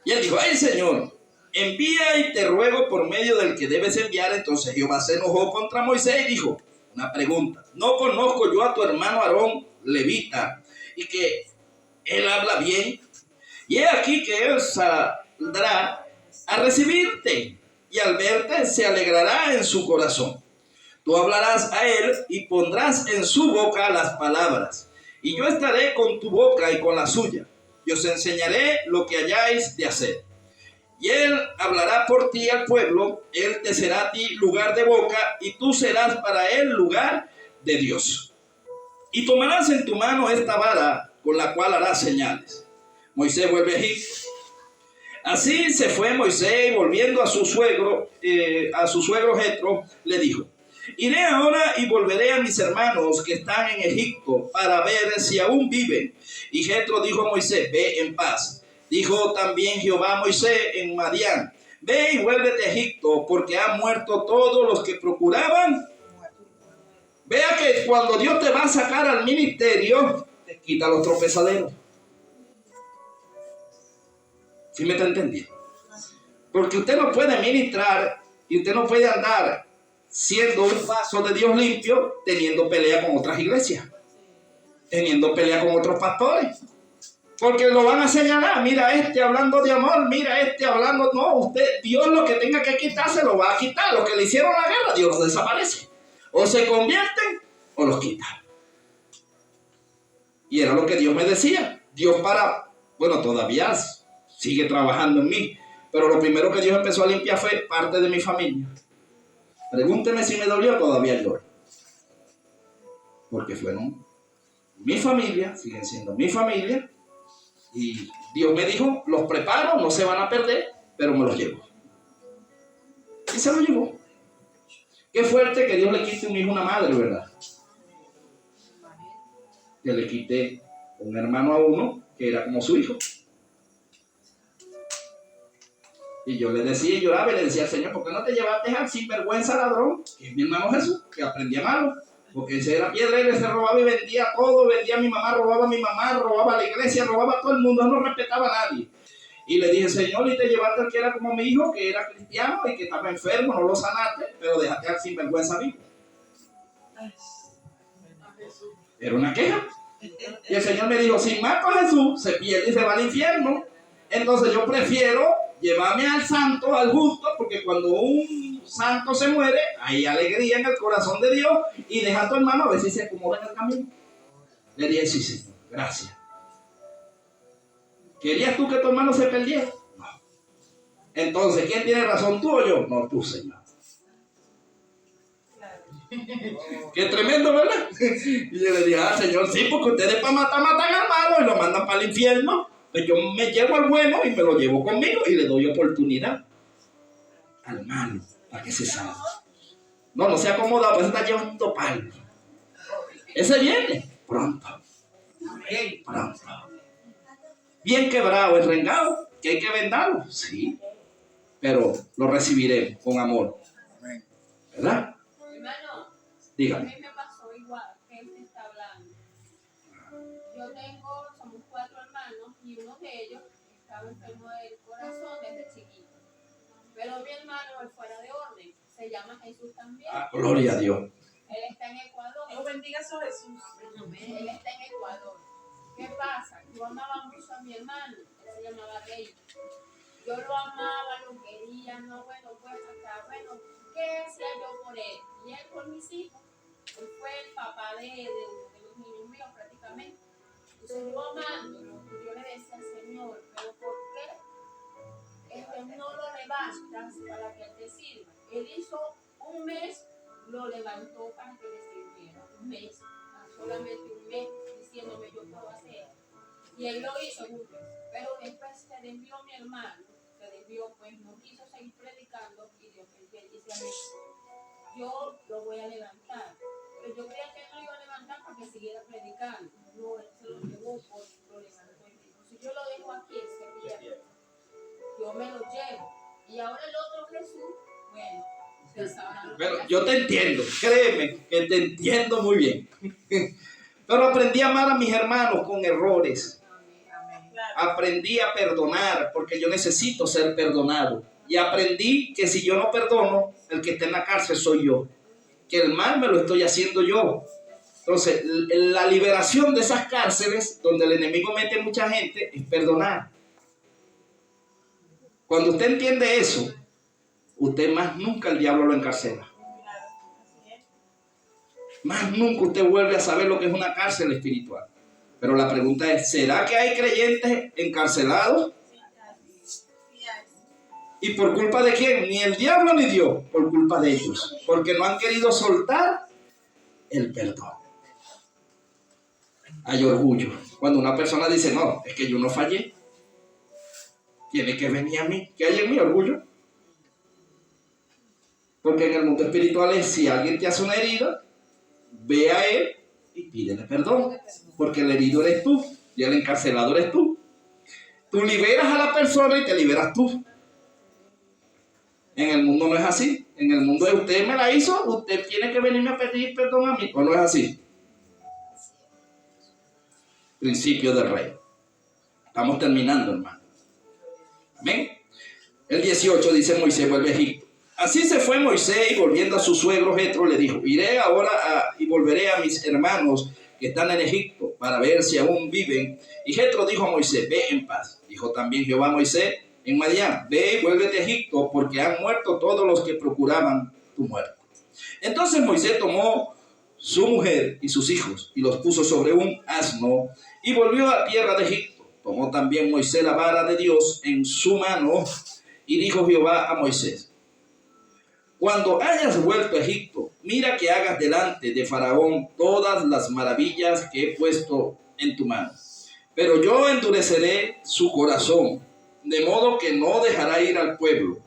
Speaker 1: Y él dijo: ay Señor, envía y te ruego por medio del que debes enviar. Entonces Jehová se enojó contra Moisés y dijo, una pregunta: ¿no conozco yo a tu hermano Aarón, levita, y que él habla bien? Y he aquí que él saldrá a recibirte, y al verte se alegrará en su corazón. Tú hablarás a él y pondrás en su boca las palabras, y yo estaré con tu boca y con la suya, y os enseñaré lo que hayáis de hacer. Y él hablará por ti al pueblo, él te será a ti lugar de boca, y tú serás para él lugar de Dios. Y tomarás en tu mano esta vara, con la cual harás señales. Moisés vuelve a Egipto. Así se fue Moisés, y volviendo a su suegro Jetro, le dijo: iré ahora y volveré a mis hermanos que están en Egipto para ver si aún viven. Y Jetro dijo a Moisés: ve en paz. Dijo también Jehová a Moisés en Madián: ve y vuélvete a Egipto, porque han muerto todos los que procuraban. Vea que cuando Dios te va a sacar al ministerio, te quita los tropezaderos. ¿Sí me está entendiendo? Porque usted no puede ministrar y usted no puede andar siendo un vaso de Dios limpio teniendo pelea con otras iglesias, teniendo pelea con otros pastores, porque lo van a señalar. Mira este hablando de amor, mira este hablando. No, usted, Dios lo que tenga que quitar se lo va a quitar. Los que le hicieron la guerra, Dios los desaparece, o se convierten o los quita. Y era lo que Dios me decía. Dios todavía sigue trabajando en mí, pero lo primero que Dios empezó a limpiar fue parte de mi familia. Pregúnteme si me dolió, todavía lloro, porque fueron mi familia, siguen siendo mi familia, y Dios me dijo: los preparo, no se van a perder, pero me los llevo. Y se los llevó. Qué fuerte que Dios le quite un hijo a una madre, ¿verdad? Que le quite un hermano a uno que era como su hijo. Y yo le decía y lloraba y le decía al Señor, ¿por qué no te llevaste al sinvergüenza ladrón? Que es mi hermano Jesús, que aprendía malo. Porque ese era piedrero, se robaba y vendía todo, vendía a mi mamá, robaba a la iglesia, robaba a todo el mundo, no respetaba a nadie. Y le dije, Señor, y te llevaste al que era como mi hijo, que era cristiano y que estaba enfermo, no lo sanaste, pero dejaste al sinvergüenza vivo. Era una queja. Y el Señor me dijo, si mato a Jesús, se pierde y se va al infierno. Entonces yo prefiero llevarme al santo, al justo, porque cuando un santo se muere, hay alegría en el corazón de Dios, y deja a tu hermano a ver si se acomoda en el camino. Le dije, sí, Señor, gracias. ¿Querías tú que tu hermano se perdiera? No. Entonces, ¿quién tiene razón, tú o yo? No, tú, Señor. Qué tremendo, ¿verdad? Y yo le dije, Señor, sí, porque ustedes para matar, matan al malo y lo mandan para el infierno. Pues yo me llevo al bueno y me lo llevo conmigo y le doy oportunidad al malo para que se salve. No se ha acomodado, pues está llevando palo. Ese viene pronto. Pronto. Bien quebrado, enrengado, que hay que vendarlo, sí. Pero lo recibiremos con amor. ¿Verdad?
Speaker 7: Hermano,
Speaker 1: Dígame.
Speaker 7: a mí me pasó igual, que él me está hablando. Somos 4 hermanos y uno de ellos estaba enfermo del corazón desde chiquito. Pero mi hermano, él fuera de orden, se llama Jesús también.
Speaker 1: Gloria a Dios.
Speaker 7: Él está en Ecuador.
Speaker 9: Dios bendiga a su Jesús.
Speaker 7: Él está en Ecuador. ¿Qué pasa? Yo amaba mucho a mi hermano, él se llamaba Rey. Yo lo amaba, lo quería, no, bueno, pues hasta, bueno, ¿qué hacía yo por él? Y él por mis hijos. Él fue el papá de los niños míos prácticamente. Entonces yo amándolo, yo le decía al Señor, pero ¿por qué no lo levantas para que él te sirva? Él hizo un mes, lo levantó para que le sirviera. Un mes, solamente un mes, diciéndome yo puedo hacer. Y él lo hizo en un mes. Pero después se desvió mi hermano, pues no quiso seguir predicando y Dios me dice a mí, yo lo voy a levantar. Pero yo creía que él lo iba a levantar para que siguiera predicando. No, él se lo llevó, lo levantó. Si yo lo dejo aquí, él se pierde. Yo me lo llevo. Y ahora el otro Jesús, bueno, ustedes sabrán.
Speaker 1: Pero yo te entiendo, créeme que te entiendo muy bien. Pero aprendí a amar a mis hermanos con errores. Aprendí a perdonar porque yo necesito ser perdonado. Y aprendí que si yo no perdono, el que está en la cárcel soy yo. Que el mal me lo estoy haciendo yo. Entonces, la liberación de esas cárceles donde el enemigo mete mucha gente es perdonar. Cuando usted entiende eso, usted más nunca el diablo lo encarcela. Más nunca usted vuelve a saber lo que es una cárcel espiritual. Pero la pregunta es, ¿será que hay creyentes encarcelados? ¿Y por culpa de quién? Ni el diablo ni Dios, por culpa de ellos. Porque no han querido soltar el perdón. Hay orgullo. Cuando una persona dice, no, es que yo no fallé. Tiene que venir a mí. ¿Qué hay en mi orgullo? Porque en el mundo espiritual es, si alguien te hace una herida, ve a él y pídele perdón. Porque el herido eres tú y el encarcelado eres tú. Tú liberas a la persona y te liberas tú. En el mundo no es así. En el mundo de usted me la hizo, usted tiene que venirme a pedir perdón a mí. ¿O no es así? Principio del rey. Estamos terminando, hermano. Amén. El 18 dice Moisés vuelve a Egipto. Así se fue Moisés y volviendo a su suegro Jetro le dijo, iré ahora y volveré a mis hermanos que están en Egipto para ver si aún viven. Y Jetro dijo a Moisés, ve en paz. Dijo también Jehová a Moisés en Madián, ve y vuélvete a Egipto porque han muerto todos los que procuraban tu muerte. Entonces Moisés tomó su mujer y sus hijos y los puso sobre un asno y volvió a tierra de Egipto. Tomó también Moisés la vara de Dios en su mano y dijo Jehová a Moisés, cuando hayas vuelto a Egipto, mira que hagas delante de Faraón todas las maravillas que he puesto en tu mano. Pero yo endureceré su corazón, de modo que no dejará ir al pueblo.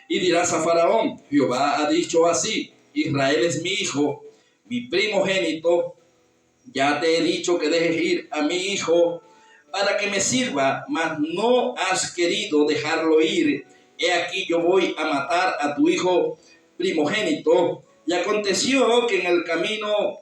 Speaker 1: Y dirás a Faraón, Jehová ha dicho así, Israel es mi hijo, mi primogénito. Ya te he dicho que dejes ir a mi hijo para que me sirva, mas no has querido dejarlo ir. he aquí yo voy a matar a tu hijo primogénito. Y aconteció que en el camino,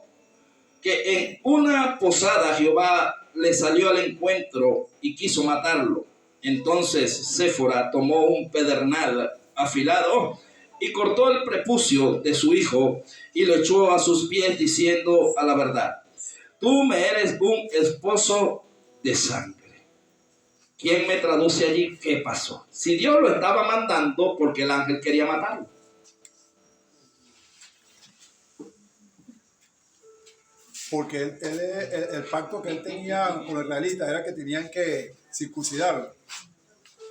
Speaker 1: que en una posada Jehová le salió al encuentro y quiso matarlo. Entonces Séfora tomó un pedernal afilado y cortó el prepucio de su hijo y lo echó a sus pies, diciendo a la verdad: tú me eres un esposo de sangre. ¿Quién me traduce allí qué pasó? Si Dios lo estaba mandando porque el ángel quería matarlo.
Speaker 5: Porque el pacto que él tenía con los israelitas era que tenían que circuncidarlo.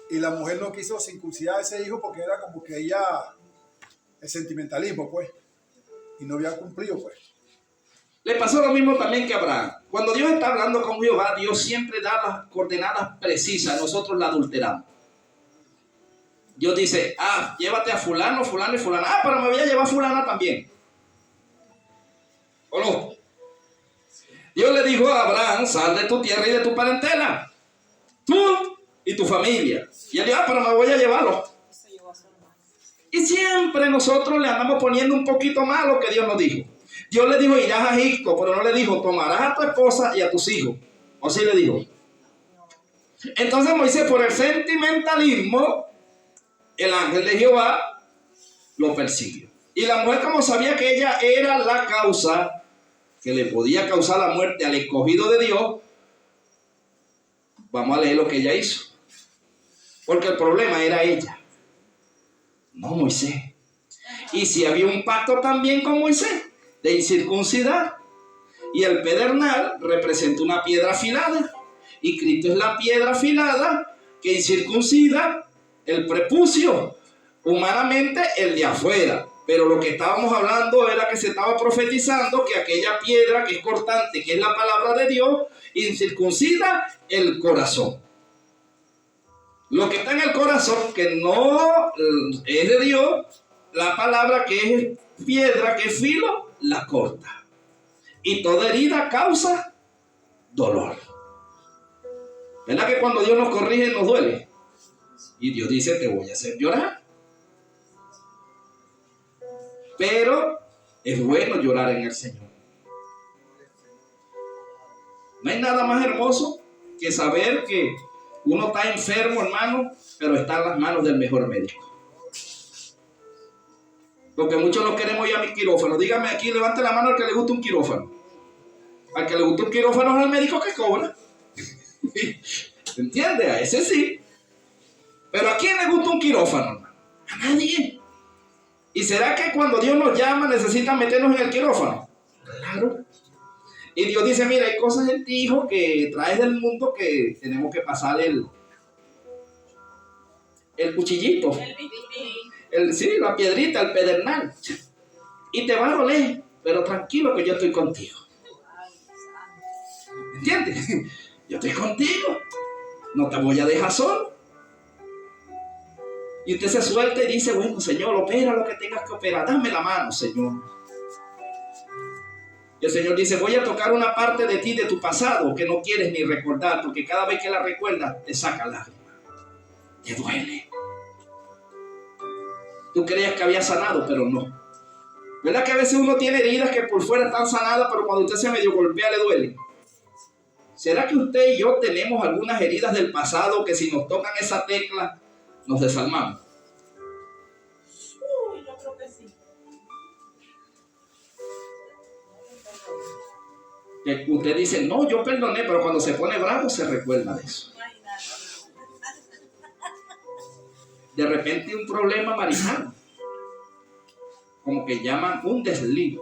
Speaker 5: Y la mujer no quiso circuncidar a ese hijo porque era como que ella, el sentimentalismo, pues. Y no había cumplido, pues.
Speaker 1: Le pasó lo mismo también que a Abraham. Cuando Dios está hablando con Jehová, Dios siempre da las coordenadas precisas. Nosotros la adulteramos. Dios dice: llévate a fulano, fulano y fulana. Pero me voy a llevar a fulana también. ¿O no? Dios le dijo a Abraham: sal de tu tierra y de tu parentela, tú y tu familia. Y él dijo: pero me voy a llevarlo. Y siempre nosotros le andamos poniendo un poquito más lo que Dios nos dijo. Dios le dijo: irás a Egipto, pero no le dijo: tomarás a tu esposa y a tus hijos. ¿O sí le dijo? Entonces Moisés, por el sentimentalismo, el ángel de Jehová lo persiguió. Y la mujer, como sabía que ella era la causa que le podía causar la muerte al escogido de Dios, vamos a leer lo que ella hizo. Porque el problema era ella, no Moisés. Y si había un pacto también con Moisés de incircuncidar. Y el pedernal representa una piedra afilada. Y Cristo es la piedra afilada que incircuncida el prepucio. Humanamente el de afuera. Pero lo que estábamos hablando era que se estaba profetizando que aquella piedra que es cortante, que es la palabra de Dios, incircuncida el corazón. Lo que está en el corazón, que no es de Dios, la palabra que es piedra, que es filo, la corta. Y toda herida causa dolor. ¿Verdad que cuando Dios nos corrige nos duele? Y Dios dice: te voy a hacer llorar. Pero es bueno llorar en el Señor. No hay nada más hermoso que saber que uno está enfermo, hermano, pero está en las manos del mejor médico. Porque muchos no queremos ir a mi quirófano. Dígame aquí, levante la mano al que le gusta un quirófano. Al que le gusta un quirófano es al médico que cobra. ¿Entiende? A ese sí. Pero ¿a quién le gusta un quirófano, hermano? A nadie. ¿Y será que cuando Dios nos llama necesita meternos en el quirófano? Claro. Y Dios dice: mira, hay cosas en ti, hijo, que traes del mundo que tenemos que pasar el cuchillito. Sí, la piedrita, el pedernal. Y te va a doler, pero tranquilo que yo estoy contigo. ¿Entiendes? Yo estoy contigo. No te voy a dejar solo. Y usted se suelta y dice: bueno, Señor, opera lo que tengas que operar. Dame la mano, Señor. Y el Señor dice: voy a tocar una parte de ti, de tu pasado, que no quieres ni recordar, porque cada vez que la recuerdas, te saca lágrimas. Te duele. Tú creías que había sanado, pero no. ¿Verdad que a veces uno tiene heridas que por fuera están sanadas, pero cuando usted se medio golpea le duele? ¿Será que usted y yo tenemos algunas heridas del pasado que si nos tocan esa tecla, nos desalmamos?
Speaker 9: Yo creo que sí.
Speaker 1: Que usted dice: no, yo perdoné, pero cuando se pone bravo se recuerda de eso. De repente un problema marital, como que llaman un desliz.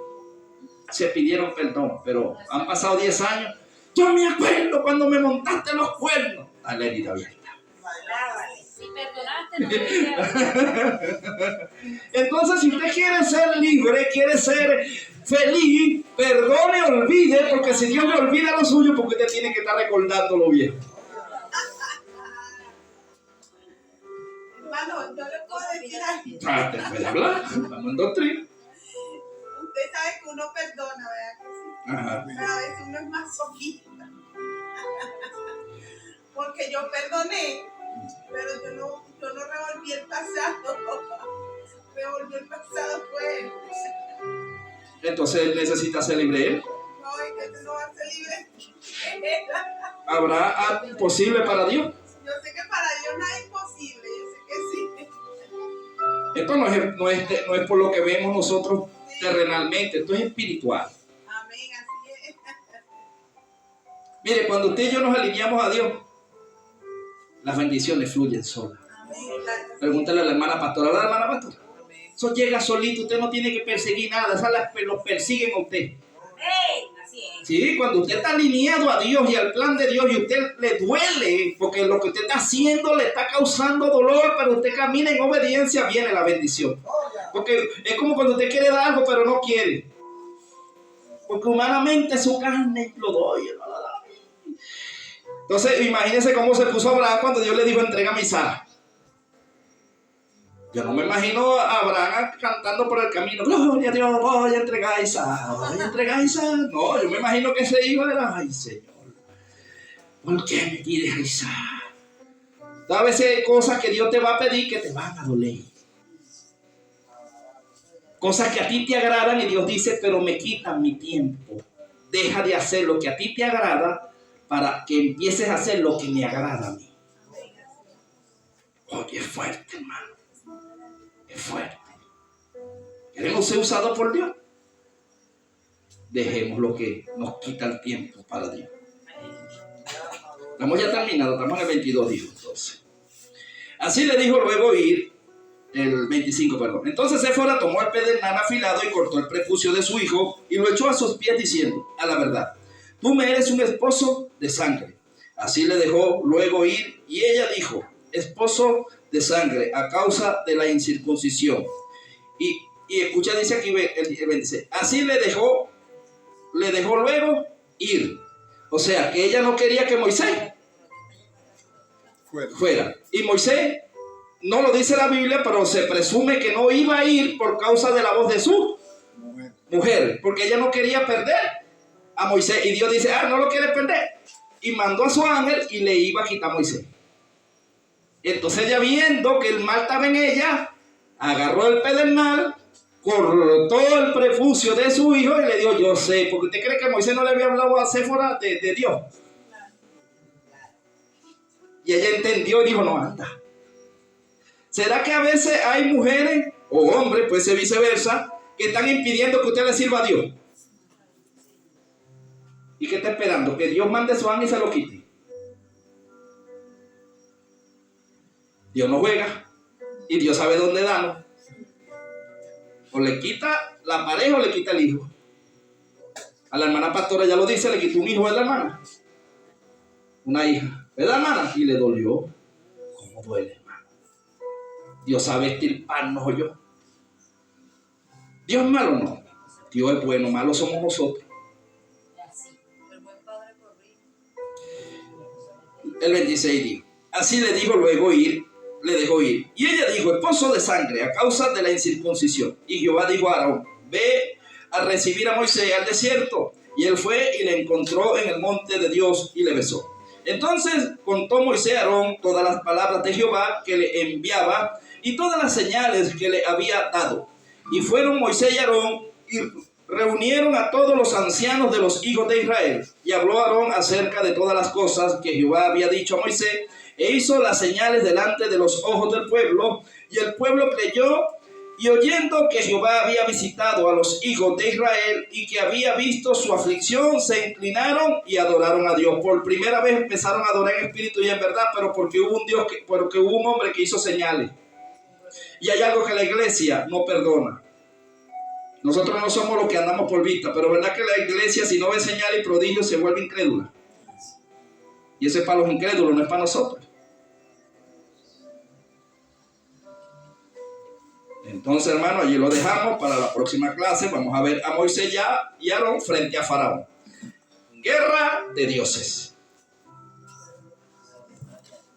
Speaker 1: Se pidieron perdón, pero han pasado 10 años. Yo me acuerdo cuando me montaste los cuernos. A la herida abierta.
Speaker 3: Si perdonaste, no.
Speaker 1: Entonces, si usted quiere ser libre, quiere ser feliz, perdone, olvide, porque si Dios le olvida lo suyo, porque usted tiene que estar recordando lo viejo.
Speaker 9: Hermano, yo le puedo decir algo.
Speaker 1: Trate de hablar, estamos en doctrina.
Speaker 9: Usted sabe que uno perdona, ¿verdad que sí?
Speaker 1: Ajá.
Speaker 9: Pero a veces uno es masoquista. Porque yo perdoné, pero yo Yo no revolví el pasado. Revolvió el pasado fue él.
Speaker 1: Entonces él necesita ser libre él.
Speaker 9: No, es que no va a ser libre.
Speaker 1: ¿Habrá algo imposible para Dios?
Speaker 9: Yo sé que para Dios nada es imposible. Yo sé que sí.
Speaker 1: Esto no es por lo que vemos nosotros terrenalmente, esto es espiritual.
Speaker 9: Amén, así es.
Speaker 1: Mire, cuando usted y yo nos alineamos a Dios, las bendiciones fluyen solas.
Speaker 9: Amén.
Speaker 1: Pregúntale a la hermana pastora. ¿La hermana pastora? Eso llega solito, usted no tiene que perseguir nada, esas los persiguen a usted.
Speaker 2: Así es.
Speaker 1: Sí, cuando usted está alineado a Dios y al plan de Dios y usted le duele, porque lo que usted está haciendo le está causando dolor, pero usted camina en obediencia, viene la bendición. Porque es como cuando usted quiere dar algo, pero no quiere. Porque humanamente su carne lo doy. Entonces, imagínense cómo se puso Abraham cuando Dios le dijo, entrega a Isaac. Yo no me imagino a Abraham cantando por el camino, gloria a Dios, voy a entregar a Isaac, voy a entregar a Isaac. No, yo me imagino que ese hijo era, ay Señor, ¿por qué me pides a Isaac? A veces hay cosas que Dios te va a pedir que te van a doler. Cosas que a ti te agradan y Dios dice, pero me quitan mi tiempo. Deja de hacer lo que a ti te agrada para que empieces a hacer lo que me agrada a mí. Oye, es fuerte, hermano. Es fuerte. ¿Queremos ser usados por Dios? Dejemos lo que nos quita el tiempo para Dios. Estamos ya terminados, estamos en el 22, dijo entonces. Así le dijo luego ir, el 25, perdón. Entonces Séfora tomó el pedernal afilado y cortó el prepucio de su hijo y lo echó a sus pies diciendo, a la verdad, tú me eres un esposo de sangre. Así le dejó luego ir y ella dijo, esposo de sangre a causa de la incircuncisión. Y escucha, dice aquí el 26, así le dejó luego ir. O sea, que ella no quería que Moisés fuera. Y Moisés, no lo dice la Biblia, pero se presume que no iba a ir por causa de la voz de su mujer, porque ella no quería perder a Moisés. Y Dios dice, no lo quiere perder. Y mandó a su ángel y le iba a quitar a Moisés. Entonces ella, viendo que el mal estaba en ella, agarró el pedernal, cortó el prepucio de su hijo y le dijo, yo sé, porque usted cree que Moisés no le había hablado a Séfora de Dios. Y ella entendió y dijo, no, anda. ¿Será que a veces hay mujeres o hombres, puede ser viceversa, que están impidiendo que usted le sirva a Dios? ¿Y qué está esperando? Que Dios mande su ángel y se lo quite. Dios no juega y Dios sabe dónde darlo. O le quita la pareja o le quita el hijo. A la hermana pastora ya lo dice, le quitó un hijo a la hermana. Una hija, ¿verdad, hermana? Y le dolió. ¿Cómo duele, hermano? Dios sabe estirparnos, o yo. Dios es malo, no. Dios es bueno, malo somos nosotros. El 26 dijo, así le dijo luego ir, le dejó ir. Y ella dijo, esposo de sangre, a causa de la incircuncisión. Y Jehová dijo a Aarón, ve a recibir a Moisés al desierto. Y él fue y le encontró en el monte de Dios y le besó. Entonces contó Moisés a Aarón todas las palabras de Jehová que le enviaba y todas las señales que le había dado. Y fueron Moisés y Aarón y reunieron a todos los ancianos de los hijos de Israel. Y habló Aarón acerca de todas las cosas que Jehová había dicho a Moisés, e hizo las señales delante de los ojos del pueblo. Y el pueblo creyó, y oyendo que Jehová había visitado a los hijos de Israel y que había visto su aflicción, se inclinaron y adoraron a Dios. Por primera vez empezaron a adorar en espíritu y en verdad, pero porque hubo un hombre que hizo señales. Y hay algo que la iglesia no perdona. Nosotros no somos los que andamos por vista, pero verdad que la iglesia, si no ve señales y prodigios, se vuelve incrédula. Y eso es para los incrédulos, no es para nosotros. Entonces, hermano, allí lo dejamos para la próxima clase. Vamos a ver a Moisés ya y Aarón frente a Faraón. Guerra de dioses.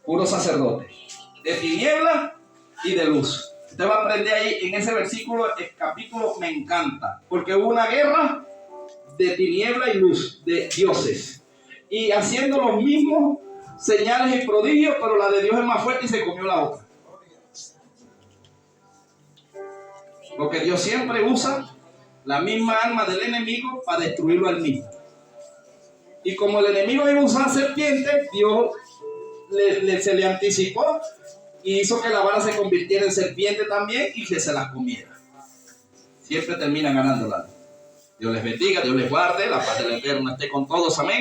Speaker 1: Puro sacerdote. De tiniebla y de luz. Usted va a aprender ahí en ese versículo, el capítulo me encanta. Porque hubo una guerra de tiniebla y luz, de dioses. Y haciendo los mismos señales y prodigios, pero la de Dios es más fuerte y se comió la otra. Porque Dios siempre usa la misma arma del enemigo para destruirlo al mismo. Y como el enemigo iba a usar serpientes, Dios se le anticipó y hizo que la vara se convirtiera en serpiente también y que se las comiera. Siempre termina ganando la. Dios les bendiga, Dios les guarde, la paz del Eterno esté con todos, amén.